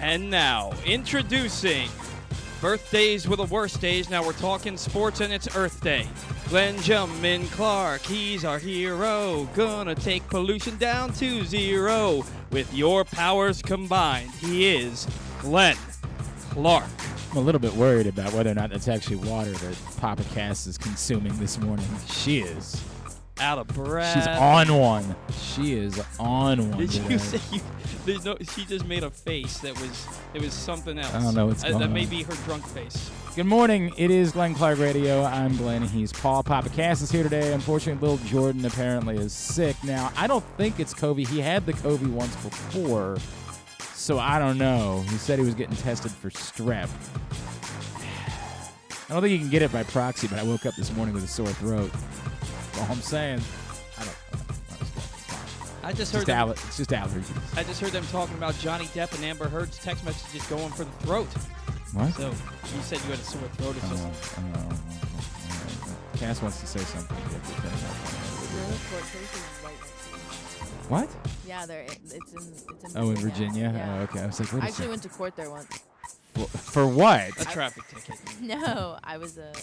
And now, introducing Birthdays were the worst days. Now we're talking sports and it's Earth Day. Glenn Jumpman Clark, he's our hero. Gonna take pollution down to zero. With your powers combined, he is Glenn Clark. I'm a little bit worried about whether or not that's actually water that Papa Cass is consuming this morning. She is. Out of breath. She's on one. She is on one. Did today. you say you... There's no. She just made a face that was something else. I don't know what's going on. That may be her drunk face. Good morning. It is Glenn Clark Radio. I'm Glenn. He's Paul. Papa Cass is here today. Unfortunately, little Jordan apparently is sick. Now, I don't think it's COVID. He had the COVID once before, so I don't know. He said he was getting tested for strep. I don't think you can get it by proxy, but I woke up this morning with a sore throat. That's all I'm saying. I don't. I just heard them, it's just allergies. I just heard them talking about Johnny Depp and Amber Heard's text messages going for the throat. What? So you said you had a sore throat. It's just Cass wants to say something. What? Yeah, it's in Oh, in Virginia? Yeah. Oh, okay. I was like, wait a I actually second. went to court there once. For what? a traffic ticket. No, I was a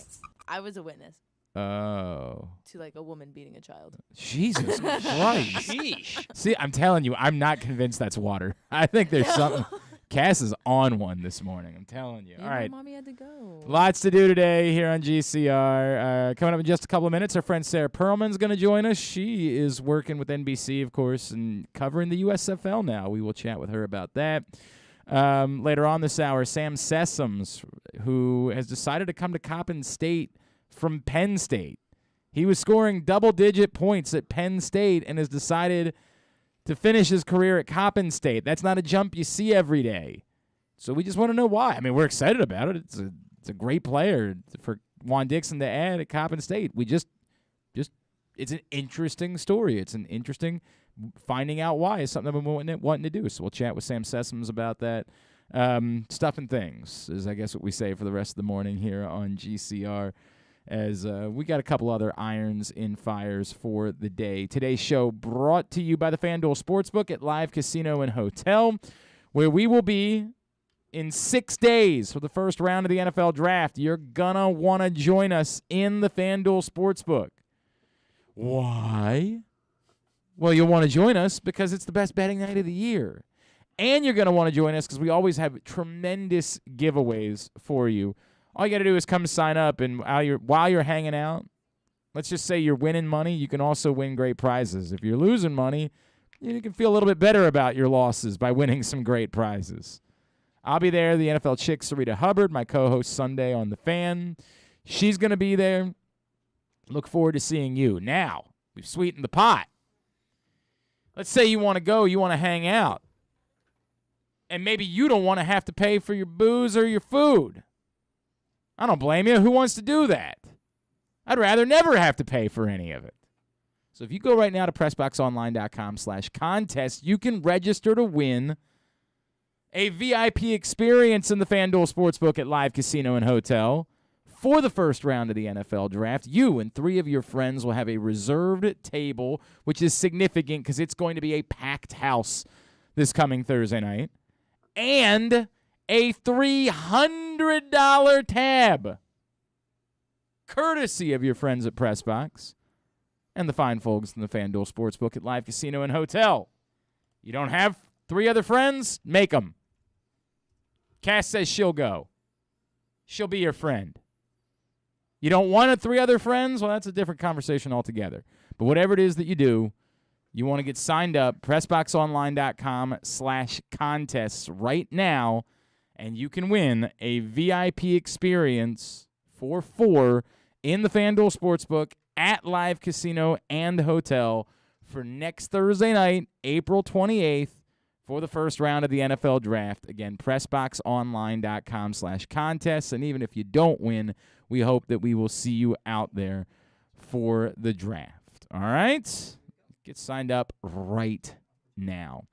witness Oh. to like a woman beating a child. Jesus Christ. Sheesh. See, I'm telling you, I'm not convinced that's water. I think there's something. Cass is on one this morning. I'm telling you. Maybe All right. my mommy had to go. Lots to do today here on GCR. Coming up in just a couple of minutes, our friend Sarah Perlman's going to join us. She is working with NBC, of course, and covering the USFL now. We will chat with her about that. Later on this hour, Sam Sessoms, who has decided to come to Coppin State from Penn State. He was scoring double-digit points at Penn State and has decided to finish his career at Coppin State. That's not a jump you see every day. So we just want to know why. I mean, we're excited about it. It's a great player for Juan Dixon to add at Coppin State. We just it's an interesting story. It's an interesting finding out why is something I've been wanting to do. So we'll chat with Sam Sessoms about that. Stuff and things is, I guess, what we say for the rest of the morning here on GCR. As we got a couple other irons in fires for the day. Today's show brought to you by the FanDuel Sportsbook at Live Casino and Hotel, where we will be in 6 days for the first round of the NFL Draft. You're going to want to join us in the FanDuel Sportsbook. Why? Well, you'll want to join us because it's the best betting night of the year. And you're going to want to join us because we always have tremendous giveaways for you. All you got to do is come sign up, and while you're hanging out, let's just say you're winning money, you can also win great prizes. If you're losing money, you can feel a little bit better about your losses by winning some great prizes. I'll be there, the NFL chick, Sarita Hubbard, my co-host Sunday on The Fan. She's going to be there. Look forward to seeing you. Now, we've sweetened the pot. Let's say you want to go, you want to hang out, and maybe you don't want to have to pay for your booze or your food. I don't blame you. Who wants to do that? I'd rather never have to pay for any of it. So if you go right now to PressBoxOnline.com/contest, you can register to win a VIP experience in the FanDuel Sportsbook at Live Casino and Hotel for the first round of the NFL Draft. You and 3 of your friends will have a reserved table, which is significant because it's going to be a packed house this coming Thursday night, and a $300 tab, courtesy of your friends at PressBox and the fine folks in the FanDuel Sportsbook at Live Casino and Hotel. You don't have 3 other friends? Make them. Cass says she'll go. She'll be your friend. You don't want 3 other friends? Well, that's a different conversation altogether. But whatever it is that you do, you want to get signed up, PressBoxOnline.com/contests right now, and you can win a VIP experience for 4 in the FanDuel Sportsbook at Live Casino and Hotel for next Thursday night, April 28th, for the first round of the NFL Draft. Again, PressBoxOnline.com/contests. And even if you don't win, we hope that we will see you out there for the draft. All right? Get signed up right now.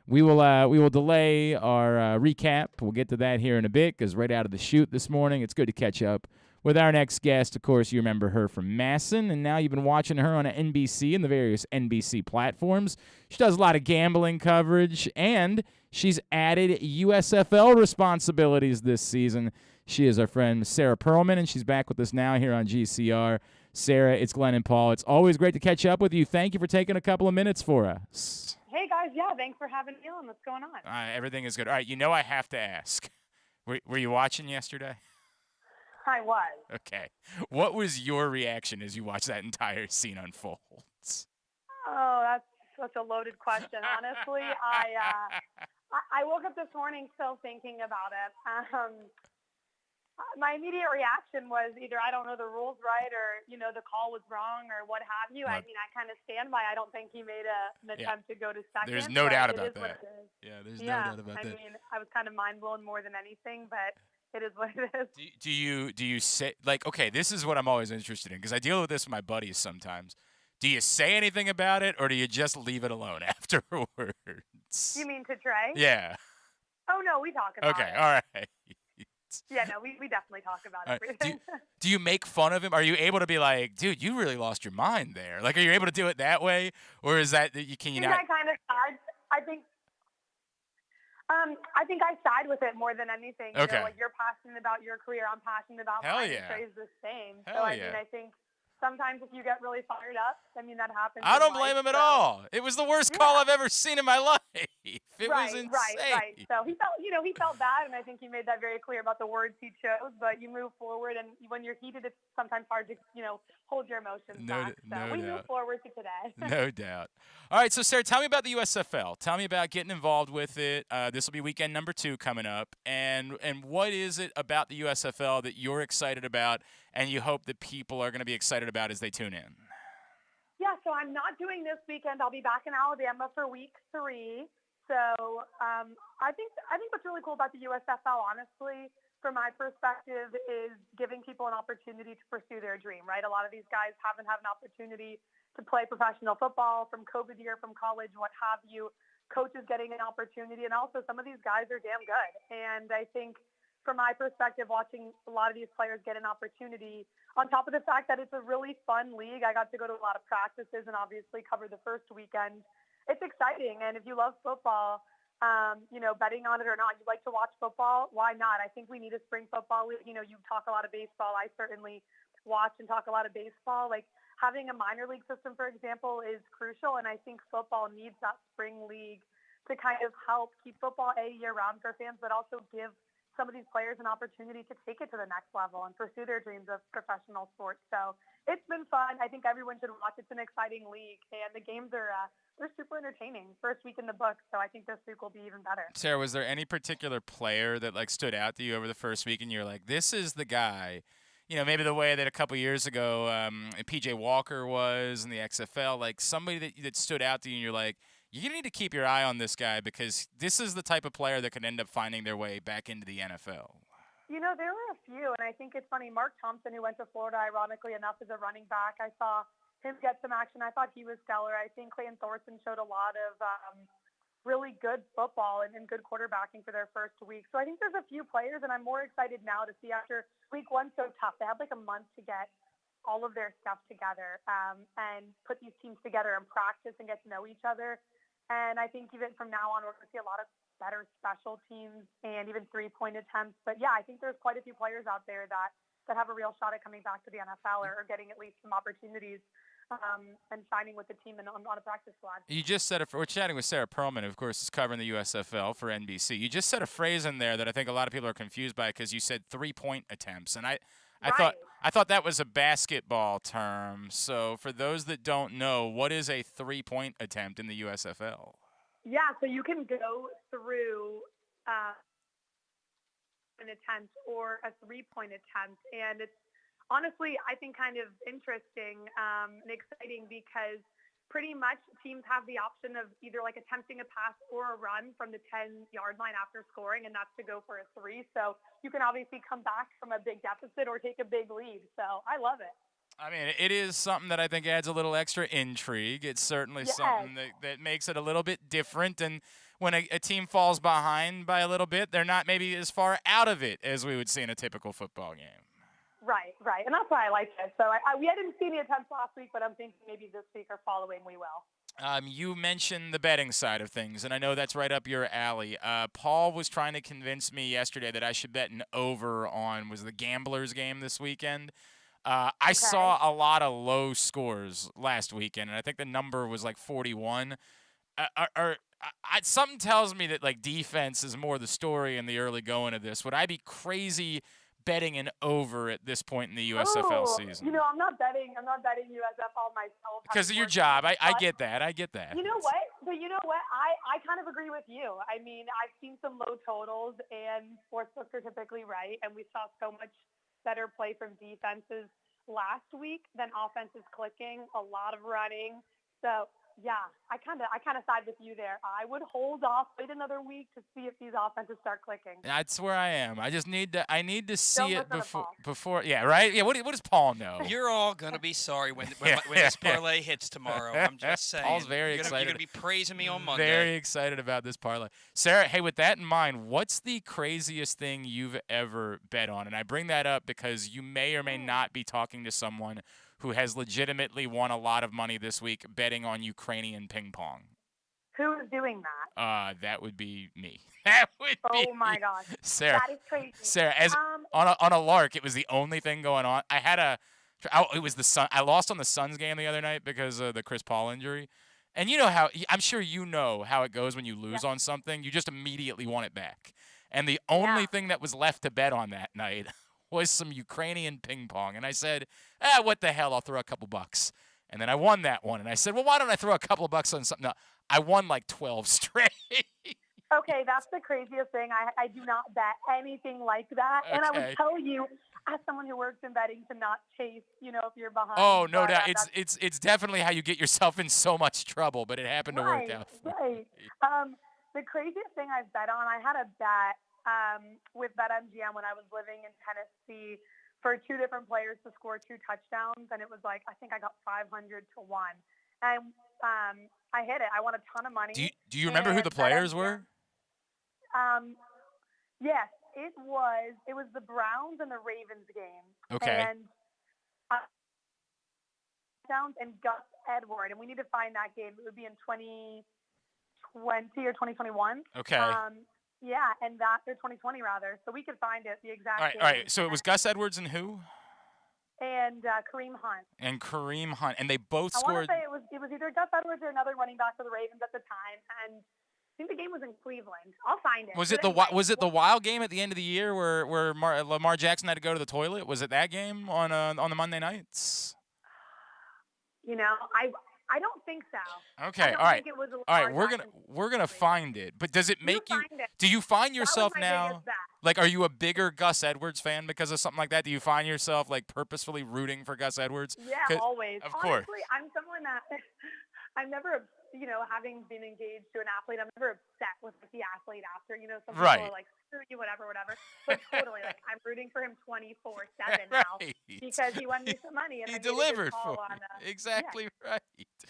We will delay our recap. We'll get to that here in a bit because right out of the chute this morning, it's good to catch up with our next guest. Of course, you remember her from Masson, and now you've been watching her on NBC and the various NBC platforms. She does a lot of gambling coverage, and she's added USFL responsibilities this season. She is our friend Sarah Perlman, and she's back with us now here on GCR. Sarah, it's Glenn and Paul. It's always great to catch up with you. Thank you for taking a couple of minutes for us. Hey, guys. Yeah, thanks for having me on. What's going on? Everything is good. All right, I have to ask. Were you watching yesterday? I was. Okay. What was your reaction as you watched that entire scene unfold? Oh, that's such a loaded question. Honestly, I woke up this morning still thinking about it. My immediate reaction was either I don't know the rules right or, the call was wrong or what have you. I mean, I kind of stand by. I don't think he made an attempt to go to second. There's no doubt about that. Yeah, there's no doubt about that. I mean, I was kind of mind blown more than anything, but it is what it is. Do you say, like, okay, this is what I'm always interested in because I deal with this with my buddies sometimes. Do you say anything about it or do you just leave it alone afterwards? You mean to Trey? Yeah. Oh, no, we talk about it. Okay, all right. Yeah, no, we definitely talk about everything. Do you make fun of him? Are you able to be like, dude, you really lost your mind there? Like, are you able to do it that way? Or is that, can you not? I kind of side. I think I side with it more than anything. Okay. Like you're passionate about your career, I'm passionate about Hell mine. yeah. Trey's the same. Hell I yeah. mean, I think sometimes if you get really fired up, that happens. I don't in blame life, him at so. all. It was the worst call I've ever seen in my life. It was insane. Right. So he felt bad, and I think he made that very clear about the words he chose. But you move forward, and when you're heated, it's sometimes hard to, hold your emotions back. So we move forward to today. No doubt. All right, so Sarah, tell me about the USFL. Tell me about getting involved with it. This will be weekend number 2 coming up. And what is it about the USFL that you're excited about and you hope that people are going to be excited about as they tune in? Yeah, so I'm not doing this weekend. I'll be back in Alabama for week 3. So I think what's really cool about the USFL, honestly, from my perspective, is giving people an opportunity to pursue their dream, right? A lot of these guys haven't had an opportunity to play professional football from COVID year, from college, what have you. Coaches getting an opportunity, and also some of these guys are damn good. And I think from my perspective, watching a lot of these players get an opportunity, on top of the fact that it's a really fun league, I got to go to a lot of practices and obviously cover the first weekend. It's exciting, and if you love football, betting on it or not, you like to watch football, why not? I think we need a spring football league. You talk a lot of baseball. I certainly watch and talk a lot of baseball. Like having a minor league system, for example, is crucial, and I think football needs that spring league to kind of help keep football year-round for fans, but also give some of these players an opportunity to take it to the next level and pursue their dreams of professional sports. So it's been fun. I think everyone should watch. It's an exciting league, and the games are they're super entertaining. First week in the book, so I think this week will be even better. Sarah, was there any particular player that stood out to you over the first week, and you're like, this is the guy? Maybe the way that a couple years ago P.J. Walker was in the XFL, like somebody that stood out to you, and you're like, you need to keep your eye on this guy because this is the type of player that could end up finding their way back into the NFL. There were a few, and I think it's funny. Mark Thompson, who went to Florida, ironically enough, is a running back. I saw him get some action. I thought he was stellar. I think Clayton Thorson showed a lot of really good football and good quarterbacking for their first week. So I think there's a few players, and I'm more excited now to see after week 1 so tough. They had like a month to get all of their stuff together and put these teams together and practice and get to know each other. And I think even from now on, we're going to see a lot of better special teams and even 3-point attempts. But, yeah, I think there's quite a few players out there that have a real shot at coming back to the NFL or getting at least some opportunities and signing with the team and on a practice squad. You just said we're chatting with Sarah Perlman, of course, is covering the USFL for NBC. You just said a phrase in there that I think a lot of people are confused by because you said 3-point attempts. And I thought that was a basketball term. So for those that don't know, what is a 3-point attempt in the USFL? Yeah, so you can go through an attempt or a 3-point attempt. And it's honestly, I think, kind of interesting and exciting because pretty much teams have the option of either like attempting a pass or a run from the 10-yard line after scoring, and that's to go for a 3. So you can obviously come back from a big deficit or take a big lead. So I love it. I mean, it is something that I think adds a little extra intrigue. It's certainly something that makes it a little bit different. And when a team falls behind by a little bit, they're not maybe as far out of it as we would see in a typical football game. Right. And that's why I like it. So we didn't see any attempts last week, but I'm thinking maybe this week or following we will. You mentioned the betting side of things, and I know that's right up your alley. Paul was trying to convince me yesterday that I should bet an over on was the Gamblers game this weekend. I saw a lot of low scores last weekend, and I think the number was like 41. Something tells me that like defense is more the story in the early going of this. Would I be crazy betting an over at this point in the USFL season? You know, I'm not betting USFL myself because of your job. I get that. You know what? But you know what? I kind of agree with you. I mean, I've seen some low totals, and sportsbooks are typically right, and we saw so much better play from defenses last week than offenses clicking, a lot of running. So yeah, I kind of side with you there. I would hold off, wait another week to see if these offenses start clicking. That's where I am. I just need to. I need to see Don't it listen to Paul. before. Yeah, right. Yeah. What does Paul know? You're all gonna be sorry when this parlay hits tomorrow. I'm just saying. Paul's very excited. You're gonna be praising me on Monday. Very excited about this parlay. Sarah, hey, with that in mind, what's the craziest thing you've ever bet on? And I bring that up because you may or may not be talking to someone who has legitimately won a lot of money this week betting on Ukrainian ping pong. Who is doing that? That would be me. That would be Oh my gosh, Sarah. that is crazy. Sarah, as on a lark, it was the only thing going on. It was the Sun. I lost on the Suns game the other night because of the Chris Paul injury. And you know how I'm sure you know how it goes when you lose on something. You just immediately want it back. And the only thing that was left to bet on that night was some Ukrainian ping pong. And I said, what the hell? I'll throw a couple bucks. And then I won that one. And I said, well, why don't I throw a couple of bucks on something? No, I won like 12 straight. Okay, that's the craziest thing. I do not bet anything like that. And I would tell you, as someone who works in betting, to not chase, if you're behind. Oh, no doubt. It's definitely how you get yourself in so much trouble, but it happened to work out. Right. The craziest thing I've bet on, I had a bet with BetMGM when I was living in Tennessee for two different players to score 2 touchdowns, and it was like I think I got 500 to 1, and I hit it. I won a ton of money. Do you remember who the players were? Yes, it was the Browns and the Ravens game. Okay. And and Gus Edward, and we need to find that game. It would be in 2020 or 2021. Okay. Yeah, and that or 2020 rather. So we could find it the exact. All right. So it was Gus Edwards and who? And Kareem Hunt. And they both scored. I want to say it was either Gus Edwards or another running back for the Ravens at the time, and I think the game was in Cleveland. I'll find it. Was it the wild game at the end of the year where Lamar Jackson had to go to the toilet? Was it that game on the Monday nights? I don't think so. Okay, all right. We're gonna find it. But does it make you? Do you find yourself now? Like, are you a bigger Gus Edwards fan because of something like that? Do you find yourself like purposefully rooting for Gus Edwards? Yeah, always. Of course. Honestly, I'm someone that I'm never, having been engaged to an athlete, I'm never upset with the athlete after. Some people are like, screw you, whatever. But totally, like, I'm rooting for him 24/7 now because he won me some money. And he delivered for you. Exactly right.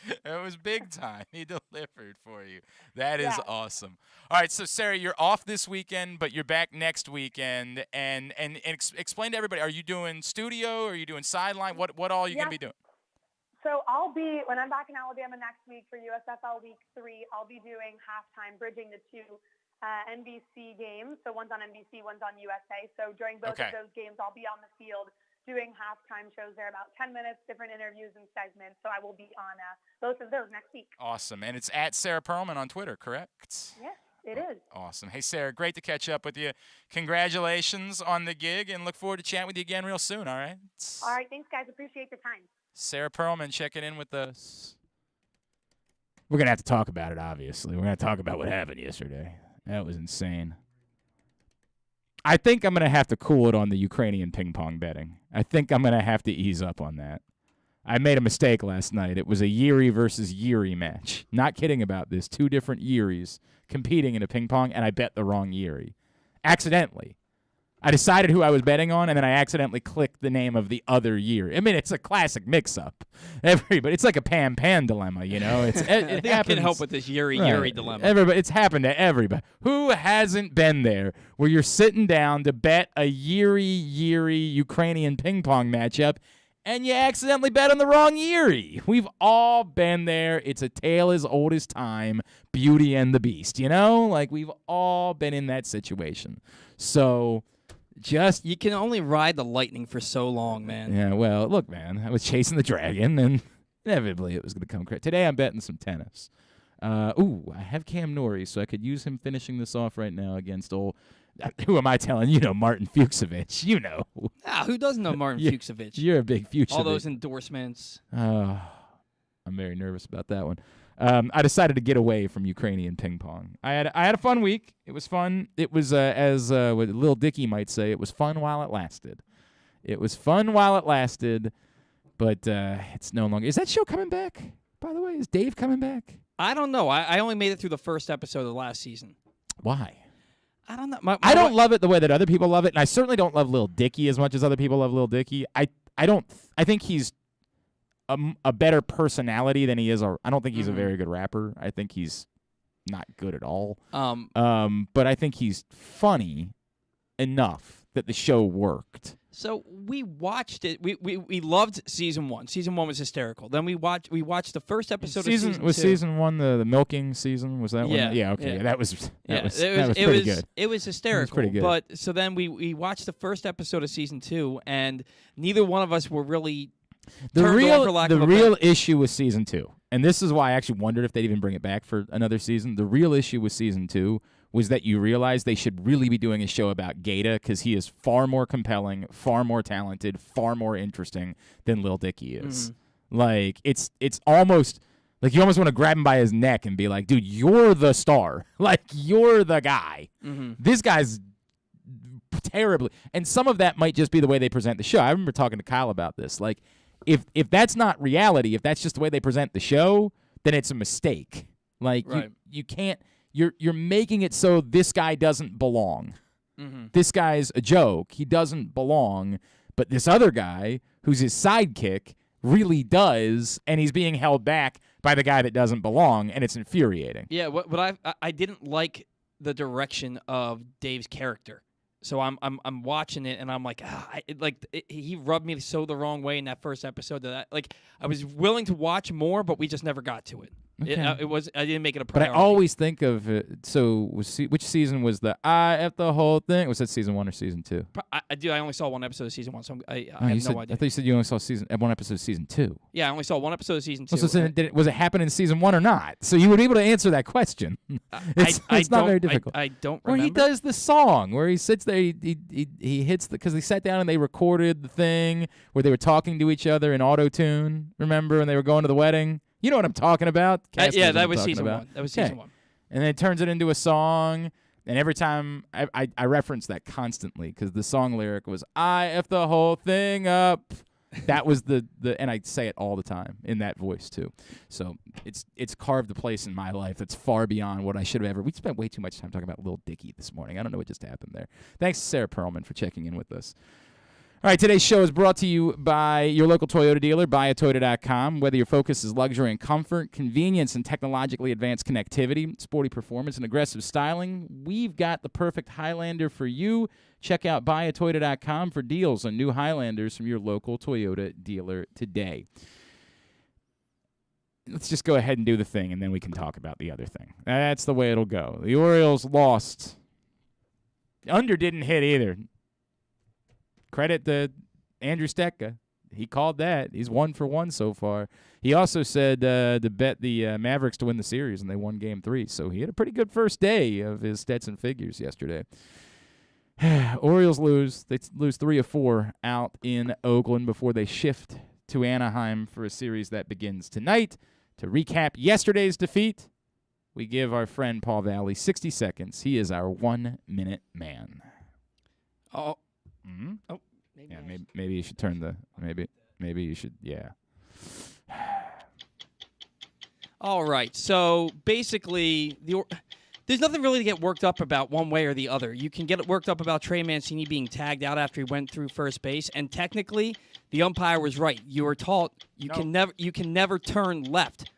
It was big time. He delivered for you. That is awesome. All right, so Sarah, you're off this weekend, but you're back next weekend. And explain to everybody: are you doing studio? Are you doing sideline? What all are you gonna be doing? So when I'm back in Alabama next week for USFL Week 3, I'll be doing halftime, bridging the two NBC games. So one's on NBC, one's on USA. So during both of those games, I'll be on the field doing halftime shows there, about 10 minutes, different interviews and segments. So I will be on both of those next week. Awesome. And it's at Sarah Perlman on Twitter, correct? Yes, it is. Awesome. Hey, Sarah, great to catch up with you. Congratulations on the gig, and look forward to chatting with you again real soon, all right? All right. Thanks, guys. Appreciate the time. Sarah Perlman checking in with us. We're going to have to talk about it, obviously. We're going to talk about what happened yesterday. That was insane. I think I'm going to have to cool it on the Ukrainian ping pong betting. I think I'm going to have to ease up on that. I made a mistake last night. It was a Yuri versus Yuri match. Not kidding about this. 2 different Yuris competing in a ping pong, and I bet the wrong Yuri. Accidentally. I decided who I was betting on, and then I accidentally clicked the name of the other year. I mean, it's a classic mix-up. It's like a Pan dilemma, you know. It I think I happens. can help with this Yuri Right. dilemma. It's happened to everybody. Who hasn't been there where you're sitting down to bet a Yuri Ukrainian ping pong matchup, and you accidentally bet on the wrong Yuri? We've all been there. It's a tale as old as time, Beauty and the Beast, you know? Like, we've all been in that situation. So... You can only ride the lightning for so long, man. Yeah, well, look, man, I was chasing the dragon, and inevitably it was going to come correct. Today I'm betting some tennis. I have Cam Norrie, so I could use him finishing this off right now against who am I telling? You know, Martin Fucsovics. You know. Who doesn't know Martin Fucsovics? You're a big Fucsovics. All those endorsements. I'm very nervous about that one. I decided to get away from Ukrainian ping pong. I had a fun week. It was fun. It was, as what Lil Dicky might say, it was fun while it lasted. It was fun while it lasted, but it's no longer. Is that show coming back, by the way? Is Dave coming back? I don't know. I only made it through the first episode of the last season. Why? I don't know. I don't love it the way that other people love it, and I certainly don't love Lil Dicky as much as other people love Lil Dicky. I think he's a better personality than he is. I don't think he's a very good rapper. I think he's not good at all. But I think he's funny enough that the show worked. So we watched it. We loved season 1. Season 1 was hysterical. Then we watched the first episode of season 2. Was season 1 the milking season? Was that one? Yeah. Okay. Yeah, that was pretty good. It was hysterical. It was pretty good. But so then we watched the first episode of season 2, and neither one of us were really. The real issue with season 2, and this is why I actually wondered if they'd even bring it back for another season. The real issue with season 2 was that you realize they should really be doing a show about Gaeta because he is far more compelling, far more talented, far more interesting than Lil Dicky is. Like, it's almost like you almost want to grab him by his neck and be like, dude, you're the star. Like, you're the guy. This guy's terribly. And some of that might just be the way they present the show. I remember talking to Kyle about this. Like, if that's not reality, if that's just the way they present the show, then it's a mistake. Like, you can't. You're making it so this guy doesn't belong. This guy's a joke. He doesn't belong. But this other guy, who's his sidekick, really does, and he's being held back by the guy that doesn't belong, and it's infuriating. Yeah, what I didn't like the direction of Dave's character. So I'm watching it and I'm like, he rubbed me so the wrong way in that first episode that I was willing to watch more, but we just never got to it. Okay. I didn't make it a priority. But I always think of it. So which season was the the whole thing? Was that season 1 or season 2? I only saw one episode of season 1, so I have no idea. I thought you said you only saw one episode of season 2. Yeah, I only saw one episode of season 2. Well, so was it happen in season 1 or not? So you would be able to answer that question. It's not very difficult. I don't remember. Where he does the song, where he sits there, he hits because they sat down and they recorded the thing where they were talking to each other in auto-tune. Remember when they were going to the wedding? You know what I'm talking about? Yeah, that was season 1. That was season 1. And then it turns it into a song. And every time I reference that constantly because the song lyric was "I F the whole thing up." That was the and I say it all the time in that voice too. So it's carved a place in my life that's far beyond what I should have ever. We spent way too much time talking about Lil Dicky this morning. I don't know what just happened there. Thanks to Sarah Perlman for checking in with us. All right, today's show is brought to you by your local Toyota dealer, buyatoyota.com. Whether your focus is luxury and comfort, convenience and technologically advanced connectivity, sporty performance and aggressive styling, we've got the perfect Highlander for you. Check out buyatoyota.com for deals on new Highlanders from your local Toyota dealer today. Let's just go ahead and do the thing, and then we can talk about the other thing. That's the way it'll go. The Orioles lost. Under didn't hit either. Credit to Andrew Stetka. He called that. He's 1 for 1 so far. He also said to bet the Mavericks to win the series, and they won Game 3. So he had a pretty good first day of his Stetson figures yesterday. Orioles lose. They lose 3 of 4 out in Oakland before they shift to Anaheim for a series that begins tonight. To recap yesterday's defeat, we give our friend Paul Valley 60 seconds. He is our 1-minute man. Oh. Mm-hmm. Oh, maybe you should turn the maybe you should All right. So basically, There's nothing really to get worked up about one way or the other. You can get worked up about Trey Mancini being tagged out after he went through first base, and technically, the umpire was right. You were taught you can never turn left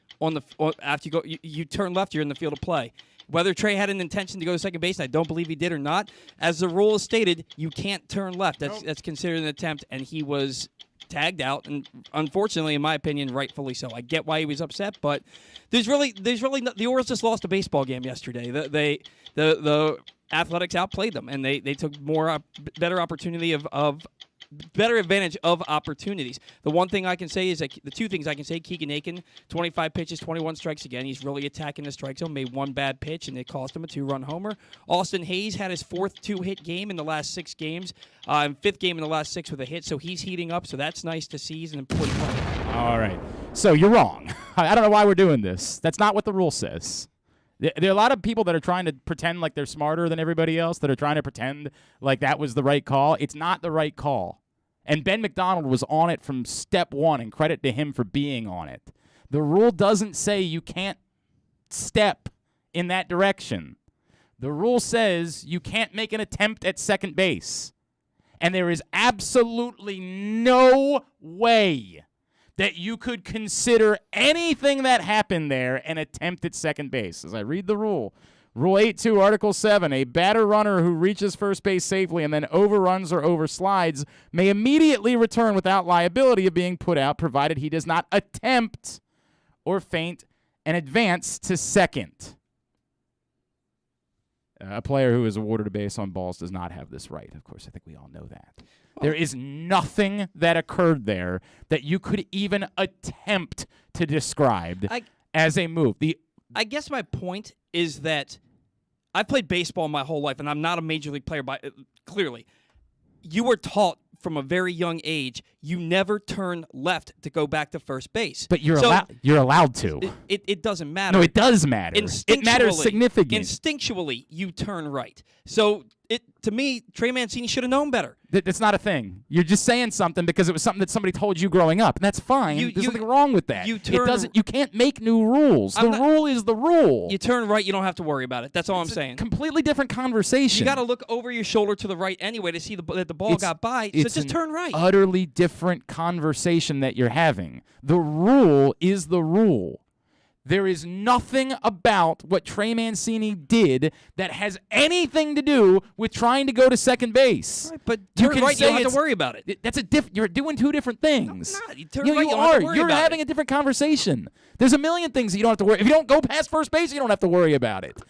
after you go. You turn left, you're in the field of play. Whether Trey had an intention to go to second base, and I don't believe he did or not, as the rule is stated, you can't turn left. That's considered an attempt, and he was tagged out, and unfortunately, in my opinion, rightfully so. I get why he was upset, but there's really the Orioles just lost a baseball game yesterday. The Athletics outplayed them, and they took better advantage of opportunities. The one thing I can say is that the two things I can say: Keegan Aiken, 25 pitches, 21 strikes again. He's really attacking the strike zone. Made one bad pitch, and it cost him a 2-run homer. Austin Hayes had his 4th 2-hit game in the last 6 games, 5th game in the last 6 with a hit. So he's heating up. So that's nice to see. He's an important player. All right. So you're wrong. I don't know why we're doing this. That's not what the rule says. There are a lot of people that are trying to pretend like they're smarter than everybody else, that are trying to pretend like that was the right call. It's not the right call. And Ben McDonald was on it from step 1, and credit to him for being on it. The rule doesn't say you can't step in that direction. The rule says you can't make an attempt at second base. And there is absolutely no way that you could consider anything that happened there an attempt at second base. As I read the rule, Rule 8.2, Article 7, a batter runner who reaches first base safely and then overruns or overslides may immediately return without liability of being put out, provided he does not attempt or feint an advance to second. A player who is awarded a base on balls does not have this right. Of course, I think we all know that. There is nothing that occurred there that you could even attempt to describe as a move. I guess my point is that I've played baseball my whole life, and I'm not a major league player, clearly. You were taught from a very young age, you never turn left to go back to first base. But you're allowed to. It doesn't matter. No, it does matter. It matters significantly. Instinctually, you turn right. So, to me, Trey Mancini should have known better. That's not a thing. You're just saying something because it was something that somebody told you growing up, and that's fine. There's nothing wrong with that. You can't make new rules. The rule is the rule. You turn right, you don't have to worry about it. That's all I'm saying. Completely different conversation. You got to look over your shoulder to the right anyway to see that the ball got by. So just turn right. Utterly different conversation that you're having. The rule is the rule. There is nothing about what Trey Mancini did that has anything to do with trying to go to second base. Right, but you don't have to worry about it. You're doing two different things. No, I'm not. You turn right, you don't have to worry You're about having it. A different conversation. There's a million things that you don't have to worry. If you don't go past first base, you don't have to worry about it.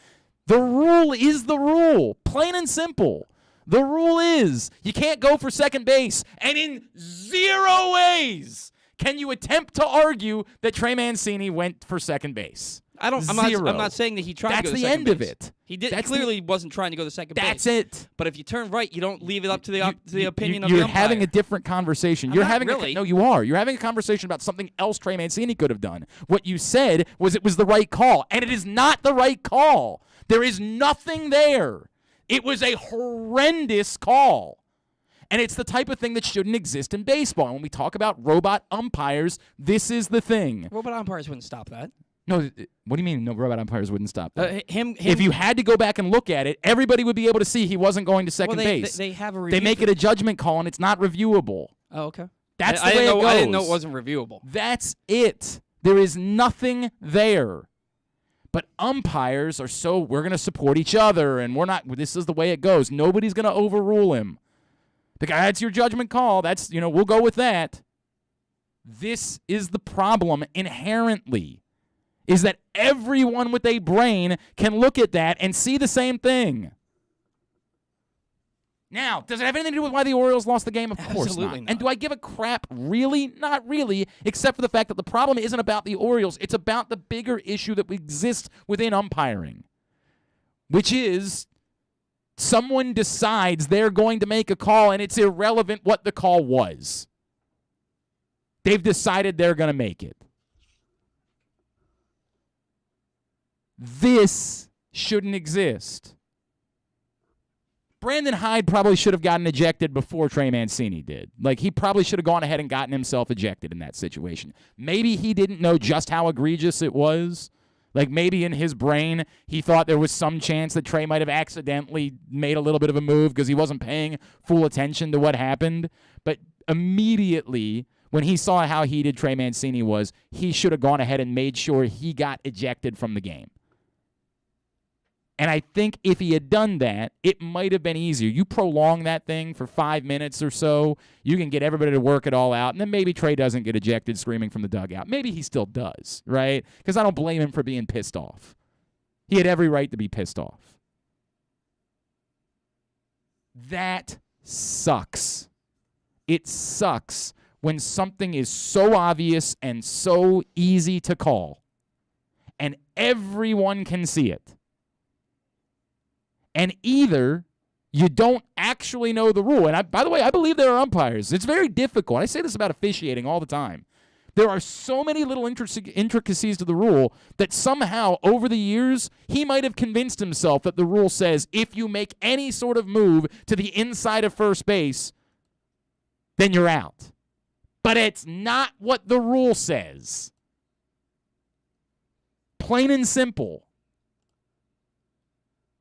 The rule is the rule, plain and simple. The rule is you can't go for second base, and in 0 ways can you attempt to argue that Trey Mancini went for second base. I'm not saying that he tried to go to second base. That's the end of it. He clearly wasn't trying to go to second base. That's it. But if you turn right, you don't leave it up to the opinion of the umpire. You're having a different conversation. No, you are. You're having a conversation about something else Trey Mancini could have done. What you said was it was the right call, and it is not the right call. There is nothing there. It was a horrendous call. And it's the type of thing that shouldn't exist in baseball. And when we talk about robot umpires, this is the thing. Robot umpires wouldn't stop that. No, what do you mean no robot umpires wouldn't stop that? Him. If you had to go back and look at it, everybody would be able to see he wasn't going to second base. They have a review. They make it a judgment call, and it's not reviewable. Oh, okay. That's the way it goes. I didn't know it wasn't reviewable. That's it. There is nothing there. But umpires are we're going to support each other, and this is the way it goes. Nobody's going to overrule him. That's your judgment call. We'll go with that. This is the problem inherently, is that everyone with a brain can look at that and see the same thing. Now, does it have anything to do with why the Orioles lost the game? Of course Absolutely not. And do I give a crap? Really? Not really, except for the fact that the problem isn't about the Orioles. It's about the bigger issue that exists within umpiring, which is someone decides they're going to make a call, and it's irrelevant what the call was. They've decided they're going to make it. This shouldn't exist. Brandon Hyde probably should have gotten ejected before Trey Mancini did. He probably should have gone ahead and gotten himself ejected in that situation. Maybe he didn't know just how egregious it was, Like maybe in his brain he thought there was some chance that Trey might have accidentally made a little bit of a move because he wasn't paying full attention to what happened. But immediately when he saw how heated Trey Mancini was, he should have gone ahead and made sure he got ejected from the game. And I think if he had done that, it might have been easier. You prolong that thing for 5 minutes or so, you can get everybody to work it all out, and then maybe Trey doesn't get ejected screaming from the dugout. Maybe he still does, right? Because I don't blame him for being pissed off. He had every right to be pissed off. That sucks. It sucks when something is so obvious and so easy to call, and everyone can see it. And either you don't actually know the rule. And by the way, I believe there are umpires. It's very difficult. I say this about officiating all the time. There are so many little intricacies to the rule that somehow over the years, he might have convinced himself that the rule says if you make any sort of move to the inside of first base, then you're out. But it's not what the rule says. Plain and simple.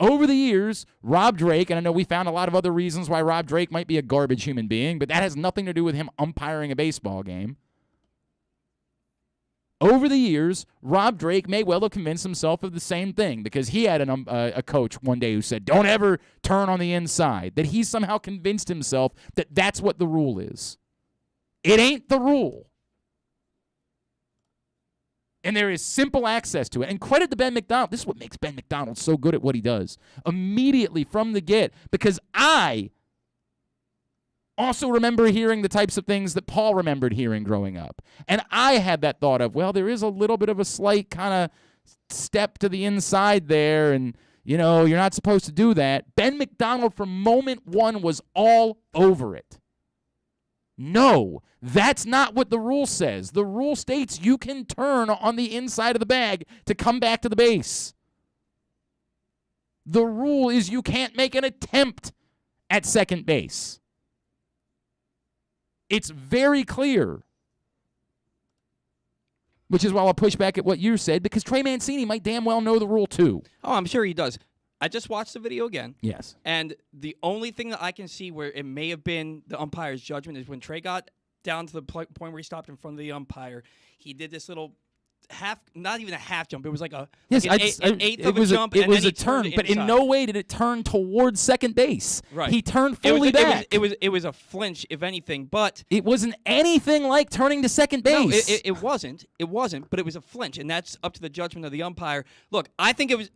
Over the years, Rob Drake, and I know we found a lot of other reasons why Rob Drake might be a garbage human being, but that has nothing to do with him umpiring a baseball game. Over the years, Rob Drake may well have convinced himself of the same thing because he had a coach one day who said, don't ever turn on the inside, that he somehow convinced himself that that's what the rule is. It ain't the rule. And there is simple access to it. And credit to Ben McDonald. This is what makes Ben McDonald so good at what he does. Immediately from the get, because I also remember hearing the types of things that Paul remembered hearing growing up. And I had that thought of, well, there is a little bit of a slight kind of step to the inside there, and, you know, you're not supposed to do that. Ben McDonald from moment one was all over it. No, that's not what the rule says. The rule states you can turn on the inside of the bag to come back to the base. The rule is you can't make an attempt at second base. It's very clear. Which is why I'll push back at what you said, because Trey Mancini might damn well know the rule too. Oh, I'm sure he does. I just watched the video again. Yes. And the only thing that I can see where it may have been the umpire's judgment is when Trey got down to the point where he stopped in front of the umpire. He did this little not even a half jump. It was like an eighth of a jump. It was a turn, but in no way did it turn towards second base. Right. He turned fully back. It was a flinch, if anything, but it wasn't anything like turning to second base. No, it wasn't. It wasn't, but it was a flinch, and that's up to the judgment of the umpire. Look, I think it was.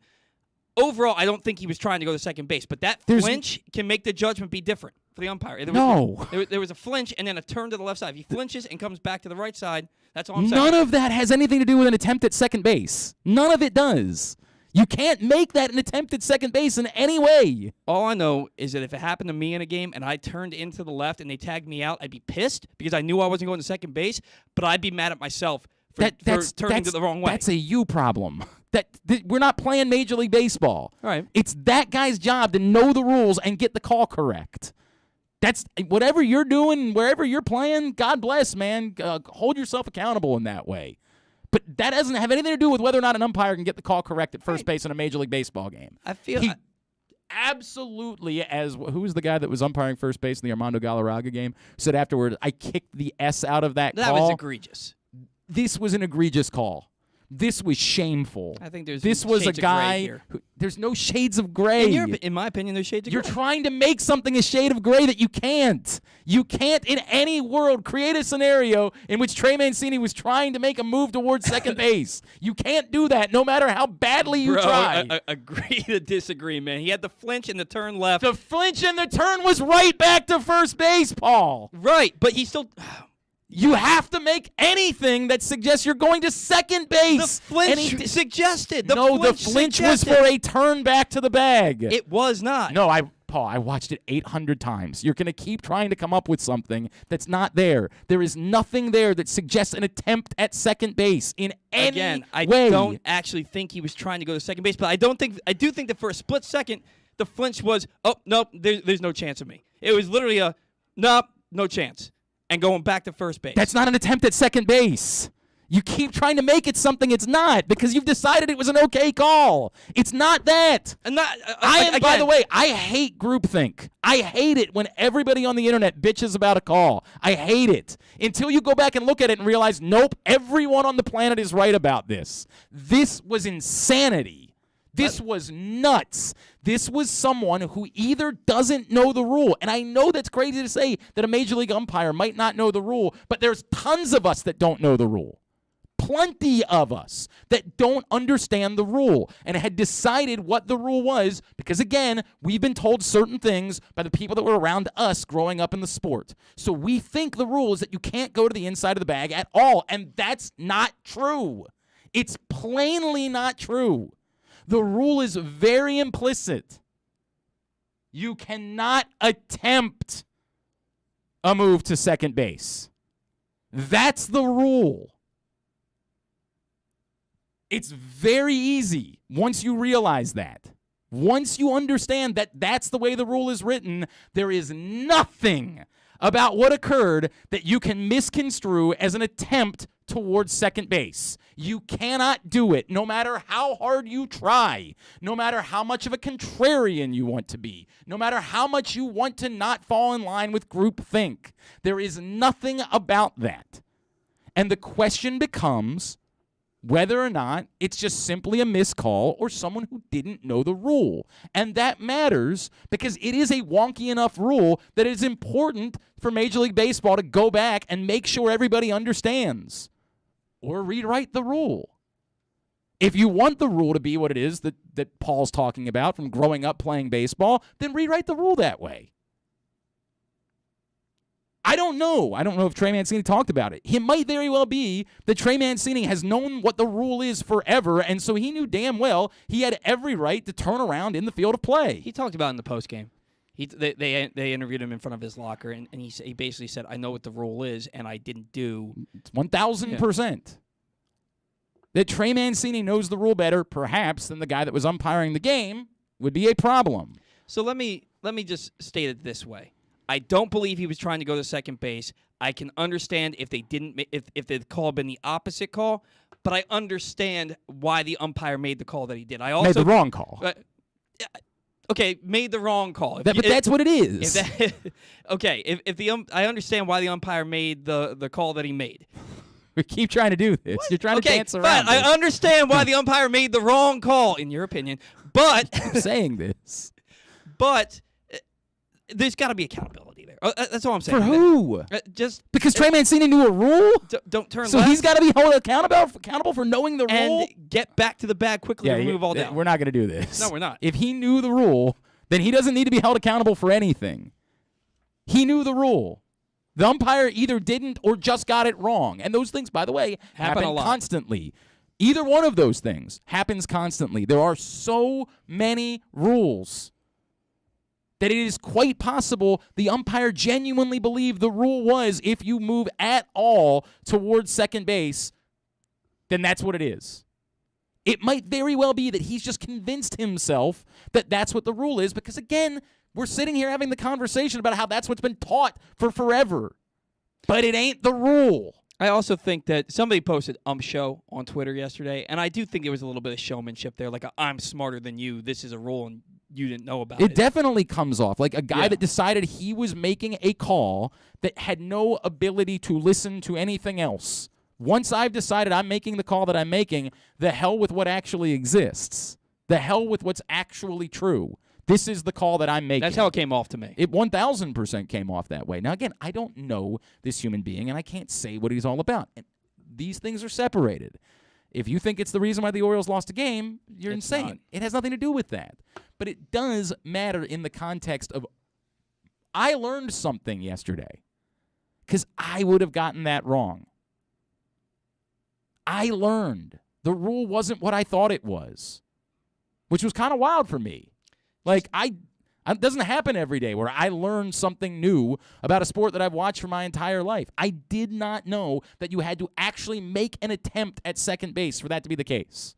Overall, I don't think he was trying to go to second base, but that flinch can make the judgment be different for the umpire. There was a flinch and then a turn to the left side. If he flinches and comes back to the right side, that's all I'm saying. None of that has anything to do with an attempt at second base. None of it does. You can't make that an attempt at second base in any way. All I know is that if it happened to me in a game and I turned into the left and they tagged me out, I'd be pissed because I knew I wasn't going to second base, but I'd be mad at myself for turning to the wrong way. That's a you problem. We're not playing Major League Baseball. All right. It's that guy's job to know the rules and get the call correct. That's whatever you're doing, wherever you're playing, God bless, man. Hold yourself accountable in that way. But that doesn't have anything to do with whether or not an umpire can get the call correct at first base in a Major League Baseball game. I feel absolutely, who was the guy that was umpiring first base in the Armando Galarraga game, said afterward, I kicked the S out of that call. That was egregious. This was an egregious call. This was shameful. I think there's this was shades a guy of gray here. There's no shades of gray. In my opinion, there's shades of You're gray. trying to make something a shade of gray that you can't. You can't in any world create a scenario in which Trey Mancini was trying to make a move towards second base. You can't do that no matter how badly you try. Agree to disagree, man. He had the flinch and the turn left. The flinch and the turn was right back to first base, Paul. Right, but he still... You have to make anything that suggests you're going to second base. The flinch suggested. The flinch was for a turn back to the bag. It was not. No, Paul, I watched it 800 times. You're going to keep trying to come up with something that's not there. There is nothing there that suggests an attempt at second base in any way. Again, I don't actually think he was trying to go to second base, but I do think that for a split second, the flinch was, oh, nope, there's no chance of me. It was literally a, nope, no chance. And going back to first base. That's not an attempt at second base. You keep trying to make it something it's not because you've decided it was an okay call. It's not that. And not, By the way, I hate groupthink. I hate it when everybody on the internet bitches about a call. I hate it. Until you go back and look at it and realize, nope, everyone on the planet is right about this. This was insanity. This was nuts. This was someone who either doesn't know the rule, and I know that's crazy to say that a Major League umpire might not know the rule, but there's tons of us that don't know the rule. Plenty of us that don't understand the rule and had decided what the rule was because, again, we've been told certain things by the people that were around us growing up in the sport. So we think the rule is that you can't go to the inside of the bag at all, and that's not true. It's plainly not true. The rule is very implicit. You cannot attempt a move to second base. That's the rule. It's very easy once you realize that. Once you understand that that's the way the rule is written, there is nothing about what occurred that you can misconstrue as an attempt towards second base. You cannot do it, no matter how hard you try, no matter how much of a contrarian you want to be, no matter how much you want to not fall in line with groupthink. There is nothing about that. And the question becomes whether or not it's just simply a miscall or someone who didn't know the rule. And that matters because it is a wonky enough rule that it is important for Major League Baseball to go back and make sure everybody understands or rewrite the rule. If you want the rule to be what it is that Paul's talking about from growing up playing baseball, then rewrite the rule that way. I don't know. I don't know if Trey Mancini talked about it. It might very well be that Trey Mancini has known what the rule is forever, and so he knew damn well he had every right to turn around in the field of play. He talked about it in the postgame. They interviewed him in front of his locker, and he basically said, I know what the rule is, and I didn't do. 1,000%. That Trey Mancini knows the rule better, perhaps, than the guy that was umpiring the game would be a problem. So let me just state it this way. I don't believe he was trying to go to second base. I can understand if they didn't, if the call had been the opposite call, but I understand why the umpire made the call that he did. I also made the wrong call. Okay, made the wrong call. But that's what it is. I understand why the umpire made the call that he made. We keep trying to do this. You're trying to dance around. I understand why the umpire made the wrong call, in your opinion. But I'm saying this. But there's got to be accountability there. That's all I'm saying. For who? Just because Trey Mancini knew a rule? Don't turn so left. He's got to be held accountable for knowing the rule? And get back to the bag quickly and remove all doubt. We're not going to do this. No, we're not. If he knew the rule, then he doesn't need to be held accountable for anything. He knew the rule. The umpire either didn't or just got it wrong. And those things, by the way, happen constantly. Either one of those things happens constantly. There are so many rules that it is quite possible the umpire genuinely believed the rule was if you move at all towards second base, then that's what it is. It might very well be that he's just convinced himself that that's what the rule is because, again, we're sitting here having the conversation about how that's what's been taught for forever. But it ain't the rule. I also think that somebody posted show on Twitter yesterday, and I do think there was a little bit of showmanship there, like I'm smarter than you, this is a rule, and you didn't know about it. It definitely comes off like a guy that decided he was making a call that had no ability to listen to anything else. Once I've decided I'm making the call that I'm making, the hell with what actually exists. The hell with what's actually true. This is the call that I'm making. That's how it came off to me. It 1,000% came off that way. Now, again, I don't know this human being, and I can't say what he's all about. And these things are separated. If you think it's the reason why the Orioles lost a game, you're insane. Not. It has nothing to do with that. But it does matter in the context of I learned something yesterday because I would have gotten that wrong. I learned. The rule wasn't what I thought it was, which was kind of wild for me. Like, it doesn't happen every day where I learn something new about a sport that I've watched for my entire life. I did not know that you had to actually make an attempt at second base for that to be the case.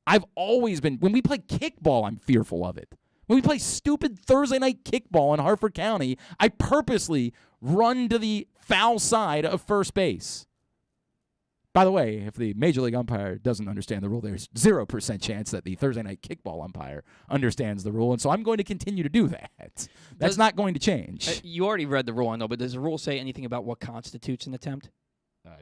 I've always been, when we play kickball, I'm fearful of it. When we play stupid Thursday night kickball in Hartford County, I purposely run to the foul side of first base. By the way, if the Major League umpire doesn't understand the rule, there's 0% chance that the Thursday night kickball umpire understands the rule, and so I'm going to continue to do that. That's not going to change. You already read the rule, I know, but does the rule say anything about what constitutes an attempt?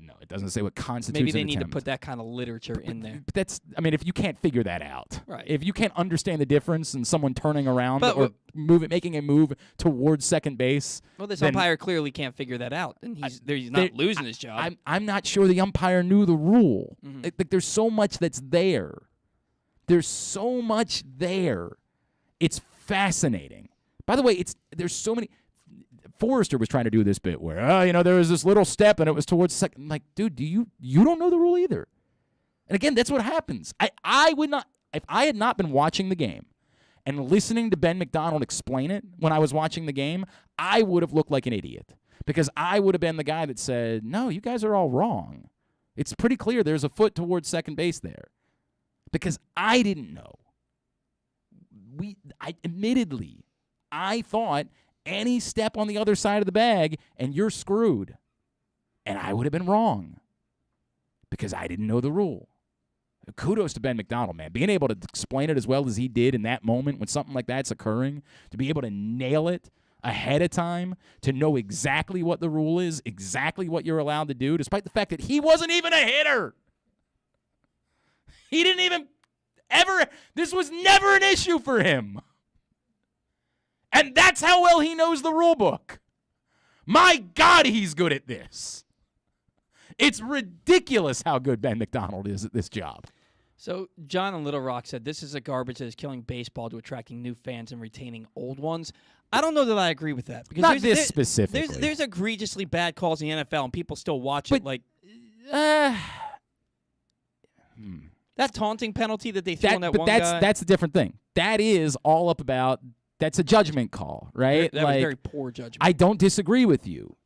No, it doesn't say what constitutes Maybe an they need attempt. to put that kind of literature in there. But that's, I mean, if you can't figure that out, Right. if you can't understand the difference in someone turning around But or making a move towards second base. Well, this then umpire clearly can't figure that out, and he's not losing his job. I'm not sure the umpire knew the rule. Mhm. Like, there's so much that's there. There's so much there. It's fascinating. By the way, there's so many. Forrester was trying to do this bit where, there was this little step and it was towards second. I'm like, dude, you don't know the rule either. And again, that's what happens. I would not, if I had not been watching the game and listening to Ben McDonald explain it when I was watching the game, I would have looked like an idiot because I would have been the guy that said, no, you guys are all wrong. It's pretty clear there's a foot towards second base there because I didn't know. Admittedly, I thought any step on the other side of the bag and you're screwed. And I would have been wrong because I didn't know the rule. Kudos to Ben McDonald, man. Being able to explain it as well as he did in that moment when something like that's occurring, to be able to nail it ahead of time, to know exactly what the rule is, exactly what you're allowed to do, despite the fact that he wasn't even a hitter. He didn't even this was never an issue for him. And that's how well he knows the rule book. My God, he's good at this. It's ridiculous how good Ben McDonald is at this job. So John in Little Rock said, this is a garbage that is killing baseball to attracting new fans and retaining old ones. I don't know that I agree with that. Because Not this specifically. There's egregiously bad calls in the NFL, and people still watch it. Like that taunting penalty that they threw on that one guy. That's a different thing. That is all up about. That's a judgment call, right? That was very poor judgment. I don't disagree with you,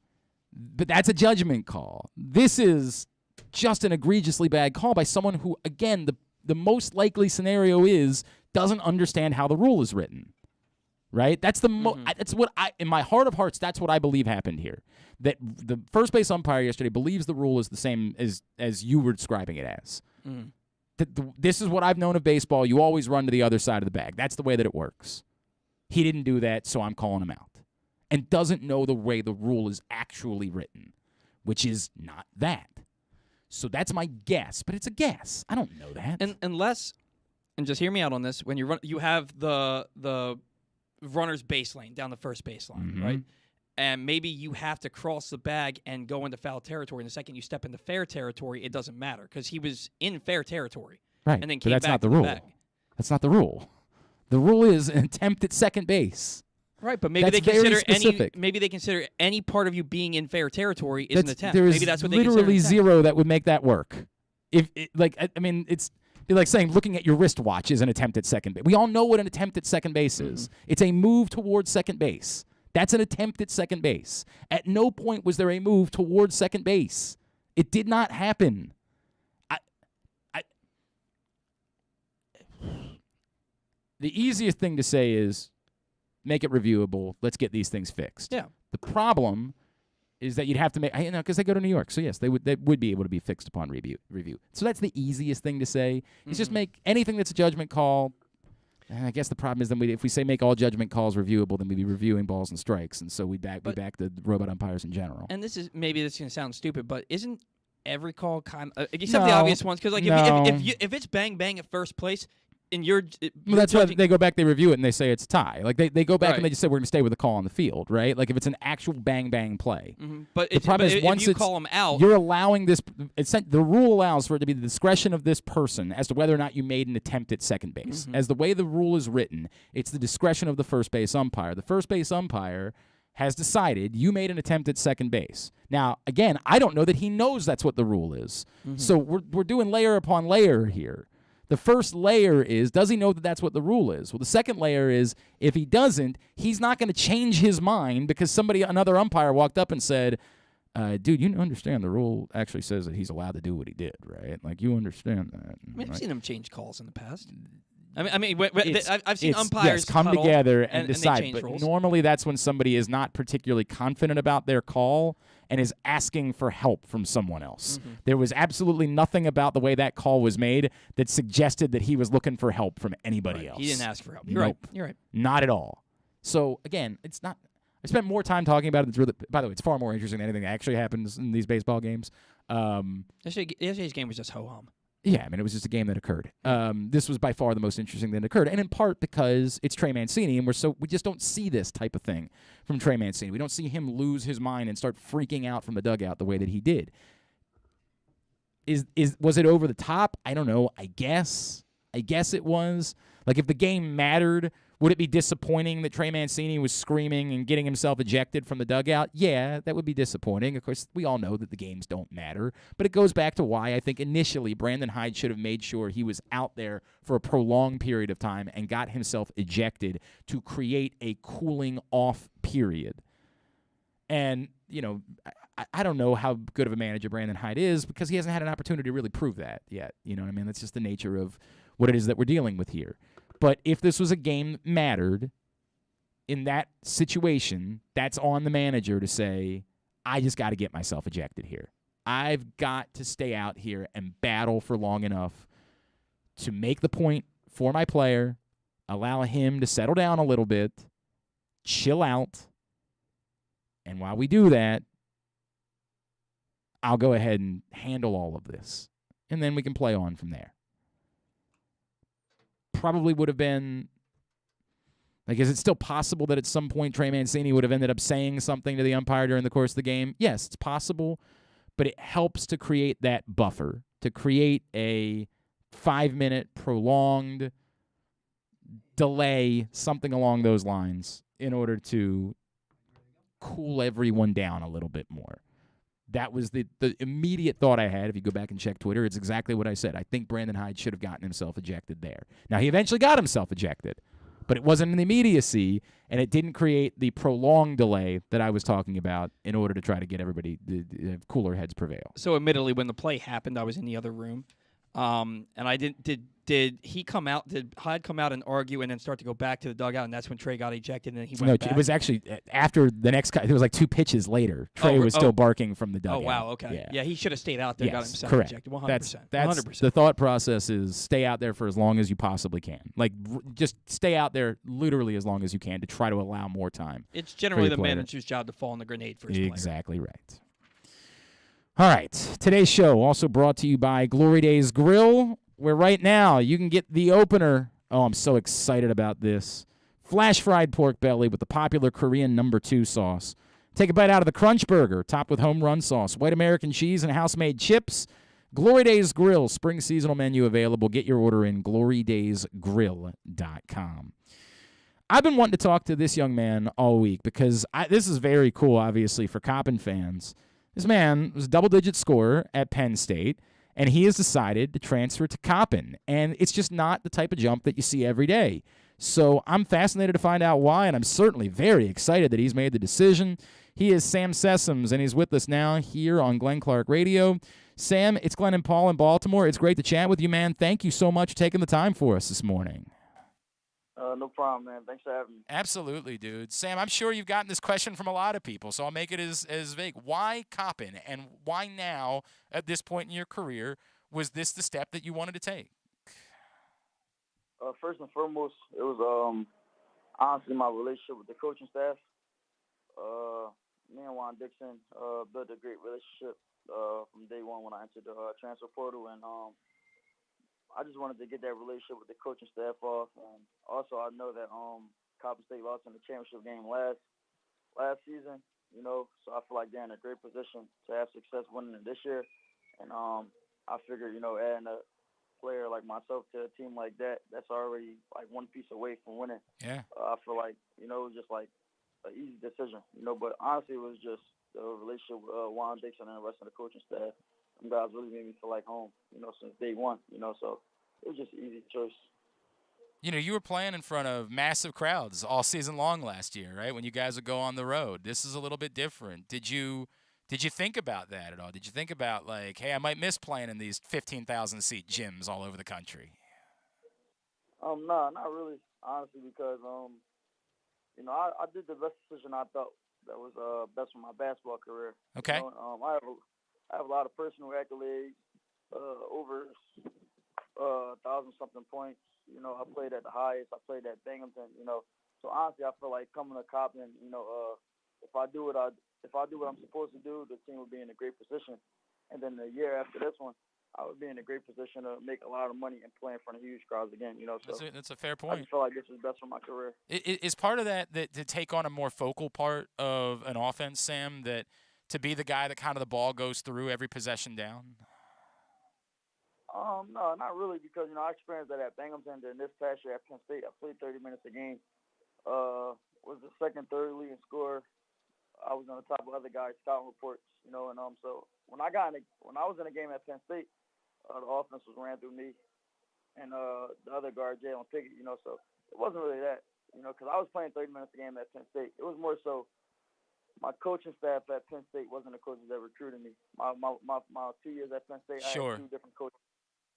but that's a judgment call. This is just an egregiously bad call by someone who, again, the most likely scenario is doesn't understand how the rule is written, right? That's that's what in my heart of hearts, that's what I believe happened here. That the first base umpire yesterday believes the rule is the same as you were describing it as. Mm. This is what I've known of baseball. You always run to the other side of the bag. That's the way that it works. He didn't do that, so I'm calling him out. And doesn't know the way the rule is actually written, which is not that. So that's my guess, but it's a guess. I don't know that. And unless, and just hear me out on this, when you have the runner's base lane down the first baseline, right? And maybe you have to cross the bag and go into foul territory. And the second you step into fair territory, it doesn't matter because he was in fair territory. Right, And then but came that's back not the to rule. bag. That's not the rule. The rule is an attempt at second base. Right, but maybe That's they consider very specific. maybe they consider any part of you being in fair territory is an attempt. There is Maybe that's what they consider literally an attempt. zero that would make that work. It's like saying looking at your wristwatch is an attempt at second base. We all know what an attempt at second base is. It's a move towards second base. That's an attempt at second base. At no point was there a move towards second base. It did not happen. The easiest thing to say is make it reviewable. Let's get these things fixed. Yeah. The problem is that you'd have to make, because they go to New York. So yes, they would be able to be fixed upon review. So that's the easiest thing to say. Is just make anything that's a judgment call. And I guess the problem is then if we say make all judgment calls reviewable, then we'd be reviewing balls and strikes, and so we'd back the robot umpires in general. And this is maybe this is gonna sound stupid, but isn't every call kind of except the obvious ones? Because like if it's bang bang at first place. And that's why they go back, they review it, and they say it's a tie. Like they go back Right. and they just say we're going to stay with the call on the field, right? Like if it's an actual bang bang play. But the problem is if once you call them out, you're allowing this. The rule allows for it to be the discretion of this person as to whether or not you made an attempt at second base. As the way the rule is written, it's the discretion of the first base umpire. The first base umpire has decided you made an attempt at second base. Now, again, I don't know that he knows that's what the rule is. So we're doing layer upon layer here. The first layer is, does he know that that's what the rule is? Well, the second layer is, if he doesn't, he's not going to change his mind because another umpire walked up and said, dude, you understand the rule actually says that he's allowed to do what he did, right? Like, you understand that. I've seen him change calls in the past. I've seen it's, umpires yes, come huddle together and and decide. they change But rules. normally that's when somebody is not particularly confident about their call and is asking for help from someone else. Mm-hmm. There was absolutely nothing about the way that call was made that suggested that he was looking for help from anybody else. He didn't ask for help. Nope. You're right. Not at all. So, again, it's not – I spent more time talking about it. It's really, by the way, it's far more interesting than anything that actually happens in these baseball games. Yesterday's game was just ho-hum. Yeah, I mean, it was just a game that occurred. This was by far the most interesting that occurred, and in part because it's Trey Mancini, and we just don't see this type of thing from Trey Mancini. We don't see him lose his mind and start freaking out from the dugout the way that he did. Was it over the top? I don't know. I guess it was. Like, if the game mattered, would it be disappointing that Trey Mancini was screaming and getting himself ejected from the dugout? Yeah, that would be disappointing. Of course, we all know that the games don't matter. But it goes back to why I think initially Brandon Hyde should have made sure he was out there for a prolonged period of time and got himself ejected to create a cooling off period. And, you know, I don't know how good of a manager Brandon Hyde is because he hasn't had an opportunity to really prove that yet. You know what I mean? That's just the nature of what it is that we're dealing with here. But if this was a game that mattered in that situation, that's on the manager to say, I just got to get myself ejected here. I've got to stay out here and battle for long enough to make the point for my player, allow him to settle down a little bit, chill out, and while we do that, I'll go ahead and handle all of this. And then we can play on from there. Probably would have been, like, is it still possible that at some point Trey Mancini would have ended up saying something to the umpire during the course of the game? Yes, it's possible, but it helps to create that buffer, to create a 5-minute prolonged delay, something along those lines, in order to cool everyone down a little bit more. That was the immediate thought I had. If you go back and check Twitter, it's exactly what I said. I think Brandon Hyde should have gotten himself ejected there. Now, he eventually got himself ejected, but it wasn't in the immediacy, and it didn't create the prolonged delay that I was talking about in order to try to get everybody to have cooler heads prevail. So, admittedly, when the play happened, I was in the other room, and I didn't. Did he come out? Did Hyde come out and argue and then start to go back to the dugout, and that's when Trey got ejected, and then he went back? It was actually after the next – it was like 2 pitches later. Trey was still barking from the dugout. Oh, wow, okay. Yeah, he should have stayed out there, got himself correct. ejected, 100%. That's 100%. The thought process is stay out there for as long as you possibly can. Like, just stay out there literally as long as you can to try to allow more time. It's generally the manager's job to fall on the grenade for his player. Exactly right. All right. Today's show also brought to you by Glory Days Grill, where right now you can get the opener. Oh, I'm so excited about this. Flash fried pork belly with the popular Korean No. 2 sauce. Take a bite out of the Crunch Burger, topped with home run sauce, white American cheese, and house-made chips. Glory Days Grill, spring seasonal menu available. Get your order in glorydaysgrill.com. I've been wanting to talk to this young man all week because this is very cool, obviously, for Coppin fans. This man was a double-digit scorer at Penn State, and he has decided to transfer to Coppin. And it's just not the type of jump that you see every day. So I'm fascinated to find out why, and I'm certainly very excited that he's made the decision. He is Sam Sessoms, and he's with us now here on Glenn Clark Radio. Sam, it's Glenn and Paul in Baltimore. It's great to chat with you, man. Thank you so much for taking the time for us this morning. No problem, man. Thanks for having me. Absolutely, dude. Sam, I'm sure you've gotten this question from a lot of people, so I'll make it as vague. Why Coppin, and why now, at this point in your career, was this the step that you wanted to take? First and foremost, it was honestly my relationship with the coaching staff. Me and Juan Dixon built a great relationship from day one when I entered the transfer portal, and I just wanted to get that relationship with the coaching staff off. And also, I know that Coppin State lost in the championship game last season, you know, so I feel like they're in a great position to have success winning it this year. And I figured, you know, adding a player like myself to a team like that, that's already like one piece away from winning. Yeah. I feel like, you know, it was just like an easy decision, you know, but honestly, it was just the relationship with Juan Dixon and the rest of the coaching staff. Them guys really made me feel like home, you know, since day one, you know, so it was just an easy choice. You know, you were playing in front of massive crowds all season long last year, right, when you guys would go on the road. This is a little bit different. Did you think about that at all? Did you think about, like, hey, I might miss playing in these 15,000-seat gyms all over the country? No, not really, honestly, because I did the best decision I thought that was best for my basketball career. You Okay. know, I have a lot of personal accolades, over 1,000 something points. You know, I played at the highest. I played at Binghamton. You know, so honestly, I feel like coming to Coppin, if I do what I'm supposed to do, the team will be in a great position. And then the year after this one, I would be in a great position to make a lot of money and play in front of huge crowds again. You know, so That's a fair I point. just feel like this is best for my career. Is part of that to take on a more focal part of an offense, Sam, that to be the guy that kind of the ball goes through every possession down? No, not really, because I experienced that at Binghamton. Then this past year at Penn State, I played 30 minutes a game. Was the second, third leading scorer. I was on the top of other guys' scouting reports. And so when I was in a game at Penn State, the offense was ran through me and the other guard, Jalen Pickett. So it wasn't really that. Because I was playing 30 minutes a game at Penn State. It was more so my coaching staff at Penn State wasn't the coaches that recruited me. My 2 years at Penn State, I Sure. had two different coaches,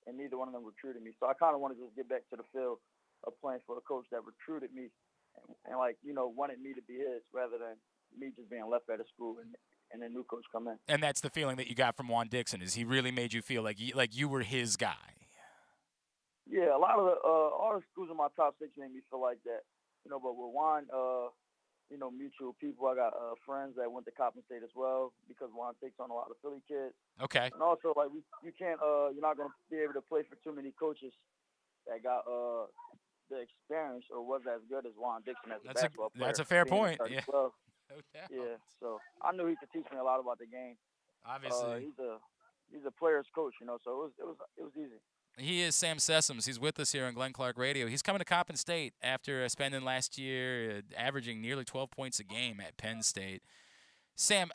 and neither one of them recruited me. So I kind of wanted to just get back to the field of playing for a coach that recruited me and wanted me to be his rather than me just being left at a school and a new coach come in. And that's the feeling that you got from Juan Dixon, is he really made you feel like you were his guy. Yeah, a lot of all the schools in my top six made me feel like that. But with Juan, mutual people. I got friends that went to Coppin State as well because Juan takes on a lot of Philly kids. Okay. And also, you can't, you're not going to be able to play for too many coaches that got the experience or was as good as Juan Dixon as a basketball player. That's a fair point. Yeah. Well. No doubt. Yeah, so I knew he could teach me a lot about the game. Obviously. He's a player's coach, so it was easy. He is Sam Sessoms. He's with us here on Glenn Clark Radio. He's coming to Coppin State after spending last year averaging nearly 12 points a game at Penn State. Sam,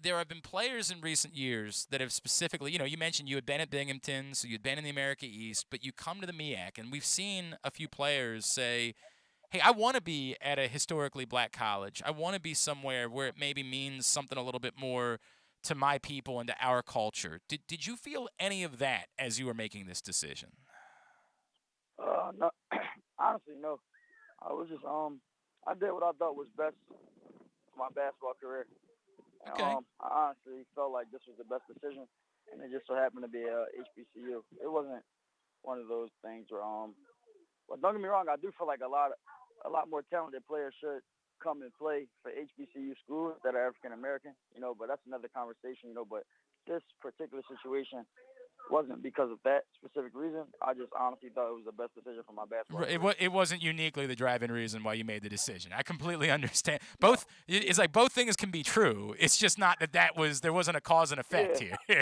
there have been players in recent years that have specifically, you mentioned you had been at Binghamton, so you'd been in the America East, but you come to the MEAC, and we've seen a few players say, hey, I want to be at a historically black college. I want to be somewhere where it maybe means something a little bit more to my people and to our culture. Did you feel any of that as you were making this decision? No, honestly, no. I was just I did what I thought was best for my basketball career. Okay. I honestly felt like this was the best decision, and it just so happened to be HBCU. It wasn't one of those things where well, don't get me wrong, I do feel like a lot more talented players should come and play for HBCU schools that are African American, but that's another conversation, but this particular situation wasn't because of that specific reason. I just honestly thought it was the best decision for my basketball. It wasn't uniquely the driving reason why you made the decision. I completely understand. It's like both things can be true. It's just not there wasn't a cause and effect here. Yeah,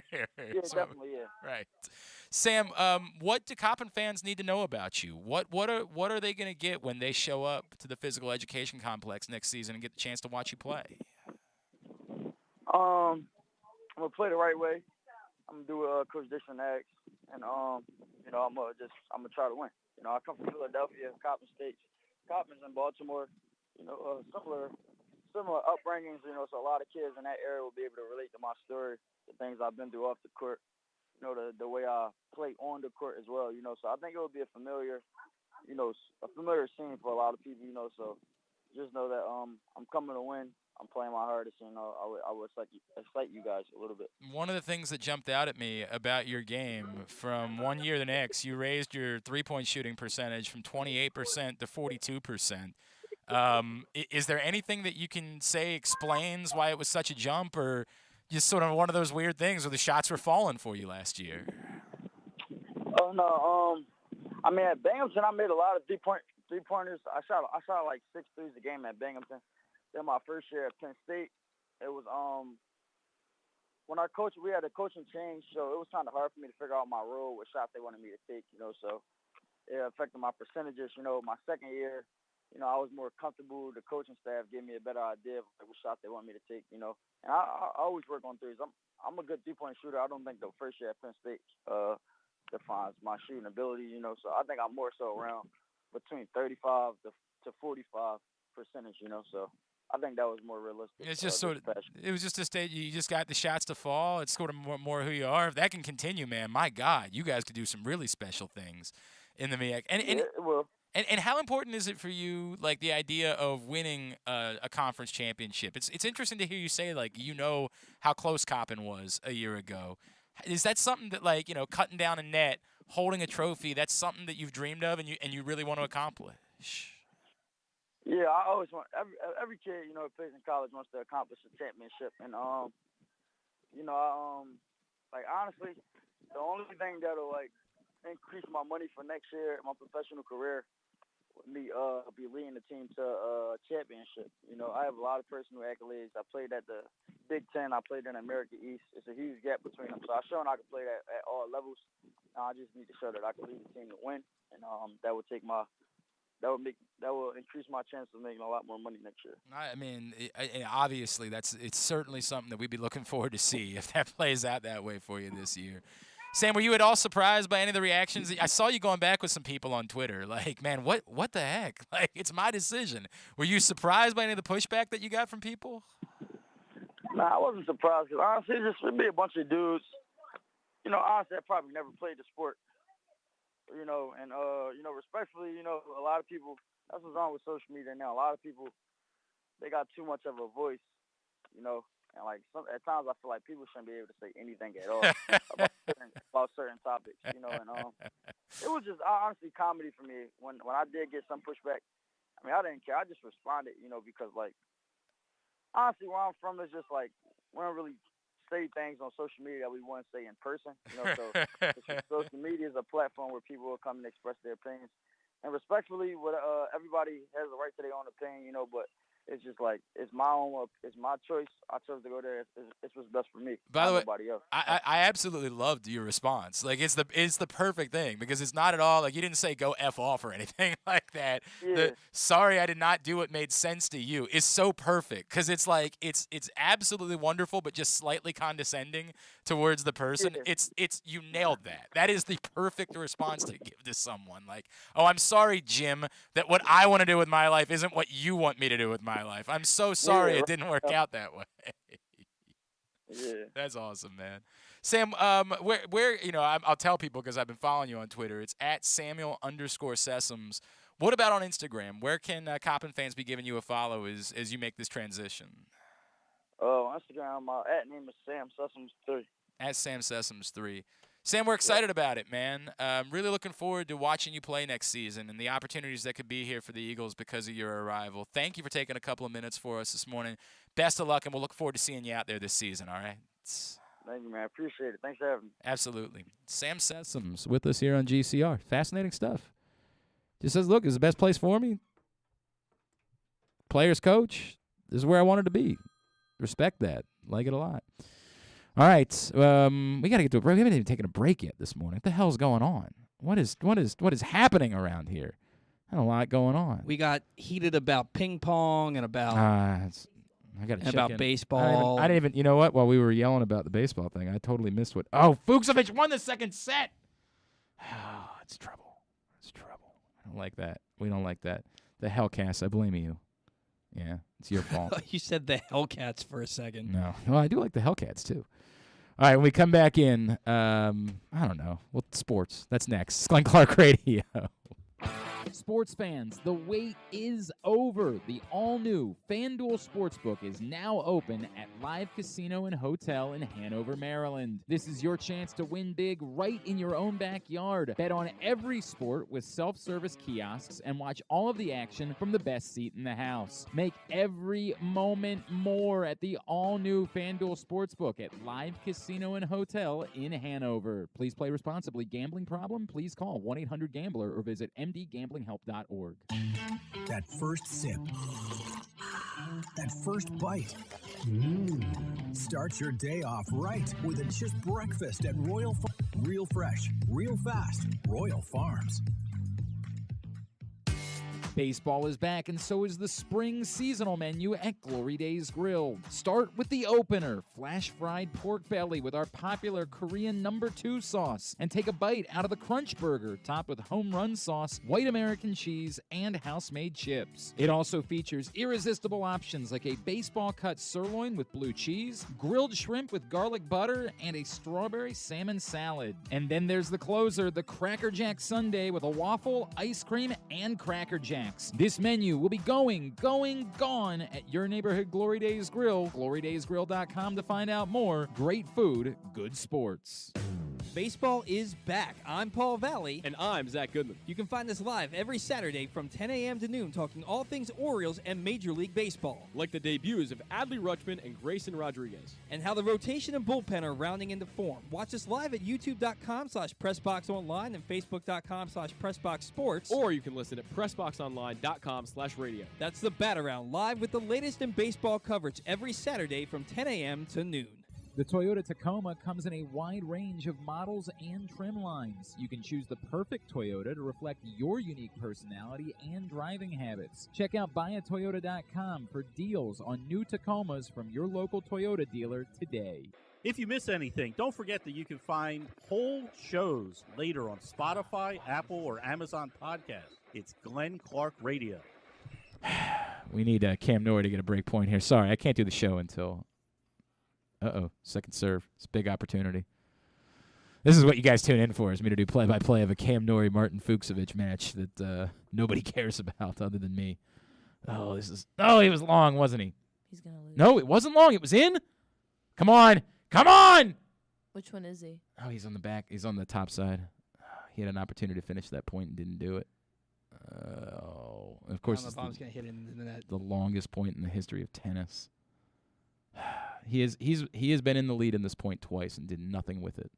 So, definitely, yeah. Right. Sam, what do Coppin fans need to know about you? What are they going to get when they show up to the physical education complex next season and get the chance to watch you play? I'm gonna play the right way. I'm gonna do Coach Dixon acts, and I'm gonna try to win. I come from Philadelphia, Coppin State. Coppin's in Baltimore. Similar upbringings. So a lot of kids in that area will be able to relate to my story, the things I've been through off the court. The way I play on the court as well. So I think it will be a familiar scene for a lot of people. So just know that I'm coming to win. I'm playing my hardest, and I would excite you guys a little bit. One of the things that jumped out at me about your game from one year to the next, you raised your three-point shooting percentage from 28% to 42%. Is there anything that you can say explains why it was such a jump, or just sort of one of those weird things where the shots were falling for you last year? Oh no, I mean at Binghamton I made a lot of three-pointers. I shot like 6 threes a game at Binghamton. Then my first year at Penn State, it was when we had a coaching change, so it was kind of hard for me to figure out my role, what shots they wanted me to take, so it affected my percentages. My second year, I was more comfortable. The coaching staff gave me a better idea of what shots they want me to take, and I always work on threes. I'm a good three-point shooter. I don't think the first year at Penn State defines my shooting ability, so I think I'm more so around between 35 to 45 percentage, so I think that was more realistic. It's just it was just a state. You just got the shots to fall. It's sort of more who you are. If that can continue, man, my God, you guys could do some really special things in the MEAC. Yeah, it will. And how important is it for you, like the idea of winning a conference championship? It's interesting to hear you say, like, you know how close Coppin was a year ago. Is that something that, like, you know, cutting down a net, holding a trophy, that's something that you've dreamed of and you really want to accomplish? Yeah, I always want every kid, you know, who plays in college wants to accomplish a championship, and you know, like honestly, the only thing that'll like increase my money for next year, my professional career, would be leading the team to a championship. You know, I have a lot of personal accolades. I played at the Big Ten. I played in America East. It's a huge gap between them. So I've shown I can play at all levels. I just need to show that I can lead the team to win, and that will increase my chance of making a lot more money next year. I mean, obviously, it's certainly something that we'd be looking forward to see if that plays out that way for you this year. Sam, were you at all surprised by any of the reactions? I saw you going back with some people on Twitter. Like, man, what the heck? Like, it's my decision. Were you surprised by any of the pushback that you got from people? Nah, I wasn't surprised because honestly, it just would be a bunch of dudes. You know, honestly, I probably never played the sport. You know, and you know, respectfully, you know, a lot of people. That's what's wrong with social media now. A lot of people, they got too much of a voice. You know, and like at times I feel like people shouldn't be able to say anything at all about certain topics. You know, and it was just honestly comedy for me when I did get some pushback. I mean, I didn't care. I just responded. You know, because like honestly, where I'm from is just like we don't really say things on social media that we wouldn't say in person. You know, so social media is a platform where people will come and express their opinions. And respectfully, everybody has a right to their own opinion, you know, but it's just like it's my choice. I chose to go there. It's what's best for me. By the way, nobody else. I absolutely loved your response. Like it's the perfect thing because it's not at all like you didn't say go F off or anything like that. Yeah. Sorry I did not do what made sense to you is so perfect because it's like it's absolutely wonderful but just slightly condescending towards the person. Yeah. It's you nailed that. That is the perfect response to give to someone. Like, oh, I'm sorry, Jim, that what I want to do with my life isn't what you want me to do with my life. I'm so sorry it didn't work out that way. Yeah. That's awesome, man. Sam, where you know, I'll tell people because I've been following you on Twitter. It's at Samuel_Sessoms. What about on Instagram? Where can Coppin fans be giving you a follow as you make this transition? Oh, Instagram, my at name is Sam Sessoms 3. At Sam Sessoms 3. Sam, we're excited about it, man. Really looking forward to watching you play next season and the opportunities that could be here for the Eagles because of your arrival. Thank you for taking a couple of minutes for us this morning. Best of luck, and we'll look forward to seeing you out there this season, all right? Thank you, man. Appreciate it. Thanks for having me. Absolutely. Sam Sessoms with us here on GCR. Fascinating stuff. Just says, look, this is the best place for me. Players coach. This is where I wanted to be. Respect that. Like it a lot. All right, we got to get to a break. We haven't even taken a break yet this morning. What the hell's going on? What is happening around here? Got a lot going on. We got heated about ping pong and about I got to about baseball. I didn't even. You know what? While we were yelling about the baseball thing, I totally missed what. Oh, Fuchsovich won the second set. Oh, it's trouble. It's trouble. I don't like that. We don't like that. The Hellcats. I blame you. Yeah, it's your fault. You said the Hellcats for a second. No, well, I do like the Hellcats too. All right, when we come back in, I don't know. Well, sports. That's next. Glenn Clark Radio. Sports fans, the wait is over. The all-new FanDuel Sportsbook is now open at Live Casino and Hotel in Hanover, Maryland. This is your chance to win big right in your own backyard. Bet on every sport with self-service kiosks and watch all of the action from the best seat in the house. Make every moment more at the all-new FanDuel Sportsbook at Live Casino and Hotel in Hanover. Please play responsibly. Gambling problem? Please call 1-800-GAMBLER or visit mdgamblinghelp.org. That first sip. That first bite. Start your day off right with a just breakfast at Royal Farms. Real fresh, real fast. Royal Farms. Baseball is back, and so is the spring seasonal menu at Glory Days Grill. Start with the opener, flash-fried pork belly with our popular Korean No. 2 sauce, and take a bite out of the Crunch Burger, topped with home run sauce, white American cheese, and house-made chips. It also features irresistible options like a baseball-cut sirloin with blue cheese, grilled shrimp with garlic butter, and a strawberry salmon salad. And then there's the closer, the Cracker Jack Sundae with a waffle, ice cream, and Cracker Jacks. This menu will be gone at your neighborhood Glory Days Grill. GloryDaysGrill.com to find out more. Great food, good sports. Baseball is back. I'm Paul Valley. And I'm Zach Goodman. You can find us live every Saturday from 10 a.m. to noon talking all things Orioles and Major League Baseball. Like the debuts of Adley Rutschman and Grayson Rodriguez. And how the rotation and bullpen are rounding into form. Watch us live at youtube.com/PressBoxOnline and Facebook.com/PressBoxSports. Or you can listen at PressBoxOnline.com/radio. That's the Bat Around, live with the latest in baseball coverage every Saturday from 10 a.m. to noon. The Toyota Tacoma comes in a wide range of models and trim lines. You can choose the perfect Toyota to reflect your unique personality and driving habits. Check out buyatoyota.com for deals on new Tacomas from your local Toyota dealer today. If you miss anything, don't forget that you can find whole shows later on Spotify, Apple, or Amazon Podcasts. It's Glenn Clark Radio. We need Cam Newell to get a break point here. Sorry, I can't do the show until... second serve. It's a big opportunity. This is what you guys tune in for, is me to do play-by-play of a Cam Newell-Martin Fuchsovich match that nobody cares about other than me. Oh, he was long, wasn't he? He's going to lose. No, it wasn't long. It was in. Come on. Come on! Which one is he? Oh, he's on the back. He's on the top side. He had an opportunity to finish that point and didn't do it. Of course, it's Bomb's going to hit in the net. the longest point in the history of tennis. He has been in the lead in this point twice and did nothing with it.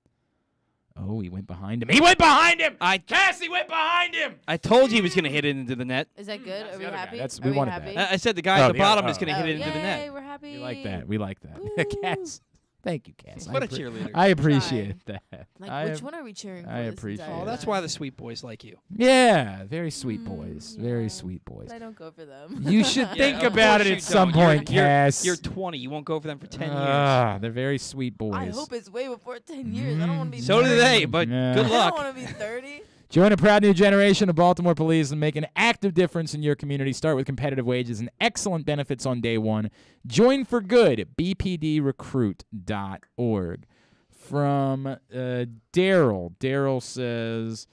Oh, he went behind him. He went behind him! Cassie went behind him! I told you he was going to hit it into the net. Is that good? That's Are the we other guy. happy? That's- Are we we wanted happy? that. I said the guy Oh, at the yeah, bottom oh. is going to hit it into the Yay, net. we're happy. We like that. We like that. Woo. Cass. Thank you, Cass. What a cheerleader. I appreciate that. Like, which one are we cheering for? I this appreciate entire Oh, that's time? why the sweet boys like you. Yeah, very sweet boys. Very yeah. sweet boys. But I don't go for them. You should think of about course it you at some don't. point, Cass. You're 20. You won't go for them for 10 years. They're very sweet boys. I hope it's way before 10 years. I don't want to be So 30. do they, but Yeah. good I luck. don't want to be 30. Join a proud new generation of Baltimore police and make an active difference in your community. Start with competitive wages and excellent benefits on day one. Join for good at bpdrecruit.org. From Daryl. Daryl says,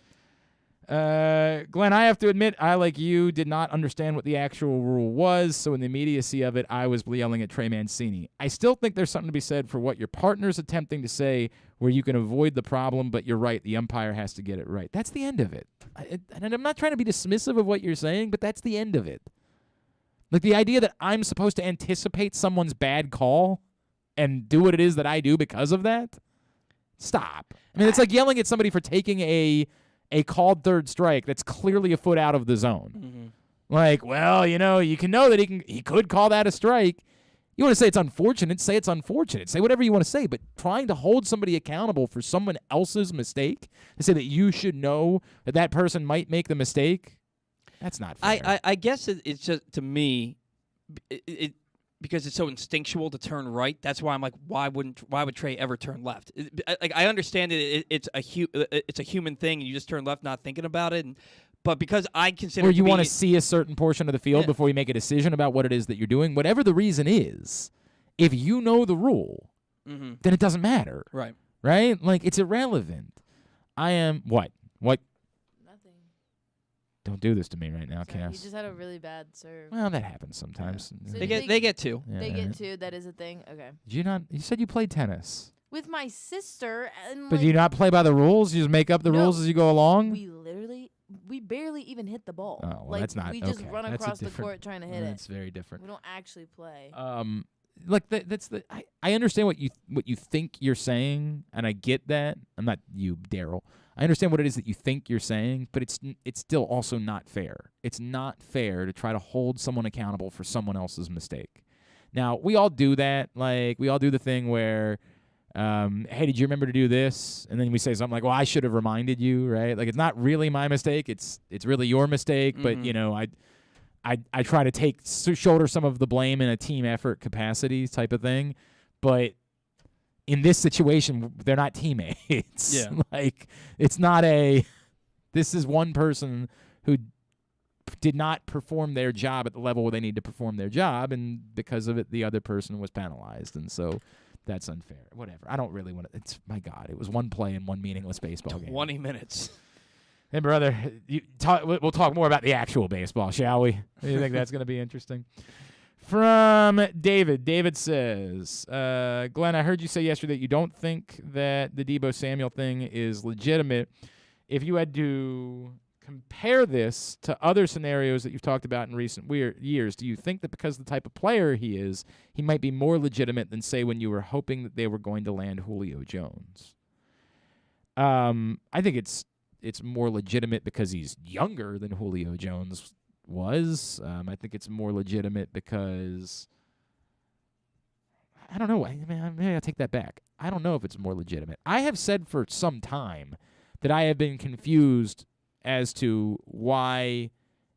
Glenn, I have to admit, I, like you, did not understand what the actual rule was, so in the immediacy of it, I was yelling at Trey Mancini. I still think there's something to be said for what your partner's attempting to say, where you can avoid the problem, but you're right, the umpire has to get it right. That's the end of it. And I'm not trying to be dismissive of what you're saying, but that's the end of it. Like, the idea that I'm supposed to anticipate someone's bad call and do what it is that I do because of that? Stop. I mean, it's like yelling at somebody for taking a called third strike that's clearly a foot out of the zone. Mm-hmm. Like, well, you can know that he could call that a strike. You want to say it's unfortunate, say it's unfortunate. Say whatever you want to say, but trying to hold somebody accountable for someone else's mistake, to say that you should know that that person might make the mistake, that's not fair. I guess it's just, to me, it because it's so instinctual to turn right. That's why I'm like, why would Trey ever turn left? I understand it's a human thing, and you just turn left not thinking about it. But because I consider Or you want to to see a certain portion of the field before you make a decision about what it is that you're doing, whatever the reason is, if you know the rule, then it doesn't matter. Right. Right? Like, it's irrelevant. I am what? What? Nothing. Don't do this to me right now, Sorry, he Cass. just had a really bad serve. Well, that happens sometimes. So They you get think they get two. Yeah, They all right. get two. That is a thing. Okay. Did you not? You said you played tennis. With my sister, and But like, do you not play by the rules? You just make up the No. rules as you go along? we barely even hit the ball. Oh, well, like, that's not we just okay. run That's a across the different- court trying to hit it. That's very different. We don't actually play. Like that's the I understand what you think you're saying, and I get that. I'm not you, Daryl. I understand what it is that you think you're saying, but it's still also not fair. It's not fair to try to hold someone accountable for someone else's mistake. Now, we all do that. Like, we all do the thing where, hey, did you remember to do this? And then we say something like, well, I should have reminded you, right? Like, it's not really my mistake. It's really your mistake, but, I try to shoulder some of the blame in a team effort capacity type of thing, but in this situation, they're not teammates. Yeah. Like, it's not this is one person who did not perform their job at the level where they need to perform their job, and because of it, the other person was penalized, and so that's unfair. Whatever. I don't really want to. It's my God. It was one play in one meaningless baseball game. 20 minutes. Hey, brother, we'll talk more about the actual baseball, shall we? You think that's going to be interesting? From David. David says, Glenn, I heard you say yesterday that you don't think that the Deebo Samuel thing is legitimate. If you had to compare this to other scenarios that you've talked about in recent years, do you think that because of the type of player he is, he might be more legitimate than, say, when you were hoping that they were going to land Julio Jones? I think it's more legitimate because he's younger than Julio Jones was. I think it's more legitimate because I don't know. Maybe I'll take that back. I don't know if it's more legitimate. I have said for some time that I have been confused as to why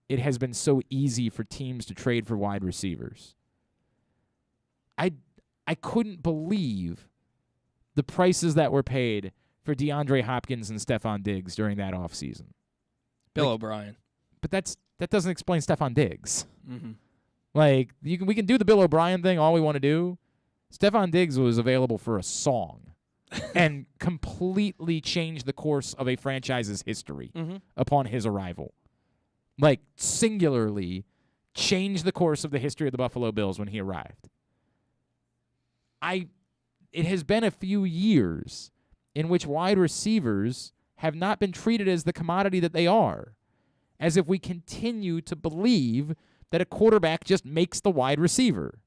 it has been so easy for teams to trade for wide receivers. I couldn't believe the prices that were paid for DeAndre Hopkins and Stephon Diggs during that offseason. Bill O'Brien. But that doesn't explain Stephon Diggs. Mm-hmm. Like, we can do the Bill O'Brien thing all we want to do. Stephon Diggs was available for a song and completely changed the course of a franchise's history upon his arrival. Like, singularly changed the course of the history of the Buffalo Bills when he arrived. It has been a few years in which wide receivers have not been treated as the commodity that they are, as if we continue to believe that a quarterback just makes the wide receiver,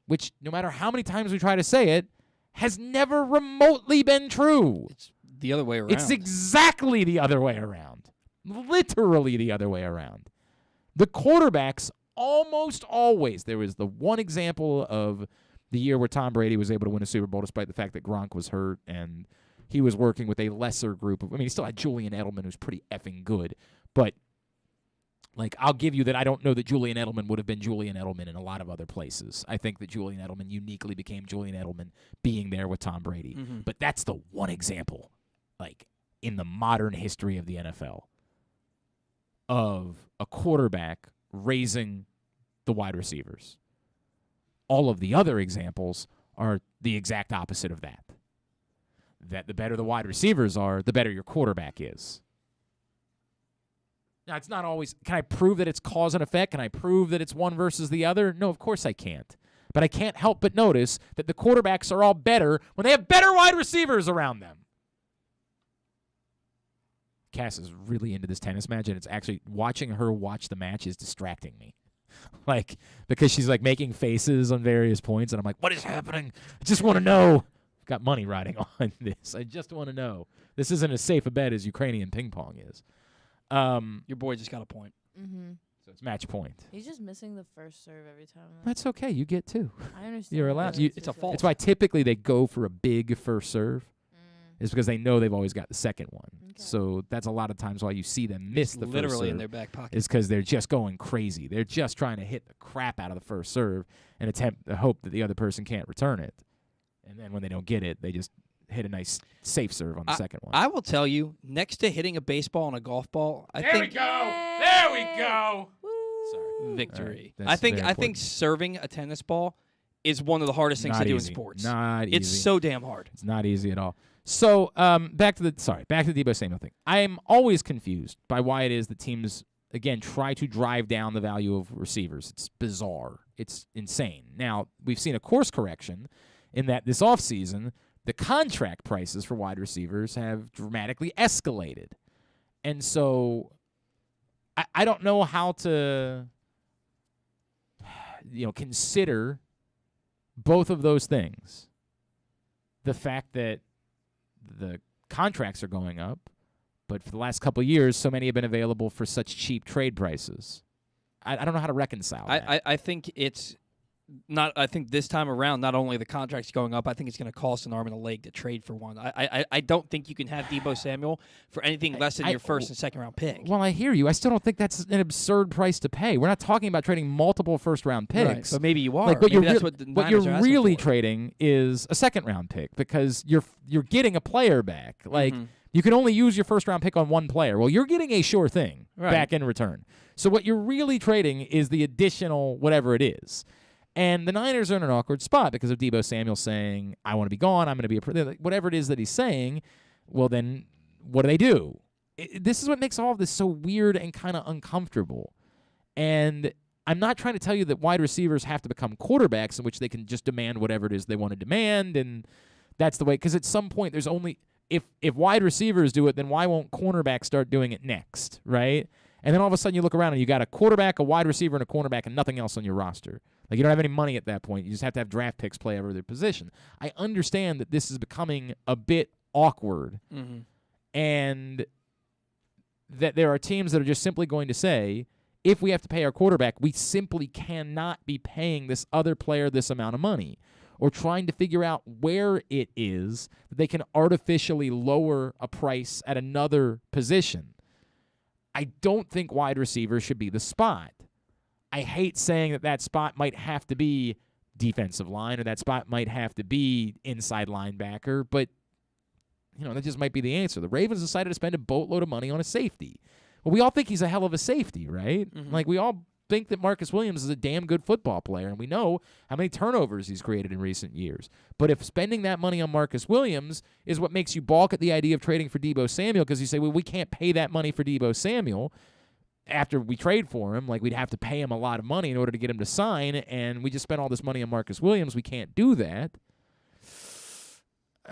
which, no matter how many times we try to say it, has never remotely been true. It's the other way around. It's exactly the other way around. Literally the other way around. The quarterbacks almost always, there was the one example of the year where Tom Brady was able to win a Super Bowl despite the fact that Gronk was hurt and he was working with a lesser group of, he still had Julian Edelman, who's pretty effing good, but like, I'll give you that I don't know that Julian Edelman would have been Julian Edelman in a lot of other places. I think that Julian Edelman uniquely became Julian Edelman being there with Tom Brady. Mm-hmm. But that's the one example, like, in the modern history of the NFL of a quarterback raising the wide receivers. All of the other examples are the exact opposite of that. That the better the wide receivers are, the better your quarterback is. Now, it's not always, can I prove that it's cause and effect? Can I prove that it's one versus the other? No, of course I can't. But I can't help but notice that the quarterbacks are all better when they have better wide receivers around them. Cass is really into this tennis match, and it's actually, watching her watch the match is distracting me. Like, because she's, like, making faces on various points, and I'm like, what is happening? I just want to know. I've got money riding on this. I just want to know. This isn't as safe a bet as Ukrainian ping pong is. Your boy just got a point. Mm-hmm. So it's match point. He's just missing the first serve every time. That's okay. You get two. I understand. You're allowed. It's a fault. It's why typically they go for a big first serve. Is because they know they've always got the second one. Okay. So that's a lot of times why you see them miss the first serve. Literally in their back pocket. Is because they're just going crazy. They're just trying to hit the crap out of the first serve and hope that the other person can't return it. And then when they don't get it, they just hit a nice safe serve on the second one. I will tell you, next to hitting a baseball and a golf ball, I think we go. There we go. Sorry. Victory. Right, I think serving a tennis ball is one of the hardest things to do in sports. Not easy. It's so damn hard. It's not easy at all. So back to the Deebo Samuel thing. I'm always confused by why it is that teams, again, try to drive down the value of receivers. It's bizarre. It's insane. Now, we've seen a course correction in that this offseason, the contract prices for wide receivers have dramatically escalated. And so I don't know how to consider both of those things. The fact that the contracts are going up, but for the last couple of years, so many have been available for such cheap trade prices. I don't know how to reconcile that. I think it's I think this time around, not only the contract's going up, I think it's going to cost an arm and a leg to trade for one. I don't think you can have Deebo Samuel for anything less than your first and second round pick. Well, I hear you. I still don't think that's an absurd price to pay. We're not talking about trading multiple first-round picks. Right, but maybe you are. Like, what maybe you're that's what the what Niners you're are asking really for. trading is a second-round pick because you're getting a player back. Like, Mhm. you can only use your first-round pick on one player. Well, you're getting a sure thing back in return. So what you're really trading is the additional whatever it is. And the Niners are in an awkward spot because of Deebo Samuel saying, I want to be gone, I'm going to be whatever it is that he's saying. Well, then what do? This is what makes all of this so weird and kind of uncomfortable. And I'm not trying to tell you that wide receivers have to become quarterbacks in which they can just demand whatever it is they want to demand, and that's the way. Because at some point, there's only if wide receivers do it, then why won't cornerbacks start doing it next, right? And then all of a sudden you look around and you got a quarterback, a wide receiver, and a cornerback, and nothing else on your roster. Like, you don't have any money at that point. You just have to have draft picks play over their position. I understand that this is becoming a bit awkward, and that there are teams that are just simply going to say, if we have to pay our quarterback, we simply cannot be paying this other player this amount of money, or trying to figure out where it is that they can artificially lower a price at another position. I don't think wide receiver should be the spot. I hate saying that spot might have to be defensive line or that spot might have to be inside linebacker, but that just might be the answer. The Ravens decided to spend a boatload of money on a safety. Well, we all think he's a hell of a safety, right? Mhm. Like, we all think that Marcus Williams is a damn good football player, and we know how many turnovers he's created in recent years. But if spending that money on Marcus Williams is what makes you balk at the idea of trading for Deebo Samuel because you say, well, we can't pay that money for Deebo Samuel after we trade for him, like, we'd have to pay him a lot of money in order to get him to sign, and we just spent all this money on Marcus Williams. We can't do that.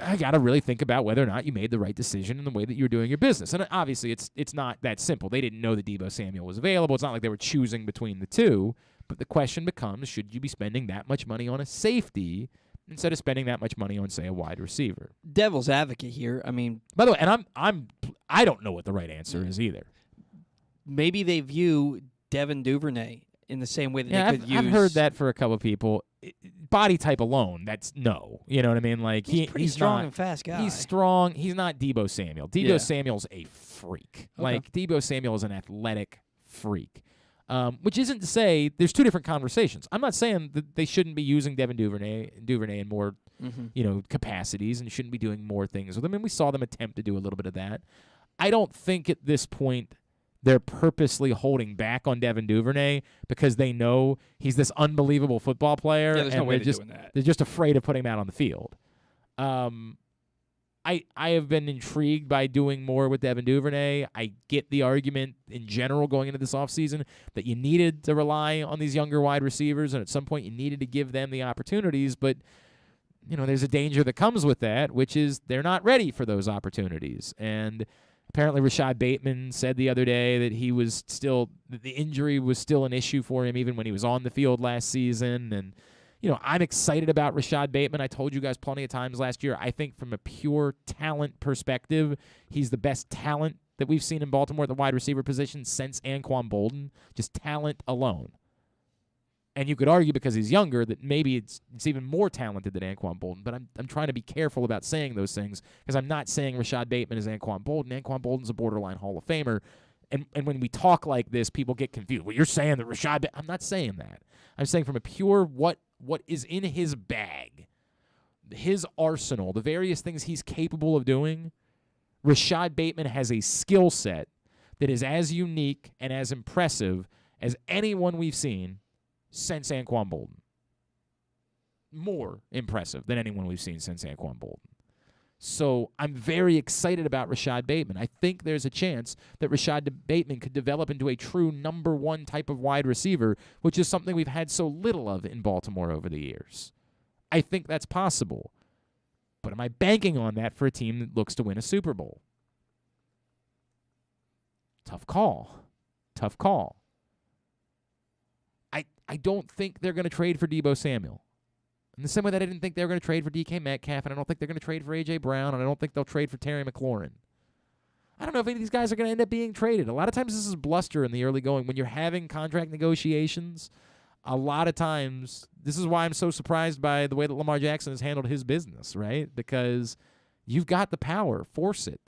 I got to really think about whether or not you made the right decision in the way that you're doing your business. And obviously, it's not that simple. They didn't know that Deebo Samuel was available. It's not like they were choosing between the two. But the question becomes, should you be spending that much money on a safety instead of spending that much money on, say, a wide receiver? Devil's advocate here. I mean, by the way, and I don't know what the right answer is either. Maybe they view Devin Duvernay in the same way that they could use. I've heard that for a couple of people. Body type alone, that's no. You know what I mean? Like, he's pretty strong and fast guy. He's strong. He's not Deebo Samuel. Deebo Samuel's a freak. Okay. Like, Deebo Samuel is an athletic freak. Which isn't to say there's two different conversations. I'm not saying that they shouldn't be using Devin Duvernay in more capacities and shouldn't be doing more things with him. And we saw them attempt to do a little bit of that. I don't think at this point they're purposely holding back on Devin Duvernay because they know he's this unbelievable football player. Yeah, there's and no way they're doing that. They're just afraid of putting him out on the field. I have been intrigued by doing more with Devin Duvernay. I get the argument in general going into this offseason that you needed to rely on these younger wide receivers, and at some point you needed to give them the opportunities, but there's a danger that comes with that, which is they're not ready for those opportunities. And apparently Rashad Bateman said the other day that the injury was still an issue for him even when he was on the field last season. And, I'm excited about Rashad Bateman. I told you guys plenty of times last year, I think from a pure talent perspective, he's the best talent that we've seen in Baltimore at the wide receiver position since Anquan Bolden, just talent alone. And you could argue because he's younger that maybe it's even more talented than Anquan Bolden. But I'm trying to be careful about saying those things because I'm not saying Rashad Bateman is Anquan Bolden. Anquan Bolden's a borderline Hall of Famer. And when we talk like this, people get confused. Well, you're saying that Rashad I'm not saying that. I'm saying from a pure what is in his bag, his arsenal, the various things he's capable of doing, Rashad Bateman has a skill set that is as unique and as impressive as anyone we've seen since Anquan Bolden. More impressive than anyone we've seen since Anquan Bolden. So I'm very excited about Rashad Bateman. I think there's a chance that Rashad Bateman could develop into a true number one type of wide receiver, which is something we've had so little of in Baltimore over the years. I think that's possible. But am I banking on that for a team that looks to win a Super Bowl? Tough call. Tough call. I don't think they're going to trade for Deebo Samuel. In the same way that I didn't think they were going to trade for DK Metcalf, and I don't think they're going to trade for A.J. Brown, and I don't think they'll trade for Terry McLaurin. I don't know if any of these guys are going to end up being traded. A lot of times this is bluster in the early going. When you're having contract negotiations, a lot of times, this is why I'm so surprised by the way that Lamar Jackson has handled his business, right? Because you've got the power. Force it.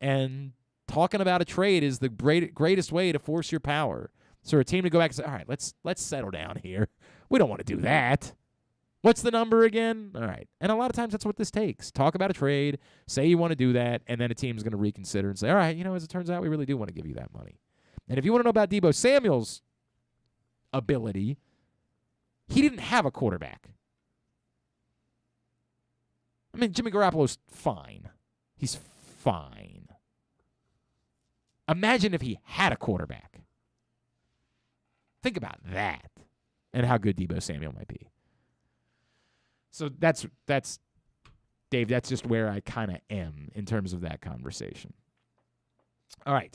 And talking about a trade is the greatest way to force your power. So a team to go back and say, all right, let's settle down here. We don't want to do that. What's the number again? All right. And a lot of times that's what this takes. Talk about a trade, say you want to do that, and then a team's going to reconsider and say, all right, as it turns out, we really do want to give you that money. And if you want to know about Deebo Samuel's ability, he didn't have a quarterback. I mean, Jimmy Garoppolo's fine. He's fine. Imagine if he had a quarterback. Think about that and how good Deebo Samuel might be. So that's Dave, that's just where I kind of am in terms of that conversation. All right.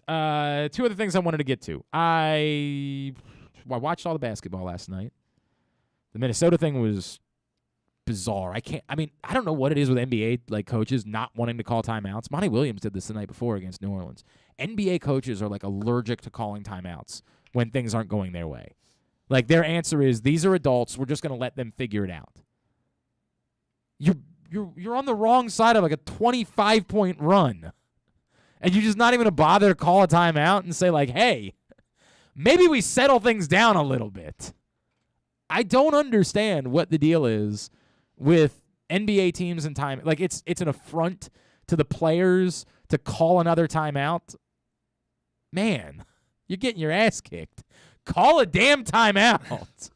Two other things I wanted to get to. I watched all the basketball last night. The Minnesota thing was bizarre. I don't know what it is with NBA coaches not wanting to call timeouts. Monty Williams did this the night before against New Orleans. NBA coaches are allergic to calling timeouts when things aren't going their way. Their answer is, these are adults, we're just going to let them figure it out. You're on the wrong side of a 25-point run. And you're just not even going to bother to call a timeout and say, hey, maybe we settle things down a little bit. I don't understand what the deal is with NBA teams and time. It's an affront to the players to call another timeout. Man, you're getting your ass kicked. Call a damn timeout.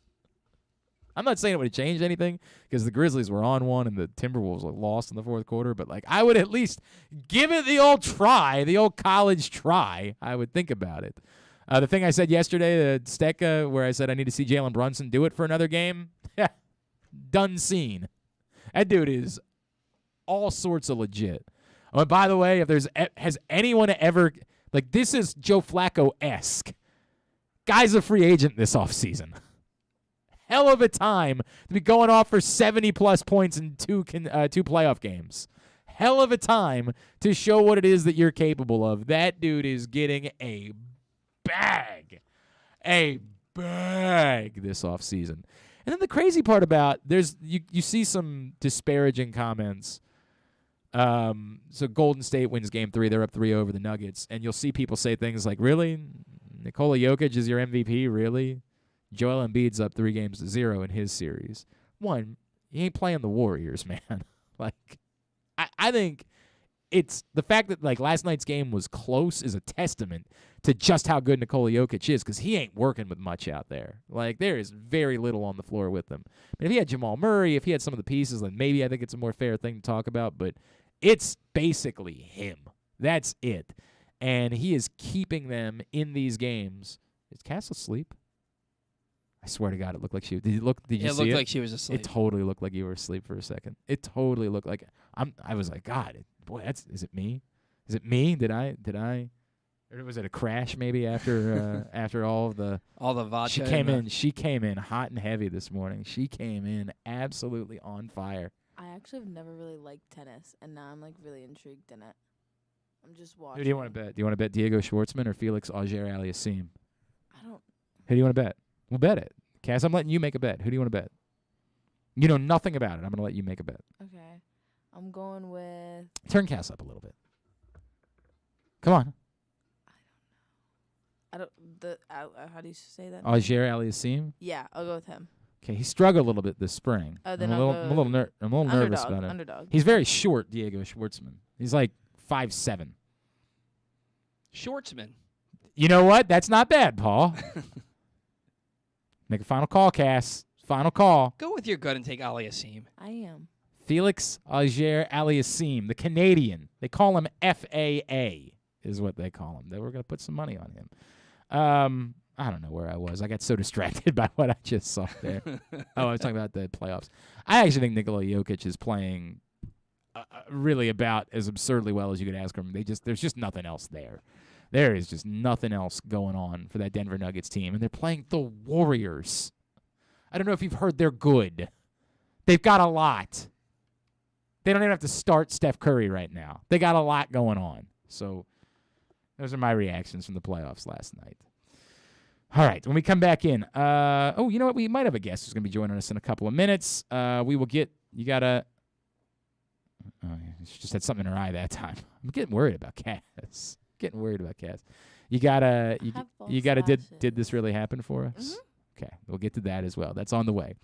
I'm not saying it would have changed anything because the Grizzlies were on one and the Timberwolves lost in the fourth quarter, but I would at least give it the old try, the old college try. I would think about it. The thing I said yesterday, the Stecca, where I said I need to see Jalen Brunson do it for another game, done seen. That dude is all sorts of legit. Oh, and by the way, has anyone ever, this is Joe Flacco-esque. Guy's a free agent this offseason. Hell of a time to be going off for 70-plus points in two playoff games. Hell of a time to show what it is that you're capable of. That dude is getting a bag this offseason. And then the crazy part about, you see some disparaging comments. So Golden State wins Game 3. They're up 3 over the Nuggets. And you'll see people say things like, really? Nikola Jokic is your MVP? Really? Joel Embiid's up 3-0 in his series. One, he ain't playing the Warriors, man. I think it's the fact that last night's game was close is a testament to just how good Nikola Jokic is, because he ain't working with much out there. There is very little on the floor with him. If he had Jamal Murray, if he had some of the pieces, then maybe I think it's a more fair thing to talk about, but it's basically him. That's it. And he is keeping them in these games. Is Cass asleep? I swear to God, it looked like she. Did you see it? It looked like she was asleep. It totally looked like you were asleep for a second. It totally looked like I was like, God, boy, is it me? Is it me? Did I? Or was it a crash maybe after all the vodka? She came in hot and heavy this morning. She came in absolutely on fire. I actually have never really liked tennis, and now I'm really intrigued in it. I'm just watching. Who do you want to bet? Do you want to bet Diego Schwartzman or Felix Auger-Aliassime? I don't. Who do you want to bet? We'll bet it. Cass, I'm letting you make a bet. Who do you want to bet? You know nothing about it. I'm going to let you make a bet. Okay. I'm going with... Turn Cass up a little bit. Come on. I don't how do you say that? Auger-Aliassime? Yeah, I'll go with him. Okay, he struggled a little bit this spring. Then I'm a little nervous about it. Underdog. He's very short, Diego Schwartzman. He's 5'7". Schwartzman. You know what? That's not bad, Paul. Make a final call, Cass. Final call. Go with your gut and take Aliassime. I am. Felix Auger-Aliassime, the Canadian. They call him FAA is what they call him. They were going to put some money on him. I don't know where I was. I got so distracted by what I just saw there. I was talking about the playoffs. I actually think Nikola Jokic is playing really about as absurdly well as you could ask him. There's just nothing else there. There is just nothing else going on for that Denver Nuggets team, and they're playing the Warriors. I don't know if you've heard they're good. They've got a lot. They don't even have to start Steph Curry right now. They got a lot going on. So those are my reactions from the playoffs last night. All right, when we come back in, you know what? We might have a guest who's going to be joining us in a couple of minutes. We will get, you got to, she just had something in her eye that time. I'm getting worried about Cass. You gotta, did this really happen for us? Mm-hmm. Okay, we'll get to that as well. That's on the way.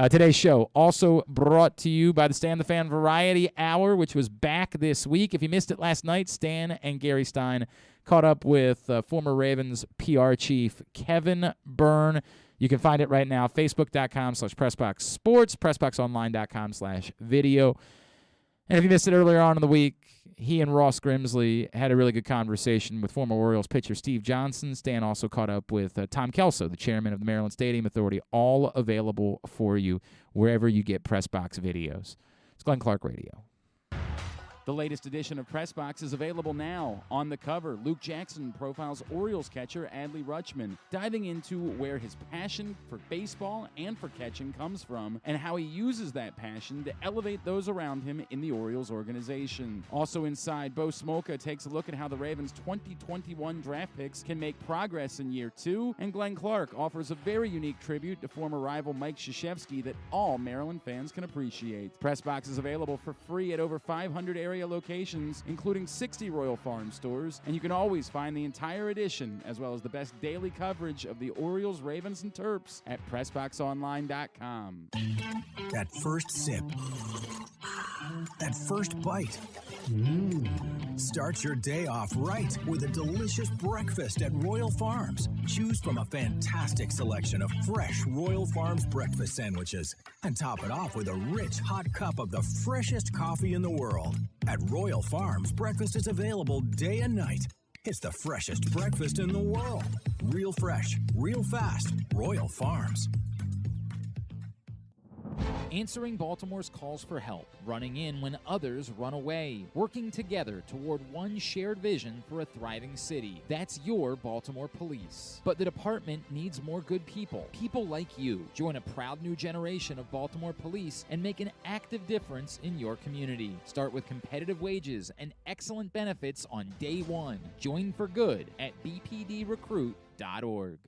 Today's show also brought to you by the Stan the Fan Variety Hour, which was back this week. If you missed it last night, Stan and Gary Stein caught up with former Ravens PR chief Kevin Byrne. You can find it right now, facebook.com/PressBoxSports, PressBoxOnline.com/video. And if you missed it earlier on in the week, he and Ross Grimsley had a really good conversation with former Orioles pitcher Steve Johnson. Stan also caught up with Tom Kelso, the chairman of the Maryland Stadium Authority, all available for you wherever you get PressBox videos. It's Glenn Clark Radio. The latest edition of PressBox is available now. On the cover, Luke Jackson profiles Orioles catcher Adley Rutschman, diving into where his passion for baseball and for catching comes from and how he uses that passion to elevate those around him in the Orioles organization. Also inside, Bo Smolka takes a look at how the Ravens' 2021 draft picks can make progress in year 2, and Glenn Clark offers a very unique tribute to former rival Mike Krzyzewski that all Maryland fans can appreciate. PressBox is available for free at over 500 area locations, including 60 Royal Farm stores, and you can always find the entire edition, as well as the best daily coverage of the Orioles, Ravens, and Terps at PressBoxOnline.com. That first sip. That first bite. Start your day off right with a delicious breakfast at Royal Farms. Choose from a fantastic selection of fresh Royal Farms breakfast sandwiches and top it off with a rich hot cup of the freshest coffee in the world. At Royal Farms, breakfast is available day and night. It's the freshest breakfast in the world. Real fresh, real fast. Royal Farms. Answering Baltimore's calls for help, running in when others run away, working together toward one shared vision for a thriving city. That's your Baltimore Police. But the department needs more good people, people like you. Join a proud new generation of Baltimore Police and make an active difference in your community. Start with competitive wages and excellent benefits on day one. Join for good at bpdrecruit.org.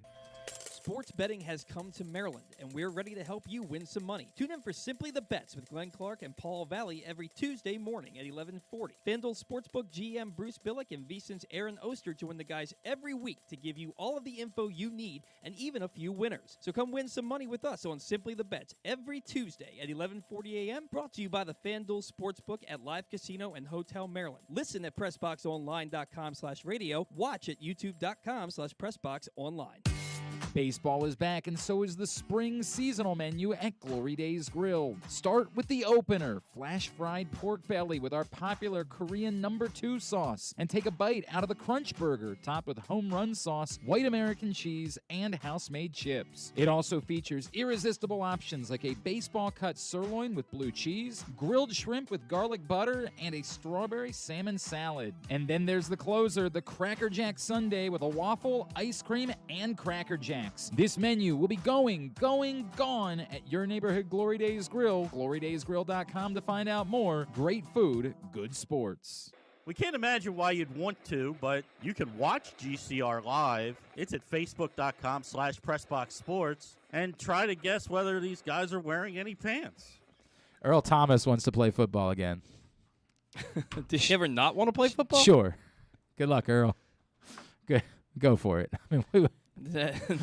Sports betting has come to Maryland, and we're ready to help you win some money. Tune in for Simply the Bets with Glenn Clark and Paul Valley every Tuesday morning at 11:40. FanDuel Sportsbook GM Bruce Billick and VSiN's Aaron Oster join the guys every week to give you all of the info you need and even a few winners. So come win some money with us on Simply the Bets every Tuesday at 11:40 a.m. Brought to you by the FanDuel Sportsbook at Live Casino and Hotel Maryland. Listen at PressBoxOnline.com/radio. Watch at YouTube.com/PressBoxOnline. Baseball is back, and so is the spring seasonal menu at Glory Days Grill. Start with the opener, flash-fried pork belly with our popular Korean No. 2 sauce, and take a bite out of the Crunch Burger, topped with home run sauce, white American cheese, and house-made chips. It also features irresistible options like a baseball-cut sirloin with blue cheese, grilled shrimp with garlic butter, and a strawberry salmon salad. And then there's the closer, the Cracker Jack Sundae with a waffle, ice cream, and Cracker Jack. This menu will be gone at your neighborhood Glory Days Grill. GloryDaysGrill.com to find out more. Great food, good sports. We can't imagine why you'd want to, but you can watch GCR live. It's at Facebook.com/PressBoxSports and try to guess whether these guys are wearing any pants. Earl Thomas wants to play football again. Does she ever not want to play football? Sure. Good luck, Earl. Good. Go for it. I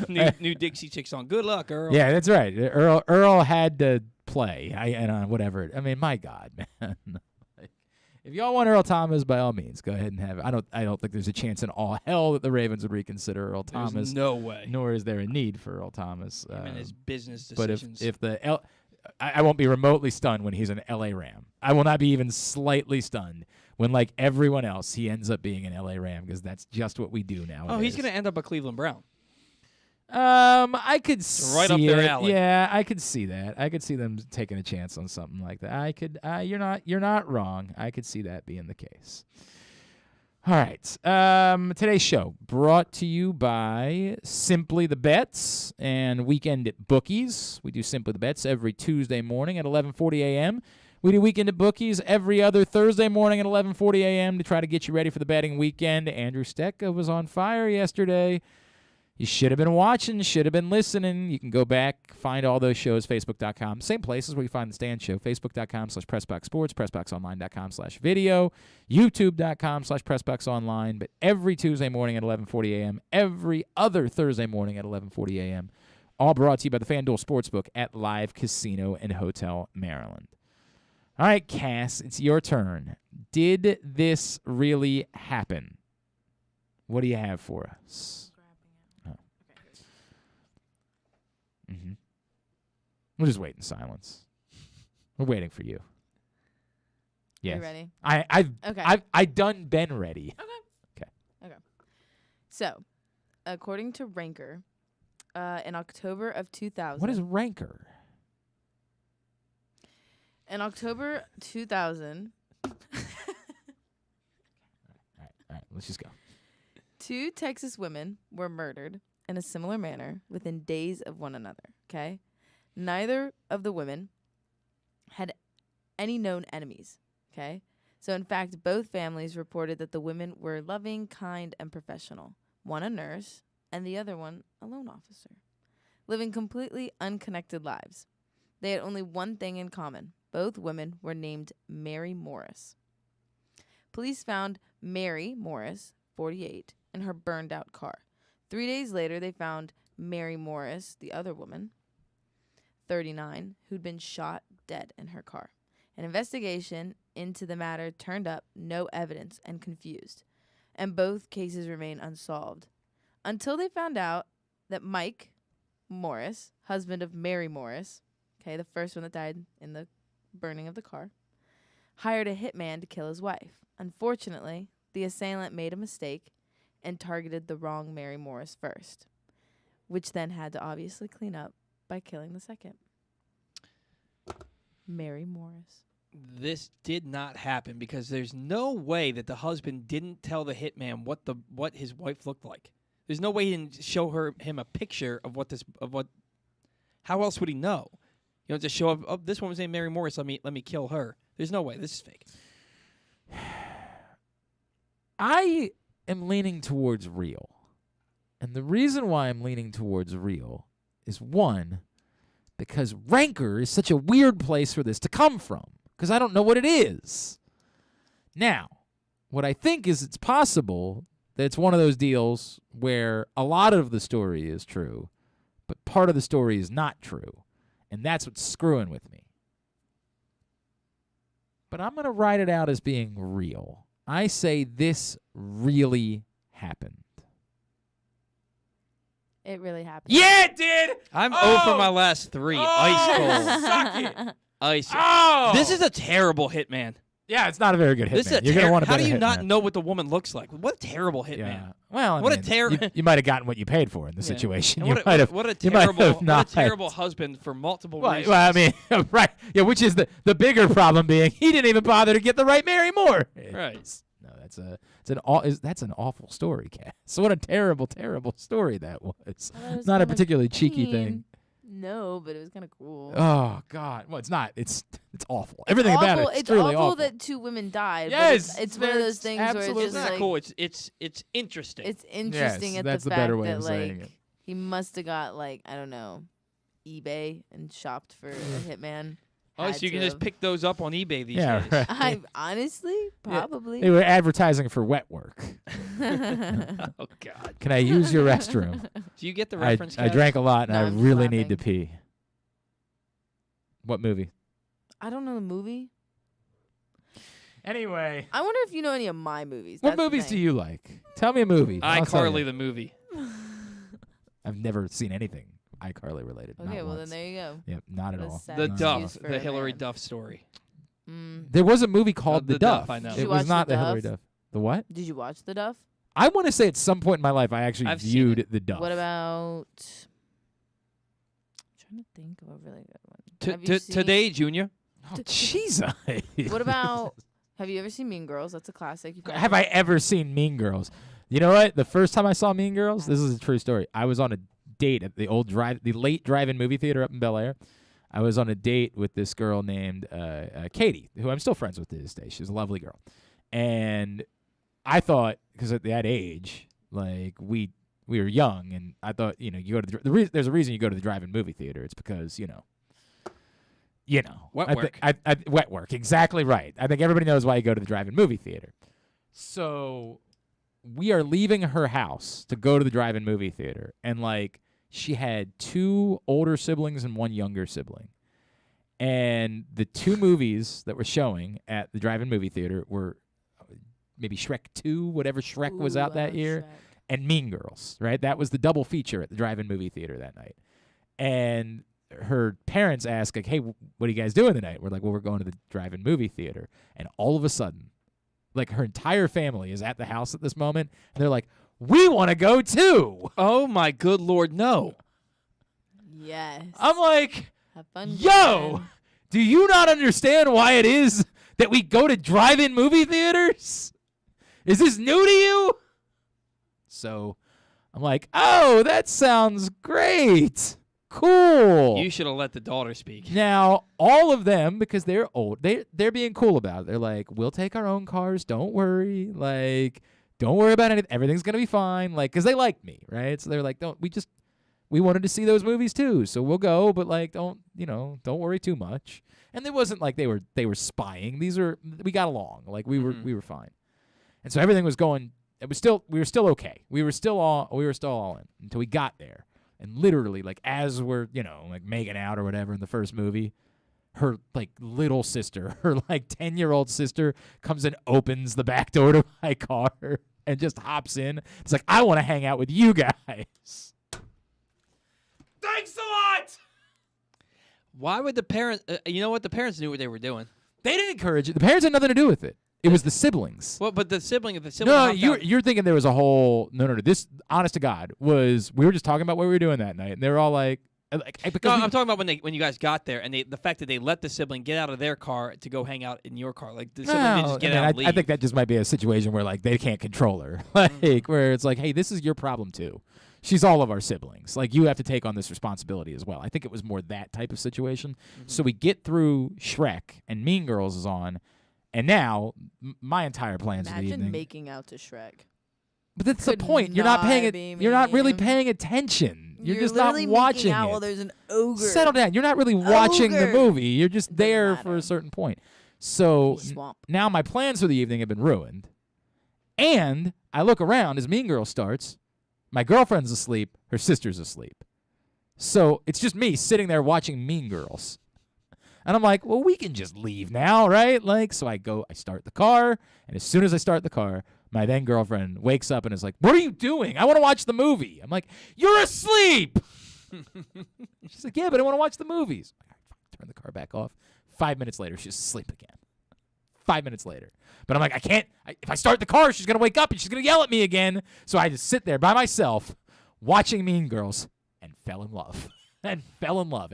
mean, new Dixie Chicks song. Good luck, Earl. Yeah, that's right. Earl had to play. Whatever. I mean, my God, man. If y'all want Earl Thomas, by all means, go ahead and have it. I don't think there's a chance in all hell that the Ravens would reconsider Earl Thomas. There's no way. Nor is there a need for Earl Thomas. Him and his business decisions. But I won't be remotely stunned when he's an L.A. Ram. I will not be even slightly stunned when, like everyone else, he ends up being an L.A. Ram, because that's just what we do now. Oh, he's going to end up a Cleveland Brown. I could see right up their it. alley. Yeah, I could see that. I could see them taking a chance on something like that. You're not wrong. I could see that being the case. All right. Today's show brought to you by Simply the Bets and Weekend at Bookies. We do Simply the Bets every Tuesday morning at 11:40 a.m. We do Weekend at Bookies every other Thursday morning at 11:40 a.m. to try to get you ready for the betting weekend. Andrew Stecca was on fire yesterday. You should have been watching, should have been listening. You can go back, find all those shows, facebook.com. Same places where you find the Stan Show, facebook.com/PressBoxSports, PressBoxOnline.com/video, YouTube.com/PressBoxOnline. But every Tuesday morning at 11:40 a.m., every other Thursday morning at 11:40 a.m., all brought to you by the FanDuel Sportsbook at Live Casino and Hotel Maryland. All right, Cass, it's your turn. Did this really happen? What do you have for us? Mm-hmm. We'll just wait in silence. We're waiting for you. Yes. You ready? I've done been ready. Okay. So, according to Ranker, in October of 2000. What is Ranker? In October 2000. All right. Let's just go. 2 Texas women were murdered in a similar manner within days of one another, okay? Neither of the women had any known enemies, okay? So, in fact, both families reported that the women were loving, kind, and professional. One a nurse, and the other one a loan officer, living completely unconnected lives. They had only one thing in common. Both women were named Mary Morris. Police found Mary Morris, 48, in her burned-out car. 3 days later, they found Mary Morris, the other woman, 39, who'd been shot dead in her car. An investigation into the matter turned up no evidence and confused, and both cases remain unsolved until they found out that Mike Morris, husband of Mary Morris, okay, the first one that died in the burning of the car, hired a hitman to kill his wife. Unfortunately, the assailant made a mistake and targeted the wrong Mary Morris first, which then had to obviously clean up by killing the second. Mary Morris. This did not happen because there's no way that the husband didn't tell the hitman what his wife looked like. There's no way he didn't show him a picture of what. How else would he know? You know, just show up. Oh, this woman's named Mary Morris. Let me kill her. There's no way. This is fake. I am leaning towards real. And the reason why I'm leaning towards real is, one, because Ranker is such a weird place for this to come from, because I don't know what it is. Now, what I think is it's possible that it's one of those deals where a lot of the story is true, but part of the story is not true, and that's what's screwing with me. But I'm going to write it out as being real. I say this really happened. It really happened. Yeah, it did! I'm 0 for my last 3. Ice cold. Suck it! Ice. Oh! This is a terrible hitman. Yeah, it's not a very good hitman. This is You're gonna want a How better do you not hitman. know what the woman looks like? What a terrible hitman. Yeah. Well, I What a mean, terrible. You might have gotten what you paid for in the situation. And You what might a have. You might have not. what a terrible husband for multiple Well, reasons. I mean, right? Yeah, which is the bigger problem being he didn't even bother to get the right Mary Moore. Right. No, that's an awful story, Cass. So what a terrible, terrible story that was. Well, that was Not a kinda particularly cheeky mean. thing. No, but it was kind of cool. Oh God! Well, it's not. It's awful. Everything about it. It's really awful awful. that 2 women died. Yes, but it's one of those things where it's It's just not like cool. It's interesting. it's interesting Yes, at that's the the fact better way that of saying like it. he must have got like I don't know, eBay and shopped for a hitman. so Had you can to just have. pick those up on eBay these Yeah, days. right. I honestly probably. They were advertising for wet work. Oh God. Can I use your restroom? Do you get the I reference? I drank a lot and No, I I'm really need to clapping. pee. What movie? I don't know the movie. Anyway, I wonder if you know any of my movies. what That's the movies do thing. you like? Tell me a movie. I'll tell iCarly you. the movie. I've never seen anything iCarly related. Okay, not well once. then there you go. Yep, not at What a all. sad The Not at Duff, excuse for the a Hillary man. Duff story. There was a movie called The The Duff, Duff. I know. Did It you was watch not The the Hillary Duff? Duff. The what? Did you watch The Duff? I want to say at some point in my life I actually I've seen viewed it. The Duff. What about? I'm trying to think of a really good one. Have you seen- Today, Junior. Oh, Jesus. What about? Have you ever seen Mean Girls? That's a classic. You Have I ever seen Mean Girls? You know what? The first time I saw Mean Girls, this is a true story. I was on a date at the late drive-in movie theater up in Bel Air. I was on a date with this girl named Katie, who I'm still friends with to this day. She's a lovely girl. And I thought, because at that age, like, we we were young, and I thought, you go to there's a reason you go to the drive-in movie theater. It's because, Wet work. Wet work, exactly right. I think everybody knows why you go to the drive-in movie theater. So we are leaving her house to go to the drive-in movie theater, and she had 2 older siblings and 1 younger sibling. And the 2 movies that were showing at the drive-in movie theater were maybe Shrek 2, whatever Shrek was out that year, and Mean Girls, right? That was the double feature at the drive-in movie theater that night. And her parents asked, hey, what are you guys doing tonight? We're like, well, we're going to the drive-in movie theater. And all of a sudden, her entire family is at the house at this moment, and they're like, we want to go too. Oh, my good Lord, no. Yes. I'm like, have fun. Yo, do you not understand why it is that we go to drive-in movie theaters? Is this new to you? So I'm like, oh, that sounds great. Cool. You should have let the daughter speak. Now, all of them, because they're old, they're being cool about it. They're like, we'll take our own cars. Don't worry. Don't worry about anything. Everything's going to be fine. Because they like me, right? So they're like, we wanted to see those movies too. So we'll go, but don't worry too much. And it wasn't like they were spying. We got along. We were fine. And so everything was going, we were still okay. We were still all in until we got there. And literally, as we're, making out or whatever in the first movie, her, little sister, her, 10-year-old sister comes and opens the back door to my car and just hops in. It's like, I want to hang out with you guys. Thanks a lot! Why would the parents... you know what? The parents knew what they were doing. They didn't encourage it. The parents had nothing to do with it. It was the siblings. Well, but the sibling... No, you're thinking there was a whole... No. This, honest to God, was... We were just talking about what we were doing that night, and they were all like... I'm talking about when you guys got there, and the fact that they let the sibling get out of their car to go hang out in your car. The sibling didn't just get out and leave. I think that just might be a situation where, they can't control her. Where it's hey, this is your problem, too. She's all of our siblings. You have to take on this responsibility as well. I think it was more that type of situation. Mm-hmm. So we get through Shrek, and Mean Girls is on, and now my entire plans for the evening. Imagine making out to Shrek. But that's the point. You're not paying You're not really paying attention. You're just not watching out it. While there's an ogre. Settle down. You're not really watching the movie. You're just there for a certain point. So now my plans for the evening have been ruined. And I look around as Mean Girls starts. My girlfriend's asleep. Her sister's asleep. So it's just me sitting there watching Mean Girls. And I'm like, well, we can just leave now, right? So I start the car. And as soon as I start the car, my then girlfriend wakes up and is like, what are you doing? I want to watch the movie. I'm like, you're asleep. She's like, yeah, but I want to watch the movies. Turn the car back off. 5 minutes later, she's asleep again. 5 minutes later. But I'm like, I can't. If I start the car, she's going to wake up and she's going to yell at me again. So I just sit there by myself watching Mean Girls and fell in love. And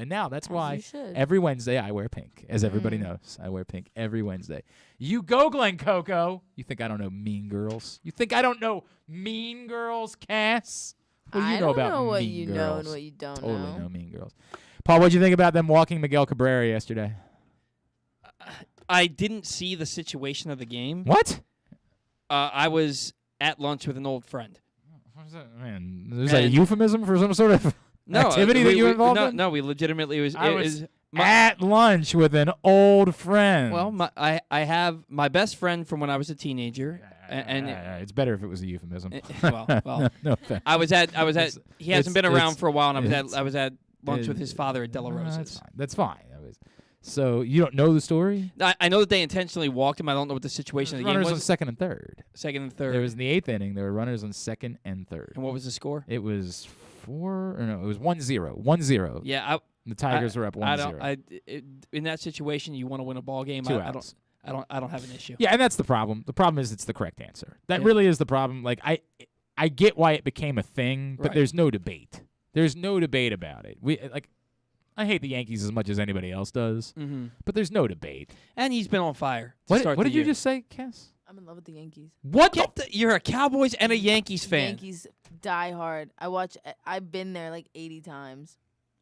now that's why every Wednesday I wear pink. As everybody knows, I wear pink every Wednesday. You go, Glen Coco. You think I don't know Mean Girls? You think I don't know Mean Girls, Cass? What do you know about what Mean you Girls? know and what you don't Totally know Mean Girls. Paul, what'd you think about them walking Miguel Cabrera yesterday? I didn't see the situation of the game. What? I was at lunch with an old friend. What is that? Man, is that a euphemism for some sort of activity that you were involved in? No, we legitimately was at lunch with an old friend. Well, I have my best friend from when I was a teenager, and it's better if it was a euphemism. Well, no offense. I was at. He hasn't been around for a while, and I was at lunch with his father at Della Rosa's. That's fine. So you don't know the story? I know that they intentionally walked him. I don't know what the situation of the game was. Runners on second and third. Second and third. There was in the 8th inning. There were runners on second and third. And what was the score? It was 1-0. 1-0. Yeah, the Tigers were up 1-0. In that situation, you want to win a ball game. Two outs. I don't have an issue. Yeah, and that's the problem. The problem is it's the correct answer. That really is the problem. I get why it became a thing, but there's no debate. There's no debate about it. I hate the Yankees as much as anybody else does, but there's no debate. And he's been on fire. What did you just say, Cass? I'm in love with the Yankees. What? You're a Cowboys and a Yankees fan. Yankees die hard. I've been there 80 times.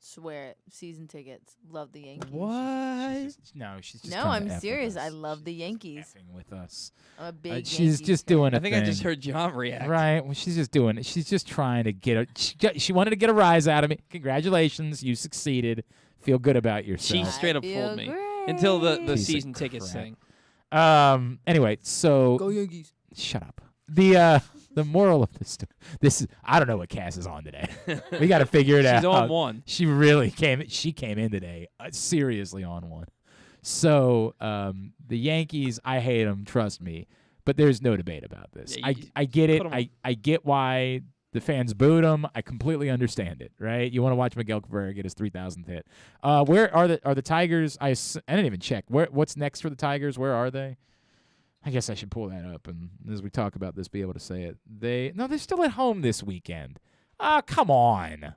Swear it. Season tickets. Love the Yankees. What? She's just No, trying I'm to F with serious. us. I love the She's Yankees. effing with us. I'm a big She's Yankees just fan. doing a I think thing. I just heard John react. Right. Well, she's just doing it. She's just trying to get she wanted to get a rise out of me. Congratulations. You succeeded. Feel good about yourself. She straight up I fooled feel me great. until the Piece of season tickets crap. thing. Anyway, so Go Yankees. shut up. The moral of this is I don't know what Cass is on today. We got to figure it out. She's on one. She really came in today seriously on one. So the Yankees, I hate them, trust me, but there's no debate about this. Yeah, I get it. put 'em on. I get why the fans booed him. I completely understand it. Right? You want to watch Miguel Cabrera get his 3,000th hit. Where are the Tigers? I didn't even check. What's next for the Tigers? Where are they? I guess I should pull that up and as we talk about this, be able to say it. They're still at home this weekend. Come on.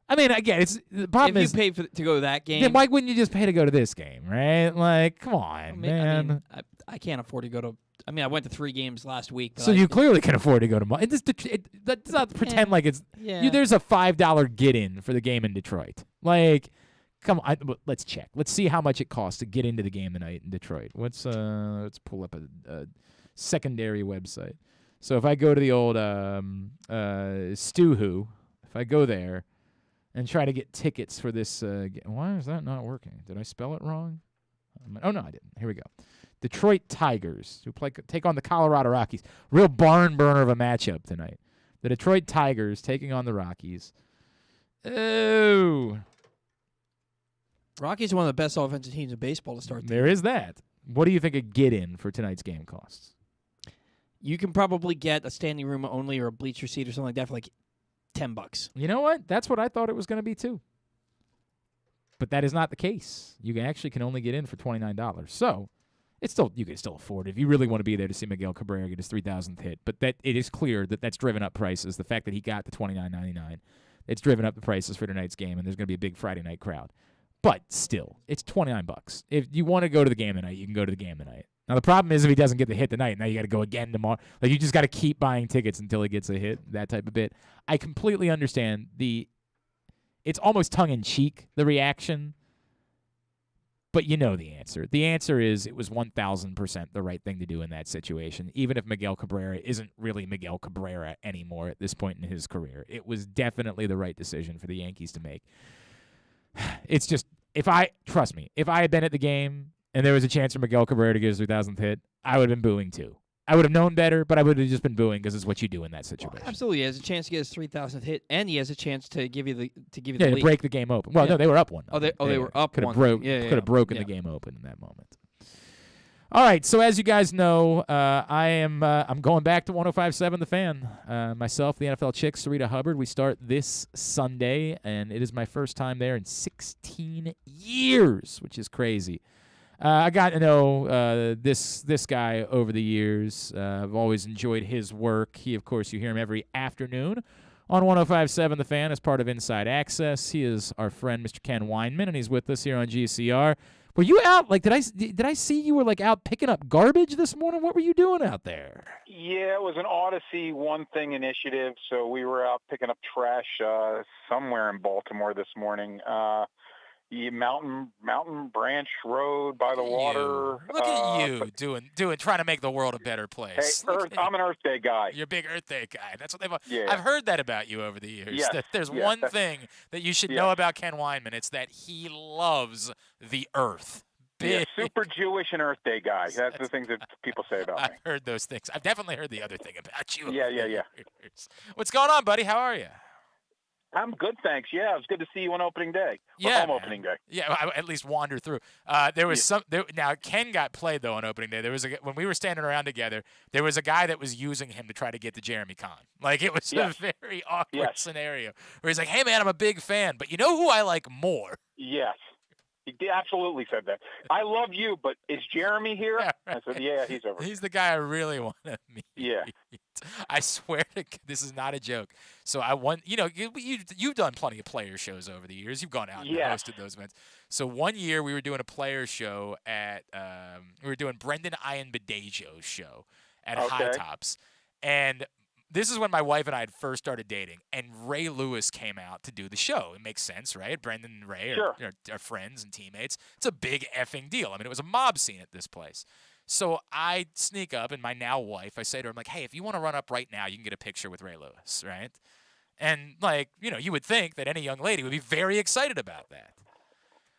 I mean, again, the problem If is you paid to go to that game, then why wouldn't you just pay to go to this game, right? Like, come on, man. I can't afford to go to. I mean, I went to 3 games last week. But So you clearly can afford to go to. Let's not pretend like it's. Yeah. There's a $5 get-in for the game in Detroit. Like, come on, let's check. Let's see how much it costs to get into the game tonight in Detroit. Let's pull up a secondary website. So if I go to the old Stoohoo, if I go there and try to get tickets for this, why is that not working? Did I spell it wrong? Oh no, I didn't. Here we go. Detroit Tigers who take on the Colorado Rockies. Real barn burner of a matchup tonight. The Detroit Tigers taking on the Rockies. Oh. Rockies are one of the best offensive teams in baseball to start. There is that. What do you think a get-in for tonight's game costs? You can probably get a standing room only or a bleacher seat or something like that for like $10. You know what? That's what I thought it was going to be too. But that is not the case. You can only get in for $29. So you can still afford it if you really want to be there to see Miguel Cabrera get his 3,000th hit. But it is clear that that's driven up prices. The fact that he got the $29.99, it's driven up the prices for tonight's game, and there's going to be a big Friday night crowd. But still, it's $29. If you want to go to the game tonight, you can go to the game tonight. Now, the problem is if he doesn't get the hit tonight, now you got to go again tomorrow. Like, you just got to keep buying tickets until he gets a hit, that type of bit. I completely understand it's almost tongue-in-cheek, the reaction. But you know the answer. The answer is it was 1,000% the right thing to do in that situation, even if Miguel Cabrera isn't really Miguel Cabrera anymore at this point in his career. It was definitely the right decision for the Yankees to make. It's just, trust me, if I had been at the game and there was a chance for Miguel Cabrera to get his 3,000th hit, I would have been booing too. I would have known better, but I would have just been booing because it's what you do in that situation. Well, absolutely, he has a chance to get his 3,000th hit, and he has a chance to give you the to lead. break the game open. Well, no, they were up 1. They were up could 1. Could have broken the game open in that moment. All right, so as you guys know, I'm going back to 105.7 The Fan. Myself, the NFL chick, Sarita Hubbard. We start this Sunday, and it is my first time there in 16 years, which is crazy. I got to know this guy over the years. I've always enjoyed his work. He, of course, you hear him every afternoon on 105.7 The Fan as part of Inside Access. He is our friend, Mr. Ken Weinman, and he's with us here on GCR. Were you out? Like, did I see you were like out picking up garbage this morning? What were you doing out there? Yeah, it was an Odyssey One Thing initiative. So we were out picking up trash somewhere in Baltimore this morning. Mountain Branch Road by the water. Look at you trying to make the world a better place. Hey, I'm an Earth Day guy. You're a big Earth Day guy. That's what they've. Yeah. I've heard that about you over the years. Yes. That there's one thing that you should know about Ken Weinman. It's that he loves the Earth. Yeah, super Jewish and Earth Day guy. That's the things that people say about me. I've heard those things. I've definitely heard the other thing about you. Yeah. What's going on, buddy? How are you? I'm good, thanks. Yeah, it was good to see you on opening day. Home opening day. Yeah, I at least wander through. There was now Ken got played though on opening day. There was when we were standing around together. There was a guy that was using him to try to get to Jeremy Kahn. Like it was a very awkward scenario where he's like, "Hey man, I'm a big fan, but you know who I like more?" Yes. He absolutely said that. I love you, but is Jeremy here? Yeah, right. I said, yeah, he's over. He's the guy I really want to meet. Yeah. I swear to God, this is not a joke. So I want, you've done plenty of player shows over the years. You've gone out and hosted those events. So one year we were doing a player show at, we were doing Brendan Ian Badejo's show at High Tops. And this is when my wife and I had first started dating, and Ray Lewis came out to do the show. It makes sense, right? Brendan and Ray are friends and teammates. It's a big effing deal. I mean, it was a mob scene at this place. So I sneak up, and my now wife, I say to her, I'm like, hey, if you want to run up right now, you can get a picture with Ray Lewis, right? And, like, you know, you would think that any young lady would be very excited about that.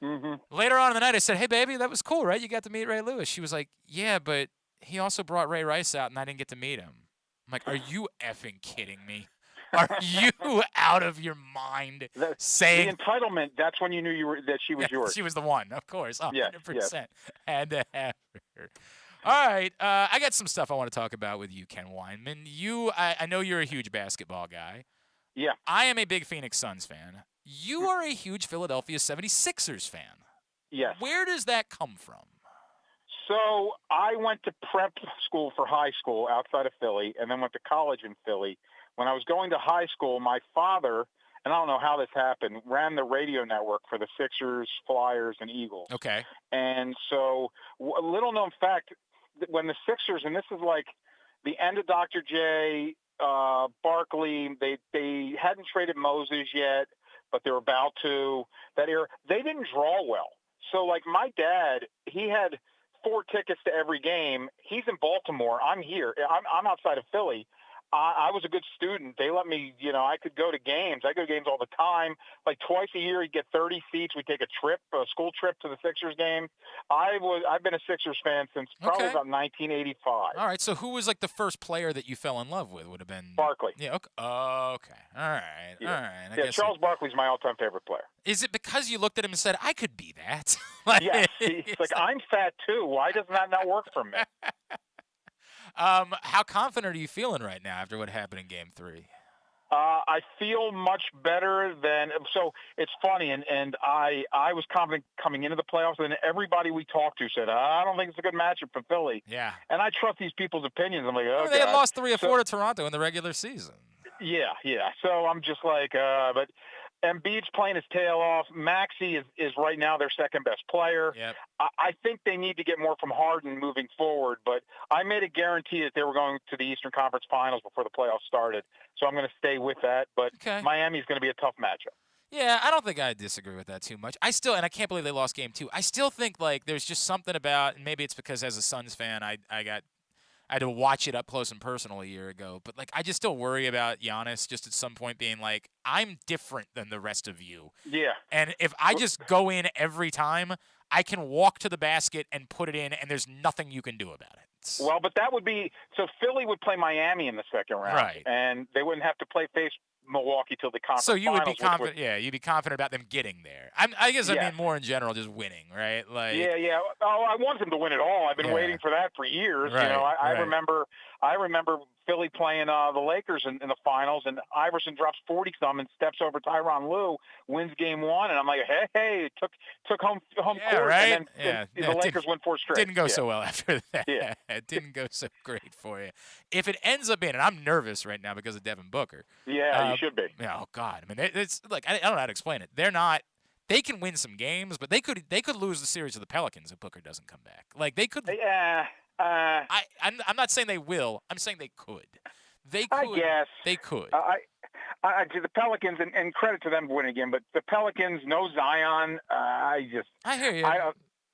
Mm-hmm. Later on in the night, I said, hey, baby, that was cool, right? You got to meet Ray Lewis. She was like, yeah, but he also brought Ray Rice out, and I didn't get to meet him. I'm like, are you effing kidding me? Are you out of your mind saying... The entitlement, that's when you knew that she was yours. She was the one, of course, 100%. Yes. Had to have her. All right, I got some stuff I want to talk about with you, Ken Weinman. I know you're a huge basketball guy. Yeah. I am a big Phoenix Suns fan. You are a huge Philadelphia 76ers fan. Yes. Where does that come from? So I went to prep school for high school outside of Philly and then went to college in Philly. When I was going to high school, my father, and I don't know how this happened, ran the radio network for the Sixers, Flyers, and Eagles. Okay. And so a little known fact, when the Sixers, and this is like the end of Dr. J, Barkley, they hadn't traded Moses yet, but they were about to. That era, they didn't draw well. So like my dad, he had 4 tickets to every game. He's in Baltimore. I'm here. I'm outside of Philly. I was a good student. They let me, I could go to games. I go to games all the time. Like twice a year, you get 30 seats. We take a school trip to the Sixers game. I've been a Sixers fan since probably about 1985. All right. So who was like the first player that you fell in love with? Would have been Barkley. Yeah. Okay. All right. Yeah. All right. I guess Charles Barkley's my all-time favorite player. Is it because you looked at him and said, I could be that? Yes. It's like, I'm fat too. Why does that not work for me? How confident are you feeling right now after what happened in Game 3? I feel much better than – so it's funny, and I was confident coming into the playoffs, and everybody we talked to said, I don't think it's a good matchup for Philly. Yeah. And I trust these people's opinions. I'm like, oh, they had lost 3 or 4 to Toronto in the regular season. Yeah. So I'm just like but Embiid's playing his tail off. Maxey is right now their second-best player. Yep. I think they need to get more from Harden moving forward, but I made a guarantee that they were going to the Eastern Conference Finals before the playoffs started, so I'm going to stay with that. But Miami's going to be a tough matchup. Yeah, I don't think I disagree with that too much. I can't believe they lost Game 2. I still think, like, there's just something about, and maybe it's because as a Suns fan, I had to watch it up close and personal a year ago. But, like, I just still worry about Giannis just at some point being like, I'm different than the rest of you. Yeah. And if I just go in every time, I can walk to the basket and put it in, and there's nothing you can do about it. Well, but that would be – so Philly would play Miami in the second round. Right. And they wouldn't have to face Milwaukee till the conference So you finals, would be confident, you'd be confident about them getting there. I guess I mean more in general, just winning, right? Like, yeah. Oh, I want them to win it all. I've been waiting for that for years. Right, I remember Philly playing the Lakers in the finals, and Iverson drops 40-some and steps over Tyronn Lue, wins Game 1, and I'm like, hey, took home court, right? and then the Lakers win 4 straight. Didn't go so well after that. Yeah. It didn't go so great for you. If it ends up being, and I'm nervous right now because of Devin Booker. Yeah, you should be. Oh God, I mean, it's like I don't know how to explain it. They're not. They can win some games, but they could lose the series to the Pelicans if Booker doesn't come back. Like they could. Yeah. I'm not saying they will. I'm saying they could. They could. I guess they could. I to the Pelicans, and credit to them for winning again, but the Pelicans, no Zion. I hear you.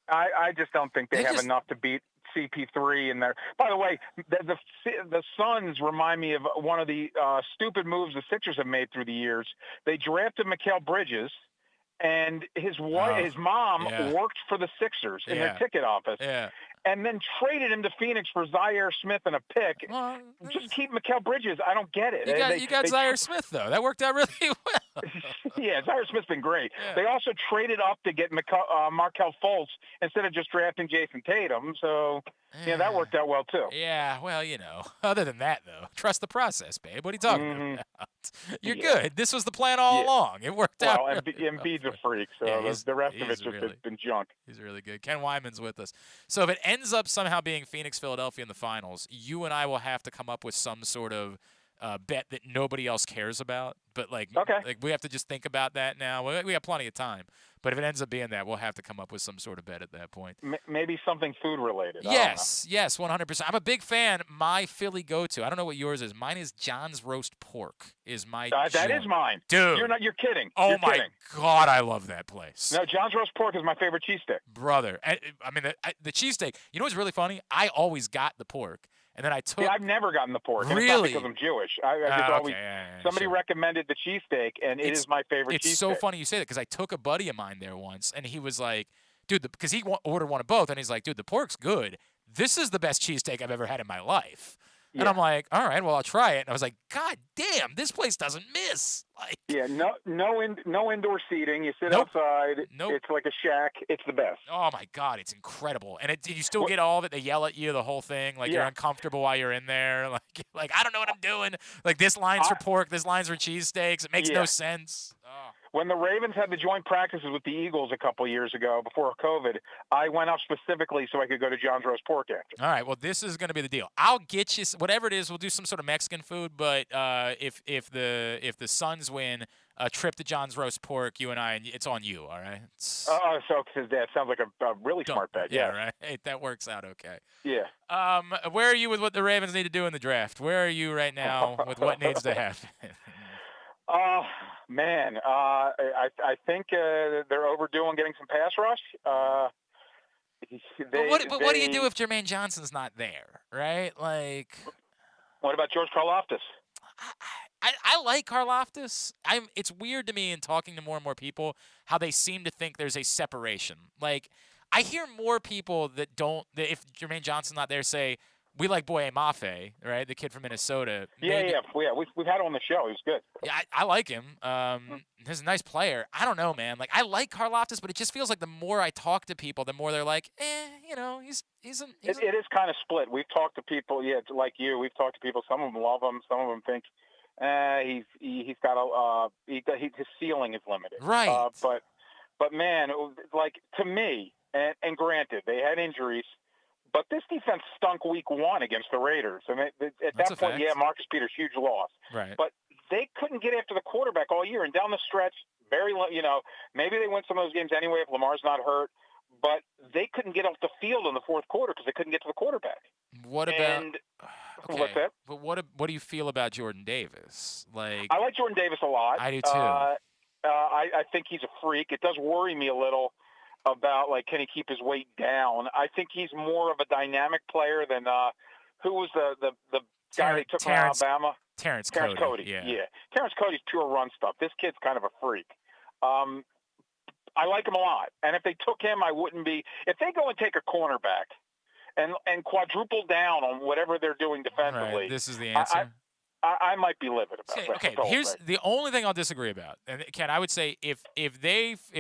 I just don't think they have enough to beat CP3 in there. By the way, the Suns remind me of one of the stupid moves the Sixers have made through the years. They drafted Mikal Bridges, and his mom worked for the Sixers in their ticket office. Yeah. And then traded him to Phoenix for Zaire Smith and a pick. Well, just keep Mikal Bridges. I don't get it. You got Zaire Smith, though. That worked out really well. Yeah, Zaire Smith's been great. Yeah. They also traded up to get Markelle Fultz instead of just drafting Jason Tatum. So, that worked out well, too. Yeah, well, other than that, though, trust the process, babe. What are you talking about? You're good. This was the plan all along. It worked out. Well, Embiid's a freak, so the rest of it's just been junk. He's really good. Ken Wyman's with us. So if it ends up somehow being Phoenix-Philadelphia in the finals, you and I will have to come up with some sort of bet that nobody else cares about. But like we have to just think about that now. We have plenty of time. But if it ends up being that, we'll have to come up with some sort of bet at that point. Maybe something food related. Yes, 100%. I'm a big fan. My Philly go-to. I don't know what yours is. Mine is John's Roast Pork. Is my that is mine, dude. You're kidding. Oh you're my kidding. God, I love that place. No, John's Roast Pork is my favorite cheesesteak. Brother, I mean the cheesesteak. You know what's really funny? I always got the pork. And then I took. Yeah, I've never gotten the pork. And Really? It's not because I'm Jewish. I just always. Somebody sure. recommended the cheesesteak, and it is my favorite cheesesteak. It's so funny you say that because I took a buddy of mine there once, and he was like, "Dude," because he ordered one of both, and he's like, "Dude, the pork's good. This is the best cheesesteak I've ever had in my life." And I'm like, "All right, well, I'll try it." And I was like, "God damn, this place doesn't miss." Like, yeah, no indoor seating. You sit Nope. outside. Nope. It's like a shack. It's the best. oh my God, it's incredible, and you still get all of it. They yell at you the whole thing, like you're Yeah. uncomfortable while you're in there, like I don't know what I'm doing. Like this line's for pork, this line's for cheesesteaks. It makes no sense. Oh. When the Ravens had the joint practices with the Eagles a couple years ago before COVID, I went up specifically so I could go to John's Roast Pork after. All right, well, this is going to be the deal. I'll get you whatever it is. We'll do some sort of Mexican food, but if the Suns win, a trip to John's Roast Pork, you and I, it's on you. All right. So that sounds like a really smart bet. Yeah, right. Hey, that works out okay. Yeah. Where are you with what the Ravens need to do in the draft? Where are you right now with what needs to happen? Man, I think they're overdue on getting some pass rush. What do you do if Jermaine Johnson's not there, right? Like, what about George Karlaftis? I like Karlaftis. It's weird to me in talking to more and more people how they seem to think there's a separation. Like, I hear more people that if Jermaine Johnson's not there say, we like Boye Mafe, right? The kid from Minnesota. Yeah. We've had him on the show. He's good. Yeah, I like him. He's a nice player. I don't know, man. Like, I like Karlaftis, but it just feels like the more I talk to people, the more they're like, he's It is kind of split. We've talked to people, like you. We've talked to people. Some of them love him. Some of them think he's got his ceiling is limited. Right. But man, like to me, and granted, they had injuries. But this defense stunk week 1 against the Raiders. I mean, at that point, Marcus Peters, huge loss. Right. But they couldn't get after the quarterback all year. And down the stretch, maybe they win some of those games anyway if Lamar's not hurt. But they couldn't get off the field in the fourth quarter because they couldn't get to the quarterback. What's that? But what do you feel about Jordan Davis? Like, I like Jordan Davis a lot. I do too. I think he's a freak. It does worry me a little about, like, can he keep his weight down? I think he's more of a dynamic player than who was the guy they took from Alabama? Terrence Cody. Yeah. Terrence Cody's pure run stuff. This kid's kind of a freak. I like him a lot. And if they took him, I wouldn't be – if they go and take a cornerback and quadruple down on whatever they're doing defensively – Right. This is the answer. I might be livid about that. Okay, here's the only thing I'll disagree about. And Ken, I would say if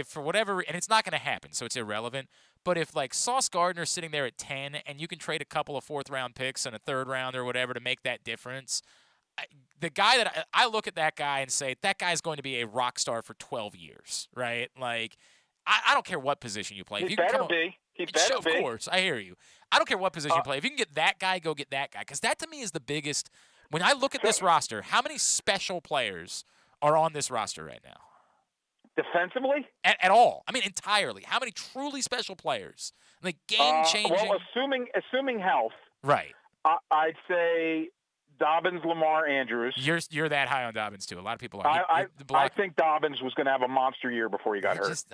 for whatever, and it's not going to happen, so it's irrelevant. But if like Sauce Gardner's sitting there at 10, and you can trade a couple of 4th-round picks and a 3rd round or whatever to make that difference, the guy that I look at that guy and say that guy's going to be a rock star for 12 years, right? Like I don't care what position you play. He better be. He better of be. Of course, I hear you. I don't care what position you play. If you can get that guy, go get that guy, because that to me is the biggest. When I look at this roster, how many special players are on this roster right now? Defensively? At all. I mean, entirely. How many truly special players? Like, game-changing? Well, assuming health. Right. I'd say Dobbins, Lamar, Andrews. You're that high on Dobbins, too. A lot of people are. I think Dobbins was going to have a monster year before he got hurt.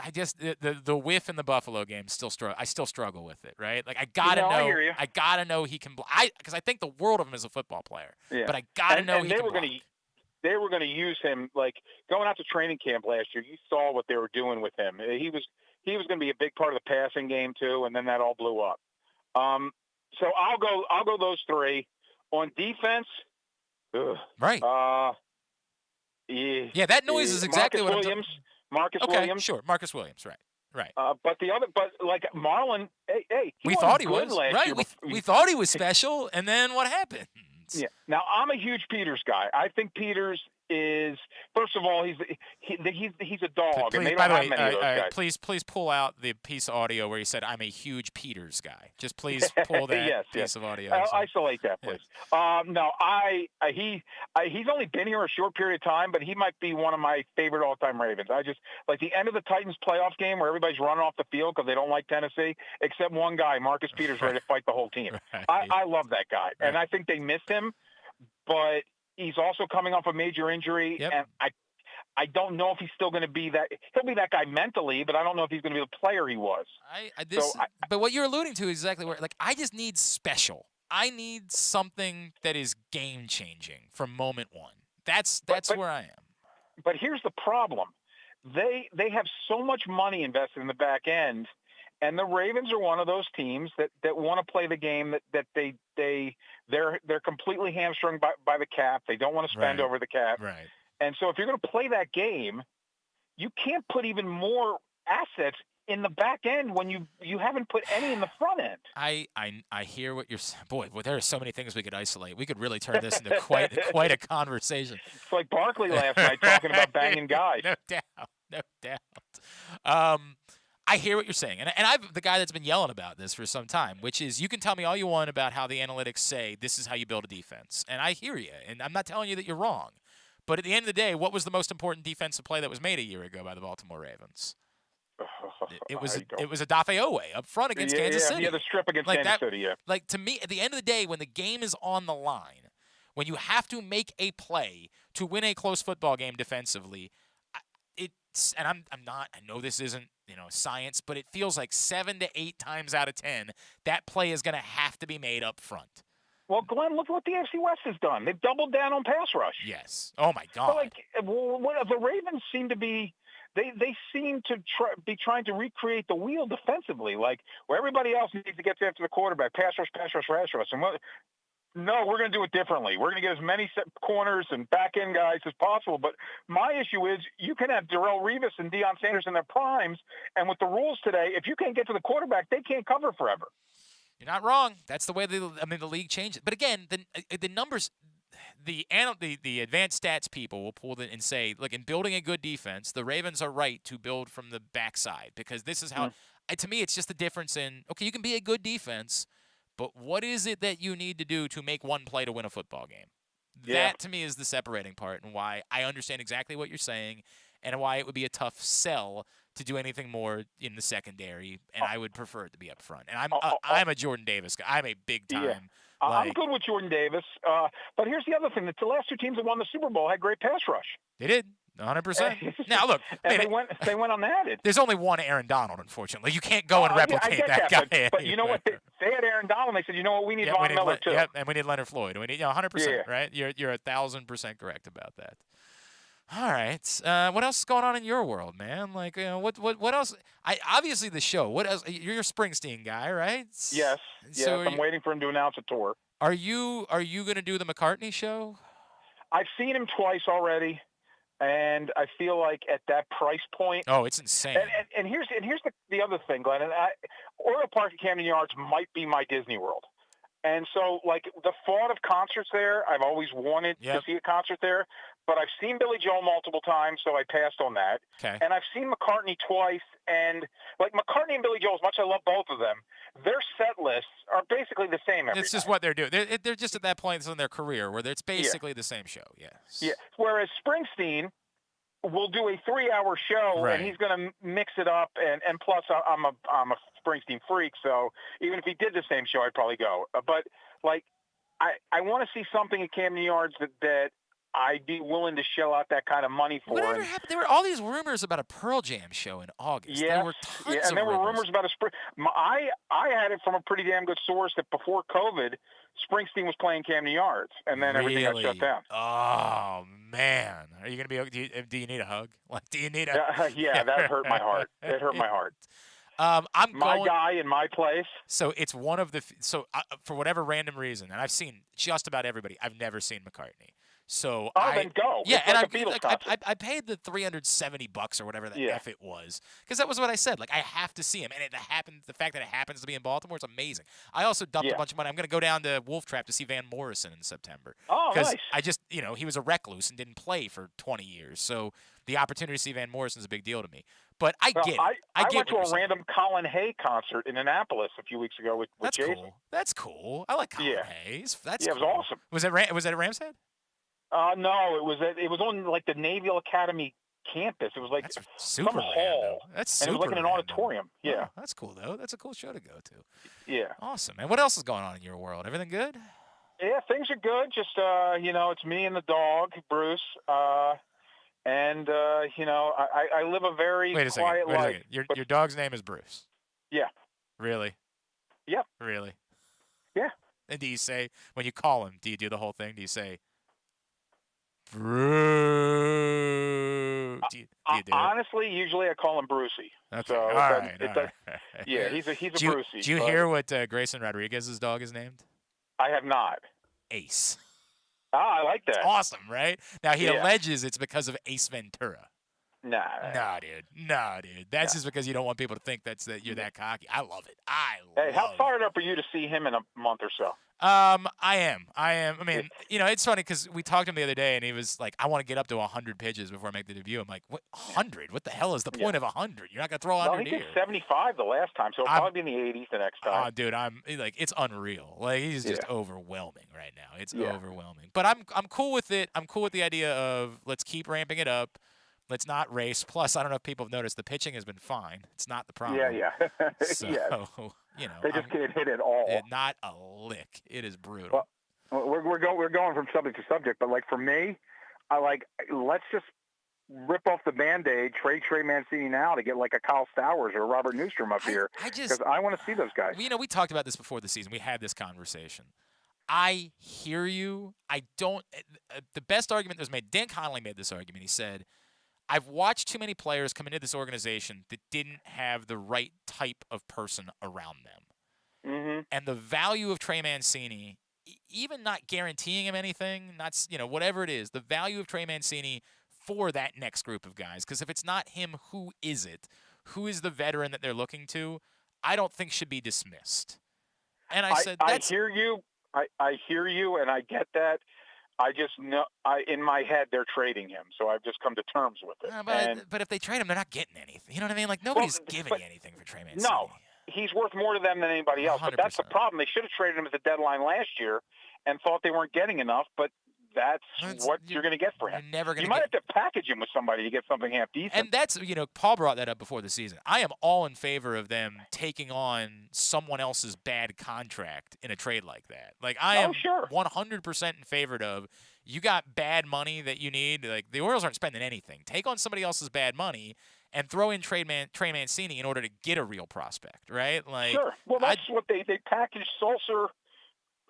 The whiff in the Buffalo game, I still struggle with it, right? Like, I got to know. I hear you. I got to know he can block. Because I think the world of him as a football player. Yeah. But I got to know he can block. They were going to use him, like, going out to training camp last year. You saw what they were doing with him. He was going to be a big part of the passing game, too, and then that all blew up. So I'll go those 3. On defense, right. Yeah, that noise is exactly Marcus what Williams, I'm Marcus Williams. Sure, Marcus Williams, right. But like Marlon, hey, we thought he was last right. year. We thought he was special, and then what happened? Yeah, Now, I'm a huge Peters guy. I think Peters is, first of all, he's a dog, and they don't have many of those guys. Please pull out the piece of audio where he said, "I'm a huge Peters guy." Just please pull that piece of audio. Isolate that, please. No, he's only been here a short period of time, but he might be one of my favorite all-time Ravens. I just like the end of the Titans playoff game where everybody's running off the field because they don't like Tennessee, except one guy, Marcus Peters, ready to fight the whole team. Right. I love that guy, and I think they missed him, but he's also coming off a major injury, and I don't know if he's still going to be that. He'll be that guy mentally, but I don't know if he's going to be the player he was. But what you're alluding to is exactly where, like, I just need special. I need something that is game changing from moment one. That's where I am. But here's the problem: they have so much money invested in the back end. And the Ravens are one of those teams that want to play the game that they're completely hamstrung by the cap. They don't want to spend over the cap. Right. And so if you're going to play that game, you can't put even more assets in the back end when you haven't put any in the front end. I hear what you're saying. Boy, there are so many things we could isolate. We could really turn this into quite a conversation. It's like Barkley last night talking about banging guys. No doubt. I hear what you're saying, and I'm the guy that's been yelling about this for some time, which is you can tell me all you want about how the analytics say this is how you build a defense, and I hear you, and I'm not telling you that you're wrong. But at the end of the day, what was the most important defensive play that was made a year ago by the Baltimore Ravens? It was Odafe Owe up front against Kansas City. Yeah, the strip against Kansas City, yeah. Like, to me, at the end of the day, when the game is on the line, when you have to make a play to win a close football game defensively, and I know this isn't, science, but it feels like 7 to 8 times out of 10, that play is going to have to be made up front. Well, Glenn, look what the AFC West has done. They've doubled down on pass rush. Yes. Oh, my God. The Ravens seem to be they seem to be trying to recreate the wheel defensively, like where everybody else needs to get after the quarterback, pass rush. And no, we're going to do it differently. We're going to get as many corners and back-end guys as possible. But my issue is you can have Darrelle Revis and Deion Sanders in their primes, and with the rules today, if you can't get to the quarterback, they can't cover forever. You're not wrong. That's the way the league changed it. But again, the numbers, the advanced stats people will pull it and say, look, in building a good defense, the Ravens are right to build from the backside because this is how. To me, it's just the difference in you can be a good defense. But what is it that you need to do to make one play to win a football game? Yeah. That, to me, is the separating part and why I understand exactly what you're saying and why it would be a tough sell to do anything more in the secondary, and I would prefer it to be up front. And I'm a Jordan Davis guy. I'm a big-time. Yeah. I'm good with Jordan Davis. But here's the other thing. The last two teams that won the Super Bowl had great pass rush. They did. 100%. Now, look, they went unadded. There's only one Aaron Donald, unfortunately. You can't go and replicate that guy. But you know what? They had Aaron Donald, and they said, you know what? We need Von Miller, too. Yep, and we need Leonard Floyd. We need 100%, right? You're 1,000% correct about that. All right. What else is going on in your world, man? Like, what else? Obviously the show. What else? You're a Springsteen guy, right? Yes. So I'm waiting for him to announce a tour. Are you going to do the McCartney show? I've seen him twice already. And I feel like at that price point, it's insane. And here's the other thing, Glenn. And Oriole Park at Camden Yards might be my Disney World. And so, like, the thought of concerts there, I've always wanted to see a concert there. But I've seen Billy Joel multiple times, so I passed on that. Okay. And I've seen McCartney twice. And, like, McCartney and Billy Joel, as much as I love both of them, their set lists are basically the same every It's just night. what they're doing. They're just at that point in their career where it's basically the same show, yes. Yeah. Whereas Springsteen will do a 3-hour show, right. And he's going to mix it up. And plus, I'm a Springsteen freak, so even if he did the same show, I'd probably go. But, like, I want to see something at Camden Yards that I'd be willing to shell out that kind of money for. Whatever happened? There were all these rumors about a Pearl Jam show in August. Yes, there were tons and there of were rumors about I had it from a pretty damn good source that before COVID, Springsteen was playing Camden Yards, and then everything got shut down. Oh man, are you gonna be? Do you need a hug? Like, do you need a? Yeah, that hurt my heart. It hurt my heart. I'm my guy in my place. So it's one of the for whatever random reason, and I've seen just about everybody. I've never seen McCartney. So then go. Yeah, It's and like a Beatles concert. I paid the $370 or whatever the Yeah. F it was, because that was what I said. Like, I have to see him, and the fact that it happens to be in Baltimore is amazing. I also dumped a bunch of money. I'm going to go down to Wolf Trap to see Van Morrison in September. Oh, nice. I just, he was a recluse and didn't play for 20 years, so the opportunity to see Van Morrison is a big deal to me. But I get it. I get went to what a you're random Colin Hay concert in Annapolis a few weeks ago with That's Jason. cool. That's cool. I like Colin Hayes. That's it cool. was awesome. Was it at Ram's Head? No, it was on like the Naval Academy campus. It was like That's some super hall. random. That's super and it was like in an random. auditorium. Yeah. Oh, that's cool though. That's a cool show to go to. Yeah. Awesome, man. What else is going on in your world? Everything good? Yeah, things are good. Just it's me and the dog, Bruce. And I live a very quiet life. Your dog's name is Bruce. Yeah. Really? Yep. Really? Yeah. And do you say, when you call him, do you do the whole thing? Do you say, Bruce? Do you do honestly, usually I call him Brucey. Okay. So all right. Yeah, he's a Brucey. Do you hear what Grayson Rodriguez's dog is named? I have not. Ace. I like that. It's awesome, right? Now, he alleges it's because of Ace Ventura. Nah, dude. That's just because you don't want people to think that you're that cocky. I love it. Hey, how fired up are you to see him in a month or so? I am. I mean, it's funny because we talked to him the other day, and he was like, "I want to get up to 100 pitches before I make the debut." I'm like, "What? 100? What the hell is the point of 100? You're not gonna throw 100 he here." did 75 the last time, so it'll probably be in the 80s the next time. Oh, dude, it's unreal. Like, he's just overwhelming right now. It's overwhelming. But I'm cool with it. I'm cool with the idea of let's keep ramping it up. Let's not race. Plus, I don't know if people have noticed, the pitching has been fine. It's not the problem. Yeah. So, they just can't hit it all. Not a lick. It is brutal. Well, we're going from subject to subject, but like for me, let's just rip off the Band-Aid, trade Trey Mancini now to get like a Kyle Stowers or a Robert Newstrom up here, because I want to see those guys. We talked about this before the season. We had this conversation. I hear you. I don't. The best argument that was made, Dan Connolly made this argument. He said, I've watched too many players come into this organization that didn't have the right type of person around them. Mm-hmm. And the value of Trey Mancini, even not guaranteeing him anything, whatever it is, the value of Trey Mancini for that next group of guys. Because if it's not him, who is it? Who is the veteran that they're looking to? I don't think should be dismissed. And I said, I hear you. I hear you, and I get that. I just know, in my head, they're trading him, so I've just come to terms with it. But if they trade him, they're not getting anything. You know what I mean? Like, nobody's giving you anything for Trey Mancini. No, he's worth more to them than anybody else. 100%. But that's the problem. They should have traded him at the deadline last year and thought they weren't getting enough, but that's what you're going to get for him. You might have to package him with somebody to get something half decent. And that's, Paul brought that up before the season. I am all in favor of them taking on someone else's bad contract in a trade like that. Like, I am 100% in favor of, you got bad money that you need. Like, the Orioles aren't spending anything. Take on somebody else's bad money and throw in Trey Mancini in order to get a real prospect, right? Like, sure. Well, that's what they packaged Sulser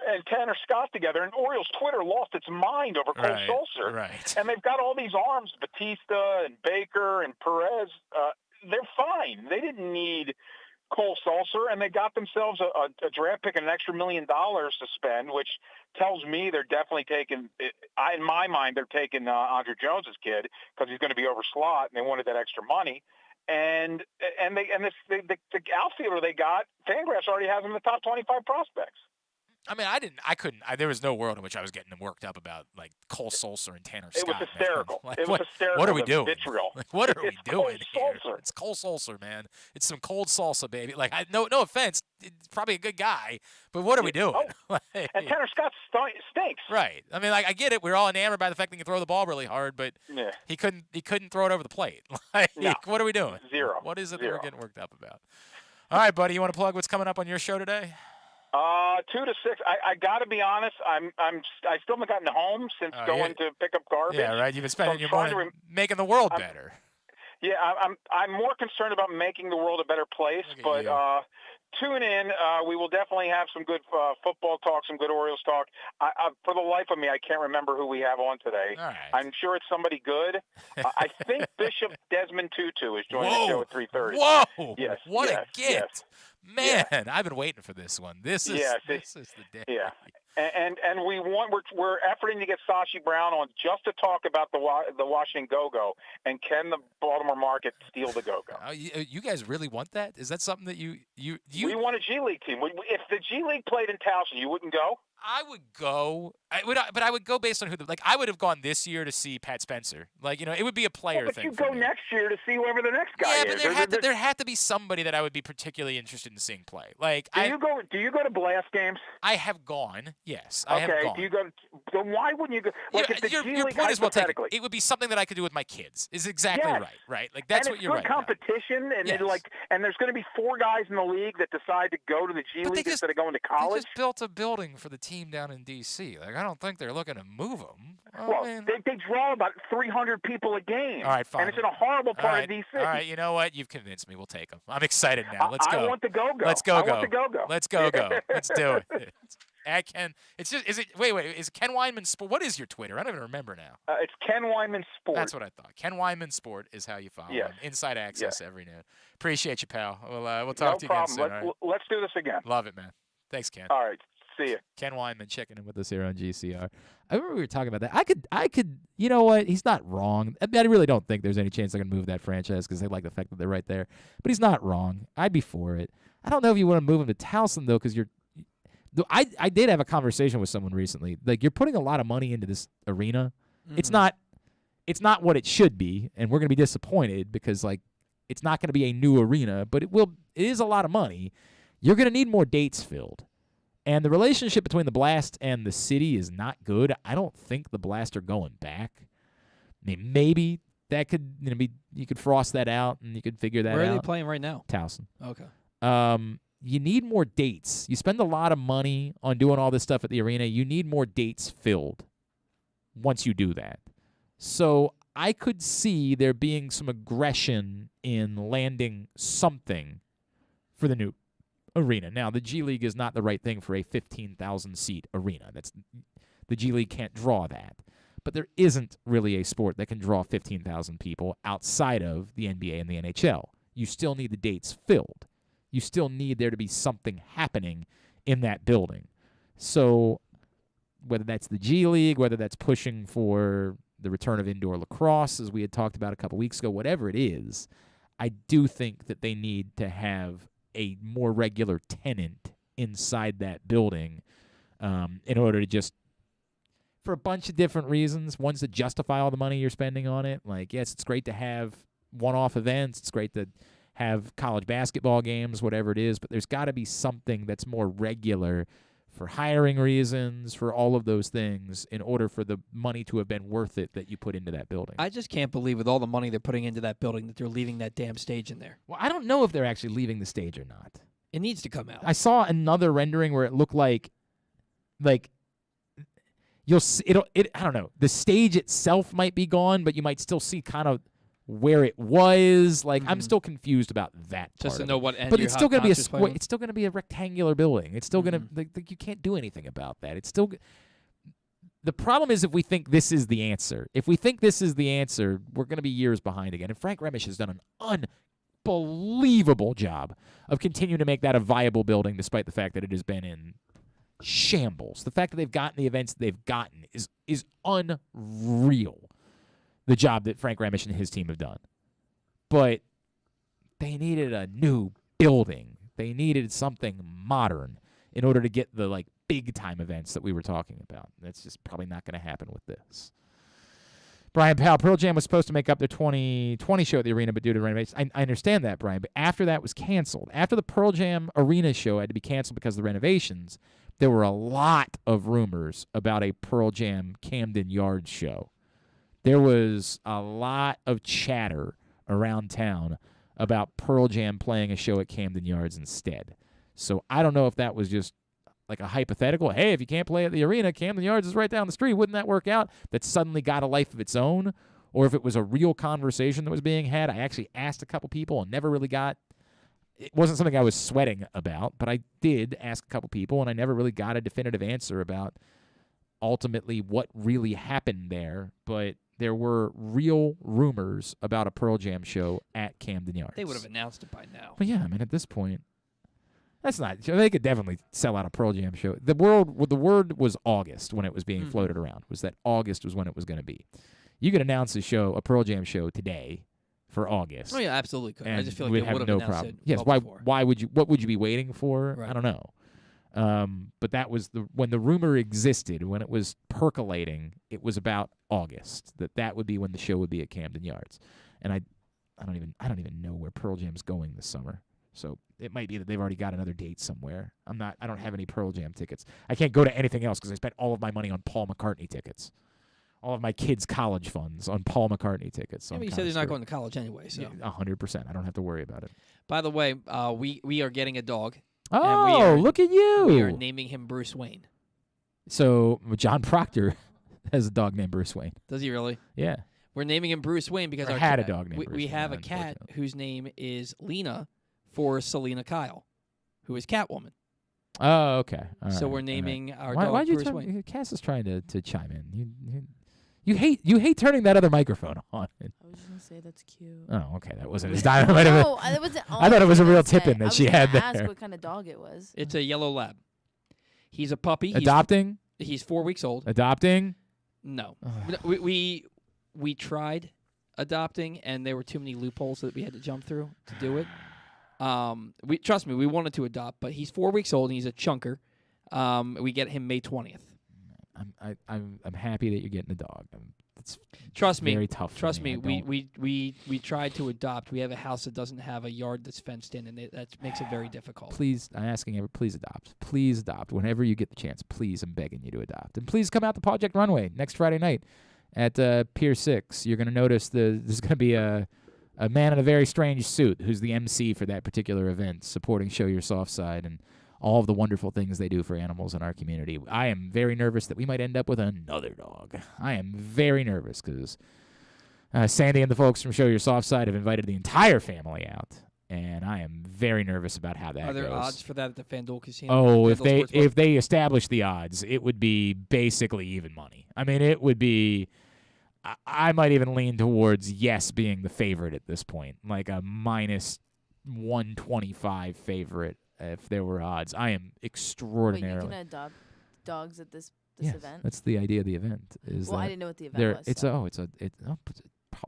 and Tanner Scott together, and Orioles Twitter lost its mind over Cole Sulser. Right. And they've got all these arms, Batista and Baker and Perez. They're fine. They didn't need Cole Sulser, and they got themselves a draft pick and an extra $1 million to spend, which tells me they're definitely taking, in my mind, they're taking Andre Jones's kid because he's going to be over slot, and they wanted that extra money. And the outfielder they got, Fangraphs already has him in the top 25 prospects. I mean, there was no world in which I was getting worked up about, like, Cole Sulser and Tanner Scott. It was hysterical. Like, it was hysterical. What are we doing? Vitriol. Like, what are we doing Cole here? Sulser. It's Cole Sulser, man. It's some cold salsa, baby. Like, no offense. It's probably a good guy, but what are we doing? And Tanner Scott stinks. Right. I mean, like, I get it. We're all enamored by the fact that he can throw the ball really hard, but he couldn't throw it over the plate. Like, what are we doing? Zero. What is it that we're getting worked up about? All right, buddy. You want to plug what's coming up on your show today? 2 to 6. I got to be honest. I still haven't gotten home since going to pick up garbage. Yeah, right. You've been spending your morning making the world better. Yeah, I'm more concerned about making the world a better place. But tune in. We will definitely have some good football talk, some good Orioles talk. For the life of me, I can't remember who we have on today. All right. I'm sure it's somebody good. I think Bishop Desmond Tutu is joining the show at 3:30. Whoa! Yes. What a gift. Yes. Man, I've been waiting for this one. This is the day. Yeah. And we're efforting to get Sashi Brown on just to talk about the Washington Go-Go, and can the Baltimore market steal the Go-Go? You guys really want that? Is that something that you? We want a G League team. If the G League played in Towson, you wouldn't go? I would go. But I would go based on who. I would have gone this year to see Pat Spencer. It would be a player thing. But you go next year to see whoever the next guy is. Yeah, but there had to be somebody that I would be particularly interested in seeing play. Do you go to Blast games? I have gone. Yes, I have gone. Do you go? Then why wouldn't you go? Your point is well taken. It would be something that I could do with my kids. Is exactly right. Right. That's what you're right. It's good competition, and and there's going to be 4 guys in the league that decide to go to the G League instead of going to college. They just built a building for the team down in D.C. I don't think they're looking to move them. They draw about 300 people a game. All right, fine. And it's in a horrible part of D.C. All right, you know what? You've convinced me. We'll take them. I'm excited now. Let's go. I want the Go-Go. Let's go. I want the Go-Go. Let's go. Let's do it. At Ken, it's just is it? Wait, is it Ken Weinman Sport? What is your Twitter? I don't even remember now. It's Ken Weinman Sport. That's what I thought. Ken Weinman Sport is how you follow him. Inside access every noon. Appreciate you, pal. We'll talk to you again soon. Let's do this again. Love it, man. Thanks, Ken. All right. See you. Ken Weinman checking in with us here on GCR. I remember we were talking about that. I could. You know what? He's not wrong. I really don't think there's any chance they're gonna move that franchise because they like the fact that they're right there. But he's not wrong. I'd be for it. I don't know if you want to move him to Towson though, because you're. I did have a conversation with someone recently. You're putting a lot of money into this arena. Mm-hmm. It's not what it should be, and we're gonna be disappointed because it's not gonna be a new arena, but it is a lot of money. You're gonna need more dates filled. And the relationship between the Blast and the city is not good. I don't think the Blast are going back. I mean, maybe that could be. You could frost that out, and you could figure that out. Where are they playing right now? Towson. Okay. You need more dates. You spend a lot of money on doing all this stuff at the arena. You need more dates filled once you do that. So I could see there being some aggression in landing something for the new arena. Now, the G League is not the right thing for a 15,000-seat arena. The G League can't draw that. But there isn't really a sport that can draw 15,000 people outside of the NBA and the NHL. You still need the dates filled. You still need there to be something happening in that building. So whether that's the G League, whether that's pushing for the return of indoor lacrosse, as we had talked about a couple weeks ago, whatever it is, I do think that they need to have a more regular tenant inside that building in order to just, for a bunch of different reasons. One's to justify all the money you're spending on it. Yes, it's great to have one-off events. It's great to have college basketball games, whatever it is, but there's got to be something that's more regular for hiring reasons, for all of those things, in order for the money to have been worth it that you put into that building. I just can't believe with all the money they're putting into that building that they're leaving that damn stage in there. Well, I don't know if they're actually leaving the stage or not. It needs to come out. I saw another rendering where it looked like you'll see I don't know. The stage itself might be gone, but you might still see kind of where it was. I'm still confused about that part. Just to know what end. But it's still going to be it's still going to be a rectangular building. It's still going to you can't do anything about that. It's still. The problem is if we think this is the answer. If we think this is the answer, we're going to be years behind again. And Frank Remish has done an unbelievable job of continuing to make that a viable building, despite the fact that it has been in shambles. The fact that they've gotten the events they've gotten is unreal. The job that Frank Remish and his team have done. But they needed a new building. They needed something modern in order to get the big-time events that we were talking about. That's just probably not going to happen with this. Brian Powell, Pearl Jam was supposed to make up their 2020 show at the arena, but due to renovations. I understand that, Brian, but after that was canceled. After the Pearl Jam arena show had to be canceled because of the renovations, there were a lot of rumors about a Pearl Jam Camden Yards show. There was a lot of chatter around town about Pearl Jam playing a show at Camden Yards instead. So I don't know if that was just a hypothetical. Hey, if you can't play at the arena, Camden Yards is right down the street. Wouldn't that work out? That suddenly got a life of its own. Or if it was a real conversation that was being had. I actually asked a couple people and never really got. It wasn't something I was sweating about, but I did ask a couple people, and I never really got a definitive answer about ultimately what really happened there. But there were real rumors about a Pearl Jam show at Camden Yards. They would have announced it by now. But yeah, at this point, That's not. They could definitely sell out a Pearl Jam show. The word was August when it was being floated around. Was that August was when it was going to be? You could announce a Pearl Jam show today for August. Oh yeah, absolutely could. I just feel like we'd they have would have no announced problem. it. Yes. well before. Why would you? What would you be waiting for? Right. I don't know. But that was when the rumor existed, when it was percolating. It was about August that would be when the show would be at Camden Yards, and I don't even know where Pearl Jam's going this summer. So it might be that they've already got another date somewhere. I don't have any Pearl Jam tickets. I can't go to anything else because I spent all of my money on Paul McCartney tickets. All of my kids' college funds on Paul McCartney tickets. So Yeah, but you said he's not going to college anyway, so. 100%. I don't have to worry about it. By the way, we are getting a dog. Oh, look at you. We are naming him Bruce Wayne. So John Proctor has a dog named Bruce Wayne. Does he really? Yeah. We're naming him Bruce Wayne because our had cat, a dog named Bruce we Wayne, have a cat whose name is Lena for Selena Kyle, who is Catwoman. Oh, okay. All so right, we're naming our why, dog why'd you Bruce Wayne. Cass is trying to chime in. You hate turning that other microphone on. I was just gonna say that's cute. Oh, okay. That wasn't as dynamite. No, that wasn't. I thought it was a real tip-in that she had there. Ask what kind of dog it was. It's a yellow lab. He's a puppy. Adopting? He's 4 weeks old. Adopting? No. We tried adopting, and there were too many loopholes that we had to jump through to do it. Trust me, we wanted to adopt, but he's 4 weeks old and he's a chunker. We get him May 20th. I'm happy that you're getting a dog. It's Trust me. Very tough. Trust me. We tried to adopt. We have a house that doesn't have a yard that's fenced in, and that makes it very difficult. Please, I'm asking everyone, please adopt. Please adopt. Whenever you get the chance, please, I'm begging you to adopt. And please come out to Project Runway next Friday night at Pier 6. You're going to notice there's going to be a man in a very strange suit who's the MC for that particular event, supporting Show Your Soft Side and all of the wonderful things they do for animals in our community. I am very nervous that we might end up with another dog. I am very nervous because Sandy and the folks from Show Your Soft Side have invited the entire family out, and I am very nervous about how that goes. Are there odds for that at the FanDuel Casino? Oh, if they establish the odds, it would be basically even money. I mean, it would be. I might even lean towards yes being the favorite at this point, like a minus 125 favorite. If there were odds, I am extraordinarily. Wait, you can adopt dogs at this yes, event. That's the idea of the event. Is I didn't know what the event was. It's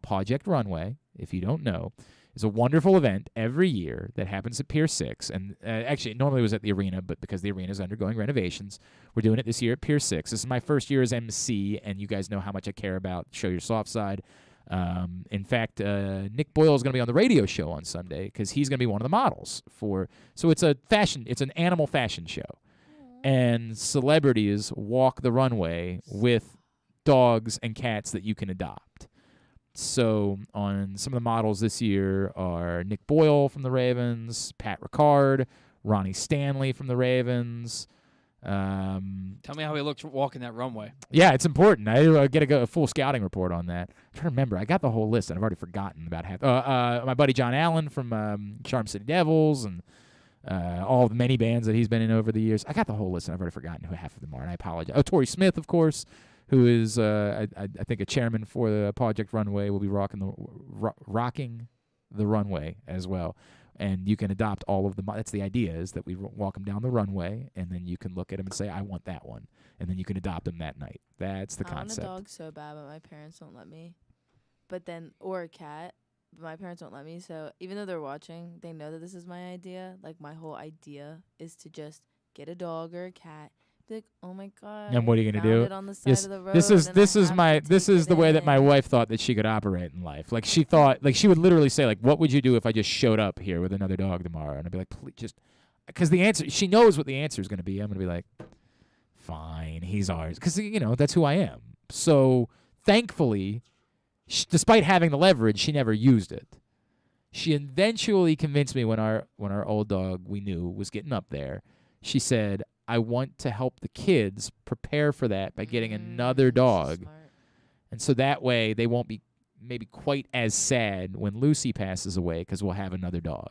Project Runway. If you don't know, it's a wonderful event every year that happens at Pier 6. And actually, it normally was at the arena, but because the arena is undergoing renovations, we're doing it this year at Pier 6. This is my first year as MC, and you guys know how much I care about Show Your Soft Side. In fact, Nick Boyle is going to be on the radio show on Sunday because he's going to be one of the models for. So it's an animal fashion show, and celebrities walk the runway with dogs and cats that you can adopt. So on some of the models this year are Nick Boyle from the Ravens, Pat Ricard, Ronnie Stanley from the Ravens. Tell me how he looked walking that runway. Yeah, it's important. I get a full scouting report on that. I'm trying to remember. I got the whole list, and I've already forgotten about half. My buddy John Allen from Charm City Devils and all the many bands that he's been in over the years. I got the whole list, and I've already forgotten who half of them are, and I apologize. Oh, Torrey Smith, of course, who is, I think, a chairman for the Project Runway, will be rocking the runway as well. And you can adopt all of them. That's the idea, is that we walk them down the runway, and then you can look at them and say, I want that one. And then you can adopt them that night. That's the concept. I want a dog so bad, but my parents don't let me. Or a cat, but my parents don't let me. So even though they're watching, they know that this is my idea. Like, my whole idea is to just get a dog or a cat. Be like, oh my God. And what are you gonna do? It on the side of the road, this is the way that my wife thought that she could operate in life. Like, she thought, like, she would literally say, like, what would you do if I just showed up here with another dog tomorrow? And I'd be like, please, just, because the answer, she knows what the answer is gonna be. I'm gonna be like, fine, he's ours, because that's who I am. So thankfully, despite having the leverage, she never used it. She eventually convinced me when our old dog we knew was getting up there. She said, I want to help the kids prepare for that by getting another dog. And so that way they won't be maybe quite as sad when Lucy passes away because we'll have another dog.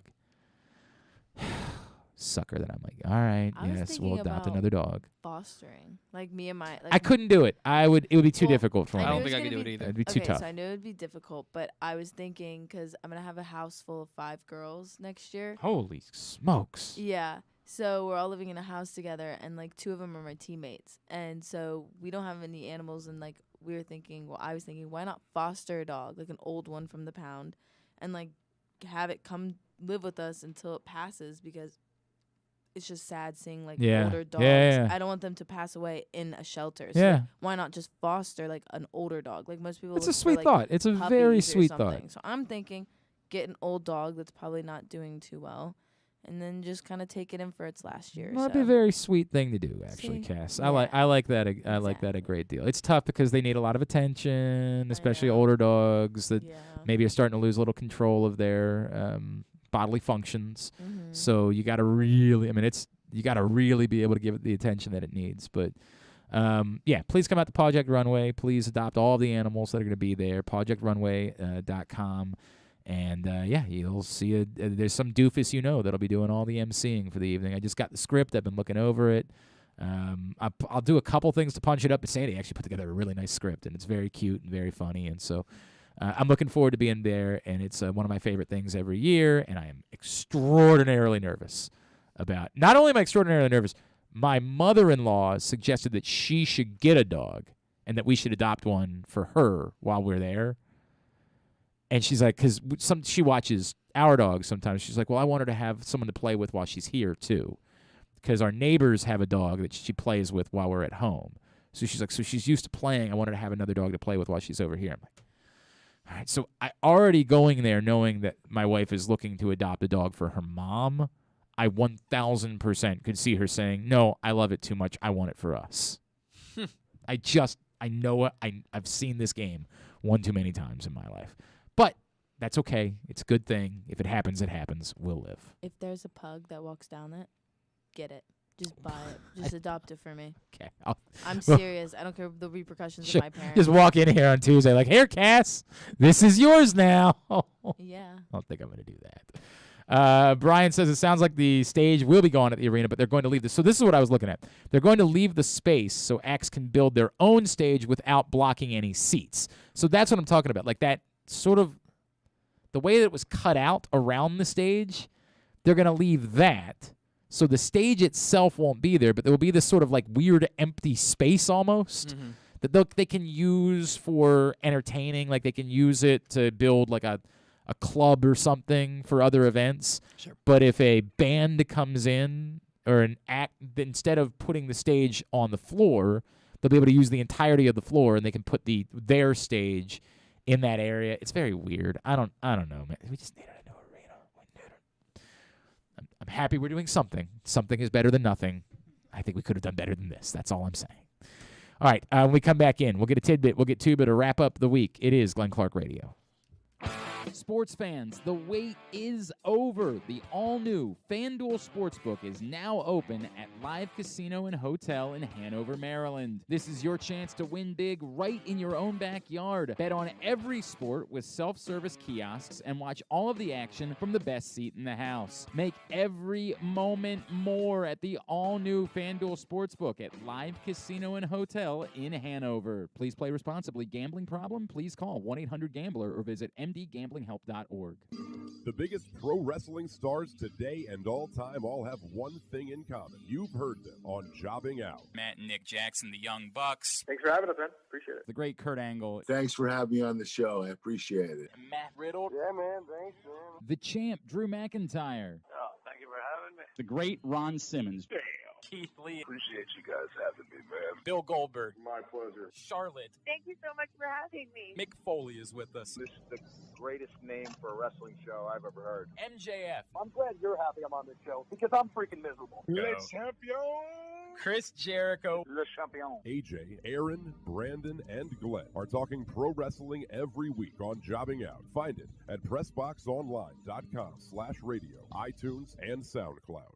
Sucker that I'm like, all right, yes, we'll adopt another dog. Fostering. Like me and my... I couldn't do it. It would be too difficult for me. I don't think I could do it either. It'd be too tough. So I knew it would be difficult, but I was thinking, because I'm going to have a house full of 5 girls next year. Holy smokes. Yeah. So we're all living in a house together, and like 2 of them are my teammates, and so we don't have any animals. And like we were thinking, I was thinking, why not foster a dog, like an old one from the pound, and like have it come live with us until it passes, because it's just sad seeing like older dogs. Yeah. I don't want them to pass away in a shelter. So Yeah. why not just foster like an older dog? Like most people. It's look a sweet for, like, thought. It's a very puppies or sweet thought. something. So I'm thinking, get an old dog that's probably not doing too well, and then just kind of take it in for its last year. Well, that'd be a very sweet thing to do, actually, See? Cass. Yeah. I like that. I like that a great deal. It's tough because they need a lot of attention, especially older dogs that maybe are starting to lose a little control of their bodily functions. Mm-hmm. So you got to really, you got to really be able to give it the attention that it needs. But please come out to Project Runway. Please adopt all the animals that are going to be there. ProjectRunway.com. And you'll see there's some doofus that'll be doing all the emceeing for the evening. I just got the script. I've been looking over it. I'll do a couple things to punch it up, but Sandy actually put together a really nice script, and it's very cute and very funny. And so I'm looking forward to being there, and it's one of my favorite things every year, and I am extraordinarily nervous about. Not only am I extraordinarily nervous, my mother-in-law suggested that she should get a dog and that we should adopt one for her while we're there. And she's like, because she watches our dogs sometimes. She's like, well, I want her to have someone to play with while she's here, too. Because our neighbors have a dog that she plays with while we're at home. So she's like, so she's used to playing. I want her to have another dog to play with while she's over here. I'm like, all right. So I already going there knowing that my wife is looking to adopt a dog for her mom, I 1,000% could see her saying, no, I love it too much. I want it for us. I know it. I've seen this game one too many times in my life. But that's okay. It's a good thing. If it happens, it happens. We'll live. If there's a pug that walks down it, get it. Just buy it. Just adopt it for me. Okay. I'm serious. I don't care the repercussions of my parents. Just walk in here on Tuesday like, here, Cass, this is yours now. Yeah. I don't think I'm going to do that. Brian says it sounds like the stage will be gone at the arena, but they're going to leave this. So this is what I was looking at. They're going to leave the space so acts can build their own stage without blocking any seats. So that's what I'm talking about. Like that sort of the way that it was cut out around the stage, they're going to leave that. So the stage itself won't be there, but there will be this sort of like weird empty space almost that they can use for entertaining. Like they can use it to build like a club or something for other events. Sure. But if a band comes in or an act, instead of putting the stage on the floor, they'll be able to use the entirety of the floor, and they can put their stage in that area. It's very weird. I don't know, man. We just needed a new arena. I'm happy we're doing something. Something is better than nothing. I think we could have done better than this. That's all I'm saying. All right, when we come back in, we'll get a tidbit. We'll get Tuba to wrap up the week. It is Glenn Clark Radio. Sports fans, the wait is over. The all-new FanDuel Sportsbook is now open at Live Casino and Hotel in Hanover, Maryland. This is your chance to win big right in your own backyard. Bet on every sport with self-service kiosks and watch all of the action from the best seat in the house. Make every moment more at the all-new FanDuel Sportsbook at Live Casino and Hotel in Hanover. Please play responsibly. Gambling problem? Please call 1-800-GAMBLER or visit mdgamblinghelp.org. The biggest pro wrestling stars today and all time all have one thing in common. You've heard them on Jobbing Out. Matt and Nick Jackson, the Young Bucks. Thanks for having us, man. Appreciate it. The great Kurt Angle. Thanks for having me on the show. I appreciate it. Matt Riddle. Yeah, man. Thanks, man. The champ, Drew McIntyre. Oh, thank you for having me. The great Ron Simmons. Damn. Keith Lee. Appreciate you guys having me, man. Bill Goldberg. My pleasure. Charlotte. Thank you so much for having me. Mick Foley is with us. This is the greatest name for a wrestling show I've ever heard. MJF. I'm glad you're happy I'm on this show because I'm freaking miserable. Le champion. Chris Jericho. Le champion. AJ, Aaron, Brandon, and Glenn are talking pro wrestling every week on Jobbing Out. Find it at PressBoxOnline.com/radio, iTunes, and SoundCloud.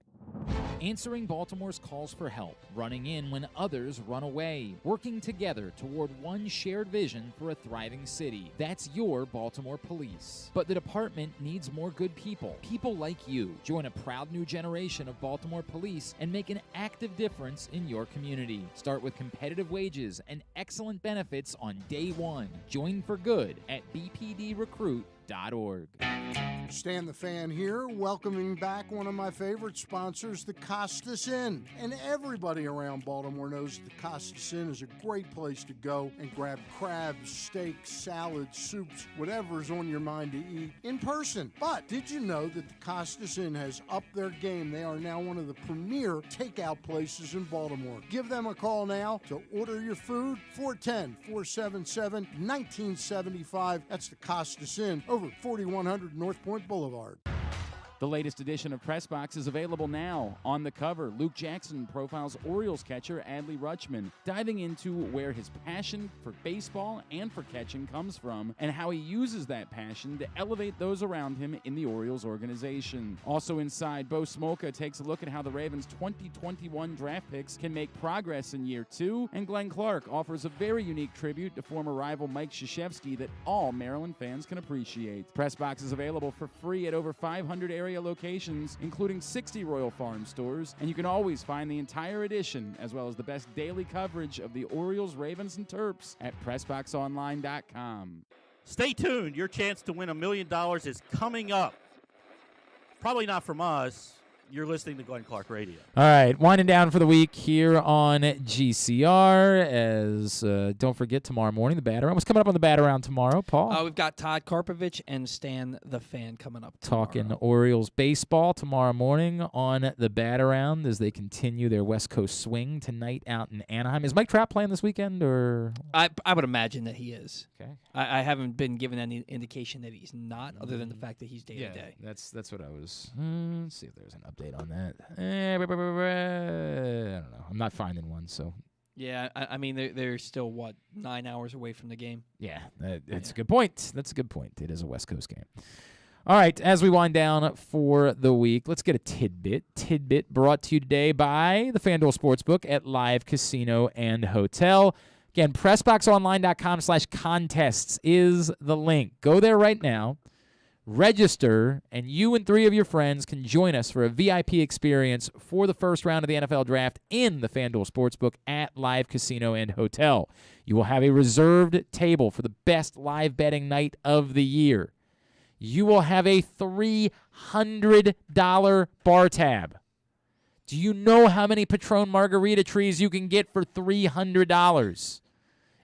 Answering Baltimore's calls for help, running in when others run away, working together toward one shared vision for a thriving city. That's your Baltimore Police. But the department needs more good people. People like you. Join a proud new generation of Baltimore Police and make an active difference in your community. Start with competitive wages and excellent benefits on day one. Join for good at bpdrecruit.org. Stan the Fan here, welcoming back one of my favorite sponsors, the Costas Inn. And everybody around Baltimore knows the Costas Inn is a great place to go and grab crabs, steaks, salads, soups, whatever's on your mind to eat in person. But did you know that the Costas Inn has upped their game? They are now one of the premier takeout places in Baltimore. Give them a call now to order your food, 410-477-1975. That's the Costas Inn over 4100 North Point Boulevard. The latest edition of Press Box is available now. On the cover, Luke Jackson profiles Orioles catcher Adley Rutschman, diving into where his passion for baseball and for catching comes from and how he uses that passion to elevate those around him in the Orioles organization. Also inside, Bo Smolka takes a look at how the Ravens' 2021 draft picks can make progress in year 2, and Glenn Clark offers a very unique tribute to former rival Mike Krzyzewski that all Maryland fans can appreciate. Press Box is available for free at over 500 area locations, including 60 Royal Farm stores, and you can always find the entire edition as well as the best daily coverage of the Orioles, Ravens, and Terps at PressBoxOnline.com. Stay tuned. Your chance to win $1 million is coming up. Probably not from us. You're listening to Glenn Clark Radio. All right, winding down for the week here on GCR. As don't forget, tomorrow morning, the Bat Around. What's coming up on the Bat Around tomorrow, Paul? We've got Todd Karpovich and Stan the Fan coming up tomorrow. Talking Orioles baseball tomorrow morning on the Bat Around as they continue their West Coast swing tonight out in Anaheim. Is Mike Trout playing this weekend? Or I would imagine that he is. Okay. I haven't been given any indication that he's not, other than the fact that he's day-to-day. That's what I was. Let's see if there's an update on that. I don't know. I'm not finding one, so. Yeah, I mean, they're still, 9 hours away from the game? Yeah, that's a good point. That's a good point. It is a West Coast game. All right, as we wind down for the week, let's get a tidbit. Tidbit brought to you today by the FanDuel Sportsbook at Live Casino and Hotel. Again, PressBoxOnline.com/contests is the link. Go there right now. Register, and you and 3 of your friends can join us for a VIP experience for the first round of the NFL Draft in the FanDuel Sportsbook at Live Casino and Hotel. You will have a reserved table for the best live betting night of the year. You will have a $300 bar tab. Do you know how many Patron margarita trees you can get for $300?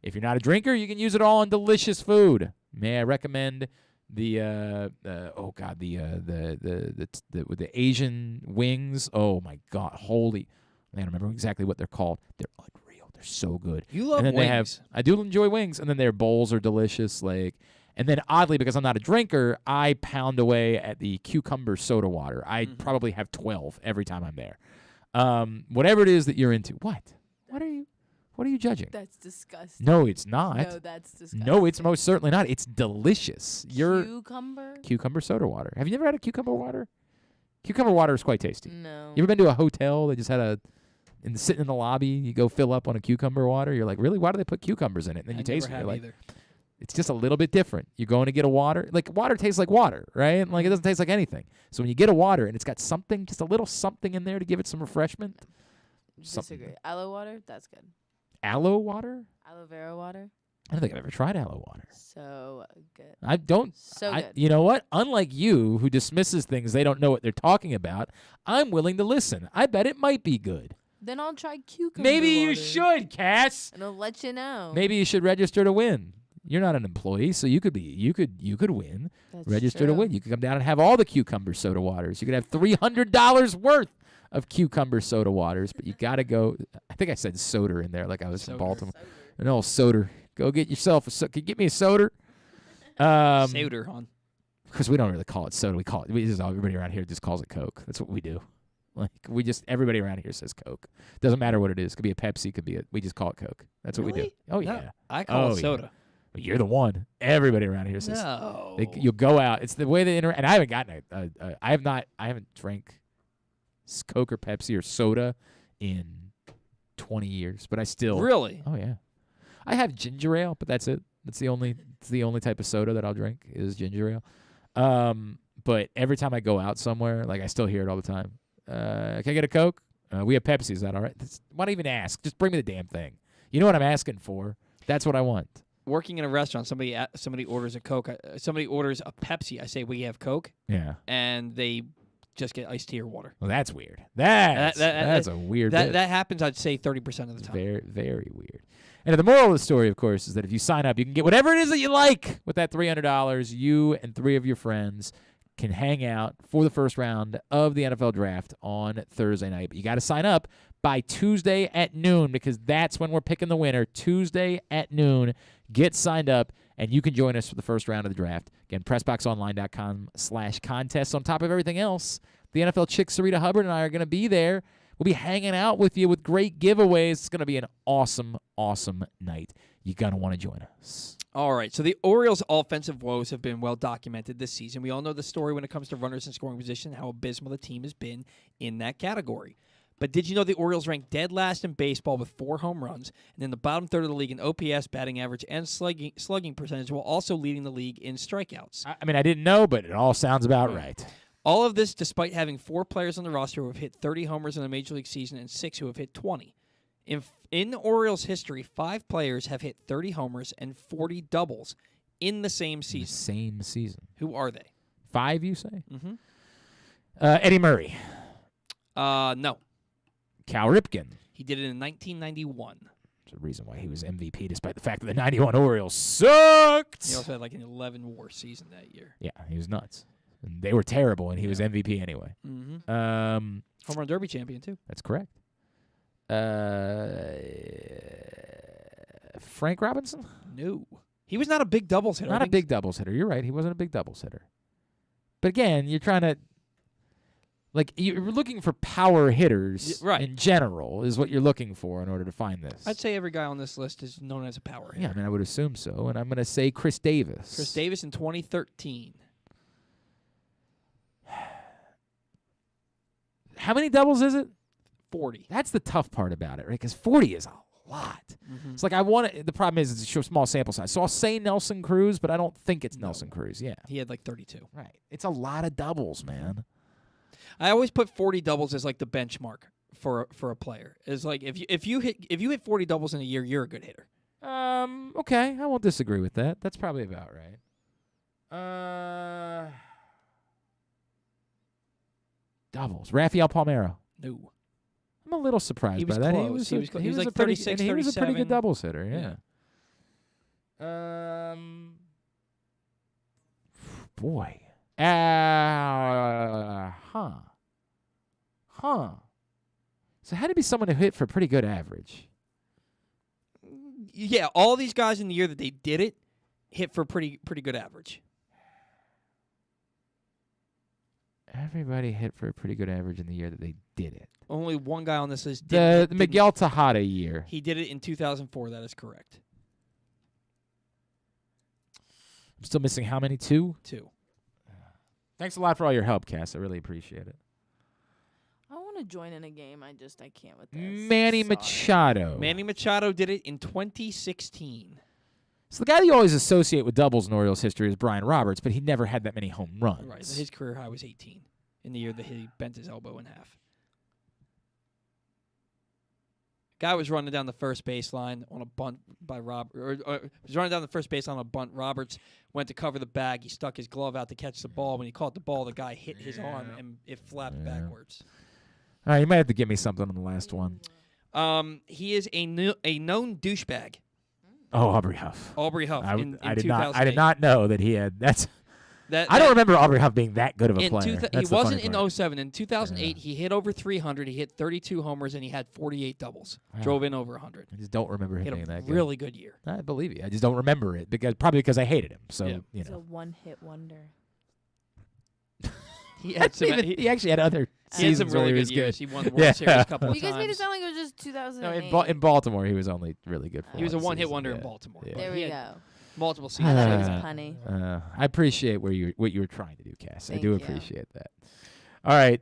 If you're not a drinker, you can use it all on delicious food. May I recommend the Asian wings? Oh my God, holy! I don't remember exactly what they're called. They're unreal. They're so good. You love and then wings. I do enjoy wings, and then their bowls are delicious. And then oddly, because I'm not a drinker, I pound away at the cucumber soda water. I probably have 12 every time I'm there. Whatever it is that you're into. What are you judging? That's disgusting. No, it's not. No, that's disgusting. No, it's most certainly not. It's delicious. Cucumber soda water. Have you never had a cucumber water? Cucumber water is quite tasty. No. You ever been to a hotel that just had sitting in the lobby, you go fill up on a cucumber water, you're like, really? Why do they put cucumbers in it? And then you taste it. You're like, it's just a little bit different. You're going to get a water. Like, water tastes like water, right? Like, it doesn't taste like anything. So when you get a water and it's got something, just a little something in there to give it some refreshment. Disagree. Aloe water, that's good. Aloe water? Aloe vera water. I don't think I've ever tried aloe water. So good. I don't. Good. You know what? Unlike you, who dismisses things they don't know what they're talking about, I'm willing to listen. I bet it might be good. Then I'll try cucumber Maybe water. you should, Cass. And I'll let you know. Maybe you should register to win. You're not an employee, so you could win. That's register true. to win. You could come down and have all the cucumber soda waters. You could have $300 worth of cucumber soda waters, but you got to go. I think I said soda in there like I was from Baltimore. No, soda. Go get yourself a soda. Can you get me a soda? Soda, hon. Because we don't really call it soda. Everybody around here just calls it Coke. That's what we do. Like, everybody around here says Coke. Doesn't matter what it is. It could be a Pepsi. we just call it Coke. That's what we do. Oh, No, yeah. I call it soda. Yeah. But you're the one. Everybody around here says. No. You'll go out. It's the way they interact. And I haven't gotten I haven't drank Coke or Pepsi or soda in 20 years. But I still. Really? Oh, yeah. I have ginger ale, but that's it. It's the only type of soda that I'll drink is ginger ale. But every time I go out somewhere, like, I still hear it all the time. Can I get a Coke? We have Pepsi. Is that all right? Why not even ask? Just bring me the damn thing. You know what I'm asking for. That's what I want. working in a restaurant, somebody orders a Coke. Somebody orders a Pepsi. I say, we have Coke. Yeah. And they just get iced tea or water. Well, that's weird. That's a weird bit. That happens, I'd say, 30% of the time. Very, very weird. And the moral of the story, of course, is that if you sign up, you can get whatever it is that you like with that $300. You and 3 of your friends can hang out for the first round of the NFL Draft on Thursday night. But you got to sign up by Tuesday at noon because that's when we're picking the winner. Tuesday at noon. Get signed up, and you can join us for the first round of the draft. Again, PressBoxOnline.com/contest. On top of everything else, the NFL chick, Sarita Hubbard, and I are going to be there. We'll be hanging out with you with great giveaways. It's going to be an awesome, awesome night. You're going to want to join us. All right, so the Orioles' offensive woes have been well documented this season. We all know the story when it comes to runners in scoring position, how abysmal the team has been in that category. But did you know the Orioles ranked dead last in baseball with 4 home runs, and in the bottom third of the league in OPS, batting average, and slugging percentage, while also leading the league in strikeouts? I mean, I didn't know, but it all sounds about right. All of this despite having 4 players on the roster who have hit 30 homers in a Major League season and 6 who have hit 20. In Orioles history, 5 players have hit 30 homers and 40 doubles in the same season. Who are they? 5, you say? Mm-hmm. Eddie Murray. No. Cal Ripken. He did it in 1991. There's a reason why he was MVP, despite the fact that the 91 Orioles sucked. He also had like an 11-WAR season that year. Yeah, he was nuts. And they were terrible, and he was MVP anyway. Mm-hmm. Home run derby champion, too. That's correct. Frank Robinson? No. He was not a big doubles hitter. Not a big doubles hitter. You're right. He wasn't a big doubles hitter. But again, you're trying to, like, you're looking for power hitters in general is what you're looking for in order to find this. I'd say every guy on this list is known as a power hitter. Yeah, I mean, I would assume so. And I'm going to say Chris Davis. Chris Davis in 2013. How many doubles is it? 40. That's the tough part about it, right? Because 40 is a lot. Mm-hmm. It's like the problem is it's a small sample size. So I'll say Nelson Cruz, but I don't think it's Nelson Cruz. Yeah. He had like 32. Right. It's a lot of doubles, man. I always put 40 doubles as like the benchmark for a player. It's like if you hit 40 doubles in a year, you're a good hitter. Okay, I won't disagree with that. That's probably about right. Doubles. Rafael Palmeiro. No. I'm a little surprised He was by that. close. He was like a pretty, 36, and he was a pretty 37. good doubles hitter, yeah. Boy. So it had to be someone who hit for pretty good average. Yeah, all these guys in the year that they did it hit for pretty good average. Everybody hit for a pretty good average in the year that they did it. Only one guy on this list The Miguel Tejada year. He did it in 2004. That is correct. I'm still missing how many? 2? 2. Thanks a lot for all your help, Cass. I really appreciate it. I want to join in a game. I can't with this. Manny Machado. Manny Machado did it in 2016. So the guy that you always associate with doubles in Orioles history is Brian Roberts, but he never had that many home runs. Right. His career high was 18 in the year that he bent his elbow in half. Guy was running down the first baseline on a bunt by was running down the first baseline on a bunt. Roberts went to cover the bag. He stuck his glove out to catch the ball. When he caught the ball, the guy hit his arm and it flapped backwards. All right, you might have to give me something on the last one. He is a known douchebag. Oh, Aubrey Huff. Aubrey Huff. I in did not know that he had. That I don't remember Aubrey Huff being that good of a player. He wasn't in 07. In 2008, he hit over 300. He hit 32 homers, and he had 48 doubles. Wow. Drove in over 100. I just don't remember him He being had that a good. really good year. I believe you. I just don't remember it probably because I hated him. So you He's a know. one-hit wonder. He had he actually had other he had seasons some really where he good was years. good. He won the World Series a couple of You guys made it times. sound like it was just 2008. No, in Baltimore, he was only really good for He was a one-hit season. wonder in Yeah. Baltimore. Yeah. There He we had go. multiple I thought it was seasons. punny. I appreciate what you were trying to do, Cass. I Thank do you. appreciate that. All right,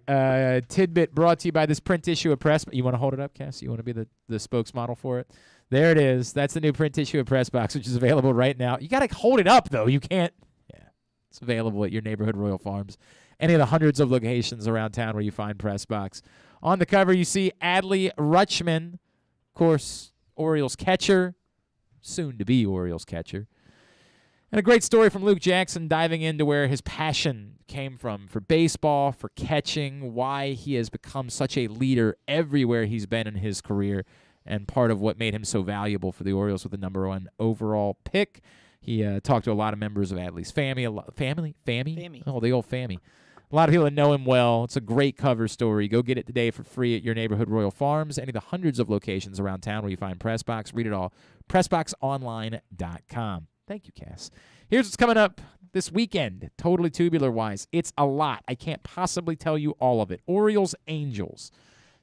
tidbit brought to you by this print issue of Press. You want to hold it up, Cass? You want to be the spokesmodel for it? There it is. That's the new print issue of Press Box, which is available right now. You got to hold it up, though. You can't. Yeah, it's available at your neighborhood Royal Farms. Any of the hundreds of locations around town where you find Press Box. On the cover, you see Adley Rutschman, of course, Orioles catcher. soon-to-be Orioles catcher. And a great story from Luke Jackson diving into where his passion came from for baseball, for catching, why he has become such a leader everywhere he's been in his career, and part of what made him so valuable for the Orioles with the number 1 overall pick. He talked to a lot of members of Adley's family. Family? Oh, the old family. A lot of people that know him well. It's a great cover story. Go get it today for free at your neighborhood Royal Farms, any of the hundreds of locations around town where you find Pressbox. Read it all. PressBoxOnline.com. Thank you, Cass. Here's what's coming up this weekend, totally tubular-wise. It's a lot. I can't possibly tell you all of it. Orioles-Angels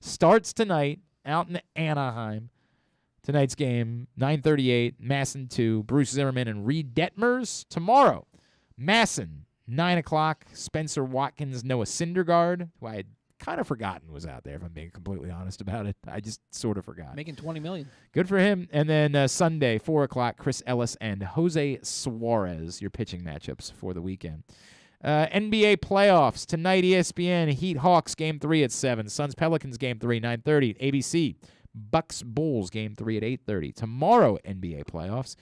starts tonight out in Anaheim. Tonight's game, 9:38, Masson 2, Bruce Zimmerman and Reed Detmers. Tomorrow, Masson, 9 o'clock, Spencer Watkins, Noah Syndergaard, who I had kind of forgotten was out there, if I'm being completely honest about it. I just sort of forgot. Making $20 million. Good for him. And then Sunday, 4 o'clock, Chris Ellis and Jose Suarez, your pitching matchups for the weekend. NBA playoffs. Tonight, ESPN, Heat Hawks, Game 3 at 7. Suns Pelicans, Game 3, 9:30. ABC, Bucks Bulls, Game 3 at 8:30. Tomorrow, NBA playoffs.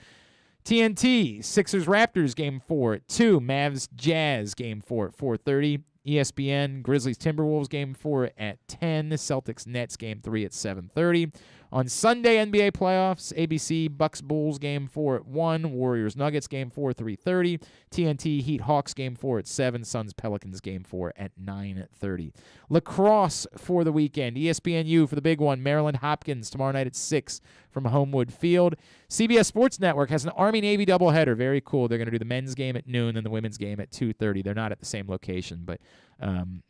TNT, Sixers Raptors, Game 4 at 2. Mavs Jazz, Game 4 at 4:30. ESPN, Grizzlies Timberwolves, Game 4 at 10. Celtics Nets, Game 3 at 7:30. On Sunday, NBA playoffs, ABC, Bucks Bulls, Game 4 at 1. Warriors Nuggets, Game 4, 3:30. TNT, Heat Hawks, Game 4 at 7. Suns Pelicans, Game 4 at 9:30. Lacrosse for the weekend. ESPNU for the big one. Maryland Hopkins tomorrow night at 6 from Homewood Field. CBS Sports Network has an Army-Navy doubleheader. Very cool. They're going to do the men's game at noon and the women's game at 2:30. They're not at the same location, but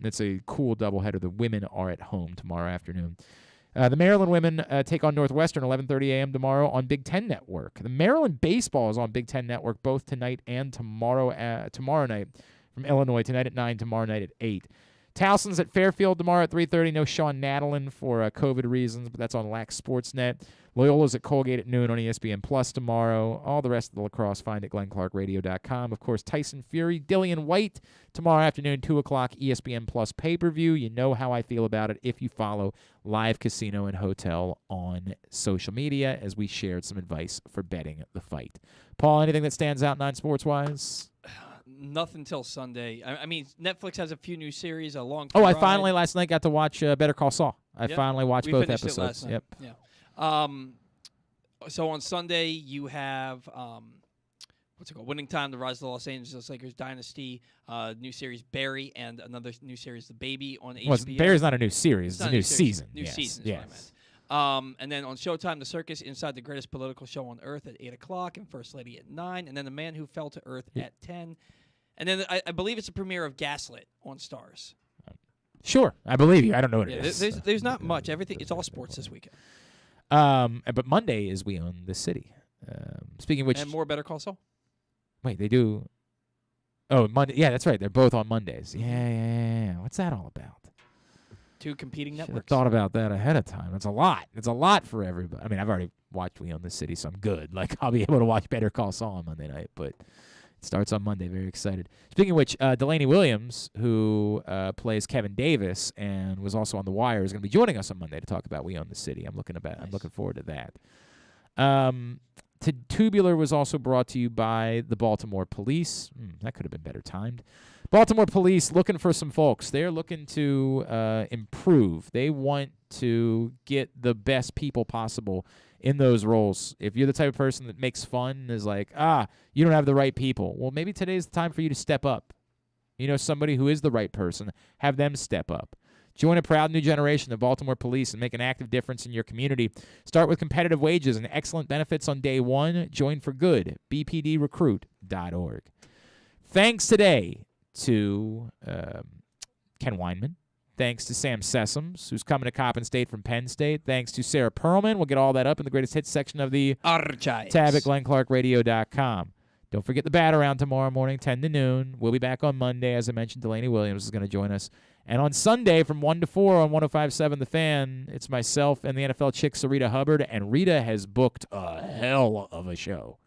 it's a cool doubleheader. The women are at home tomorrow afternoon. The Maryland women take on Northwestern 11:30 a.m. tomorrow on Big Ten Network. The Maryland baseball is on Big Ten Network both tonight and tomorrow night from Illinois. Tonight at 9, tomorrow night at 8. Towson's at Fairfield tomorrow at 3:30. No Sean Nadalin for COVID reasons, but that's on Lax Sportsnet. Loyola's at Colgate at noon on ESPN Plus tomorrow. All the rest of the lacrosse find at glennclarkradio.com. Of course, Tyson Fury, Dillian White tomorrow afternoon, 2 o'clock, ESPN Plus pay-per-view. You know how I feel about it if you follow Live Casino and Hotel on social media, as we shared some advice for betting the fight. Paul, anything that stands out non-sports-wise? Nothing till Sunday. I mean, Netflix has a few new series, a long. Oh, I finally last night got to watch Better Call Saul. I finally watched we both finished episodes. It last night. Yep. Yeah. So on Sunday you have what's it called? Winning Time: The Rise of the Los Angeles Lakers Dynasty. New series Barry, and another new series The Baby on HBO. Barry's not a new series; it's a new season. New season. Yes. What I meant. And then on Showtime, The Circus: Inside the Greatest Political Show on Earth at 8 o'clock, and First Lady at 9, and then The Man Who Fell to Earth at 10. And then I believe it's a premiere of Gaslit on Stars. Sure, I believe you. I don't know what it is. There's not much. Everything. It's all sports this weekend. But Monday is We Own the City. Speaking of which, and more Better Call Saul. Wait, they do. Oh, Monday. Yeah, that's right. They're both on Mondays. Yeah. What's that all about? Two competing Should have networks. thought about that ahead of time. It's a lot. It's a lot for everybody. I mean, I've already watched We Own the City, so I'm good. Like, I'll be able to watch Better Call Saul on Monday night, but it starts on Monday. Very excited. Speaking of which, Delaney Williams, who plays Kevin Davis and was also on The Wire, is going to be joining us on Monday to talk about We Own the City. I'm looking forward to that. Tubular was also brought to you by the Baltimore Police. That could have been better timed. Baltimore Police looking for some folks. They're looking to improve. They want to get the best people possible in those roles. If you're the type of person that makes fun and is like, you don't have the right people, well, maybe today's the time for you to step up. You know, somebody who is the right person, have them step up. Join a proud new generation of Baltimore Police and make an active difference in your community. Start with competitive wages and excellent benefits on day one. Join for good. bpdrecruit.org. Thanks today to Ken Weinman. Thanks to Sam Sessoms, who's coming to Coppin State from Penn State. Thanks to Sarah Perlman. We'll get all that up in the greatest hits section of the Archives. tab at glennclarkradio.com. Don't forget the bat around tomorrow morning, 10 to noon. We'll be back on Monday. As I mentioned, Delaney Williams is going to join us. And on Sunday from 1 to 4 on 105.7 The Fan, it's myself and the NFL chick, Sarita Hubbard, and Rita has booked a hell of a show.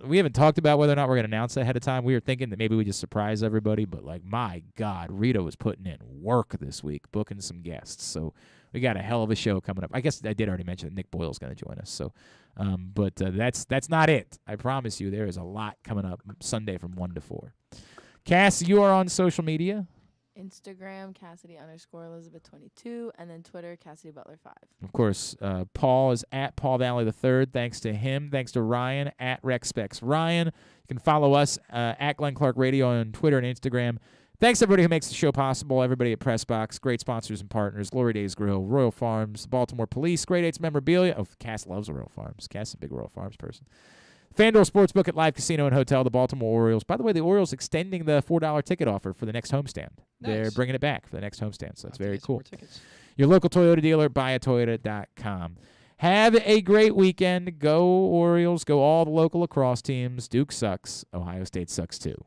We haven't talked about whether or not we're going to announce it ahead of time. We were thinking that maybe we just surprise everybody, but my God, Rita was putting in work this week, booking some guests. So we got a hell of a show coming up. I guess I did already mention that Nick Boyle's going to join us. So But that's not it. I promise you, there is a lot coming up Sunday from 1 to 4. Cass, you are on social media. Instagram, Cassidy_Elizabeth22, and then Twitter, Cassidy Butler 5. Of course, Paul is at Paul Valley III. Thanks to him. Thanks to Ryan at RexSpecs Ryan. You can follow us at Glenn Clark Radio on Twitter and Instagram. Thanks to everybody who makes the show possible. Everybody at Pressbox, great sponsors and partners. Glory Days Grill, Royal Farms, Baltimore Police, Great Eights memorabilia. Oh, Cass loves Royal Farms. Cass is a big Royal Farms person. FanDuel Sportsbook at Live Casino and Hotel, the Baltimore Orioles. By the way, the Orioles extending the $4 ticket offer for the next homestand. Nice. They're bringing it back for the next homestand, so that's very get some cool. more tickets. Your local Toyota dealer, buyatoyota.com. Have a great weekend. Go Orioles. Go all the local lacrosse teams. Duke sucks. Ohio State sucks too.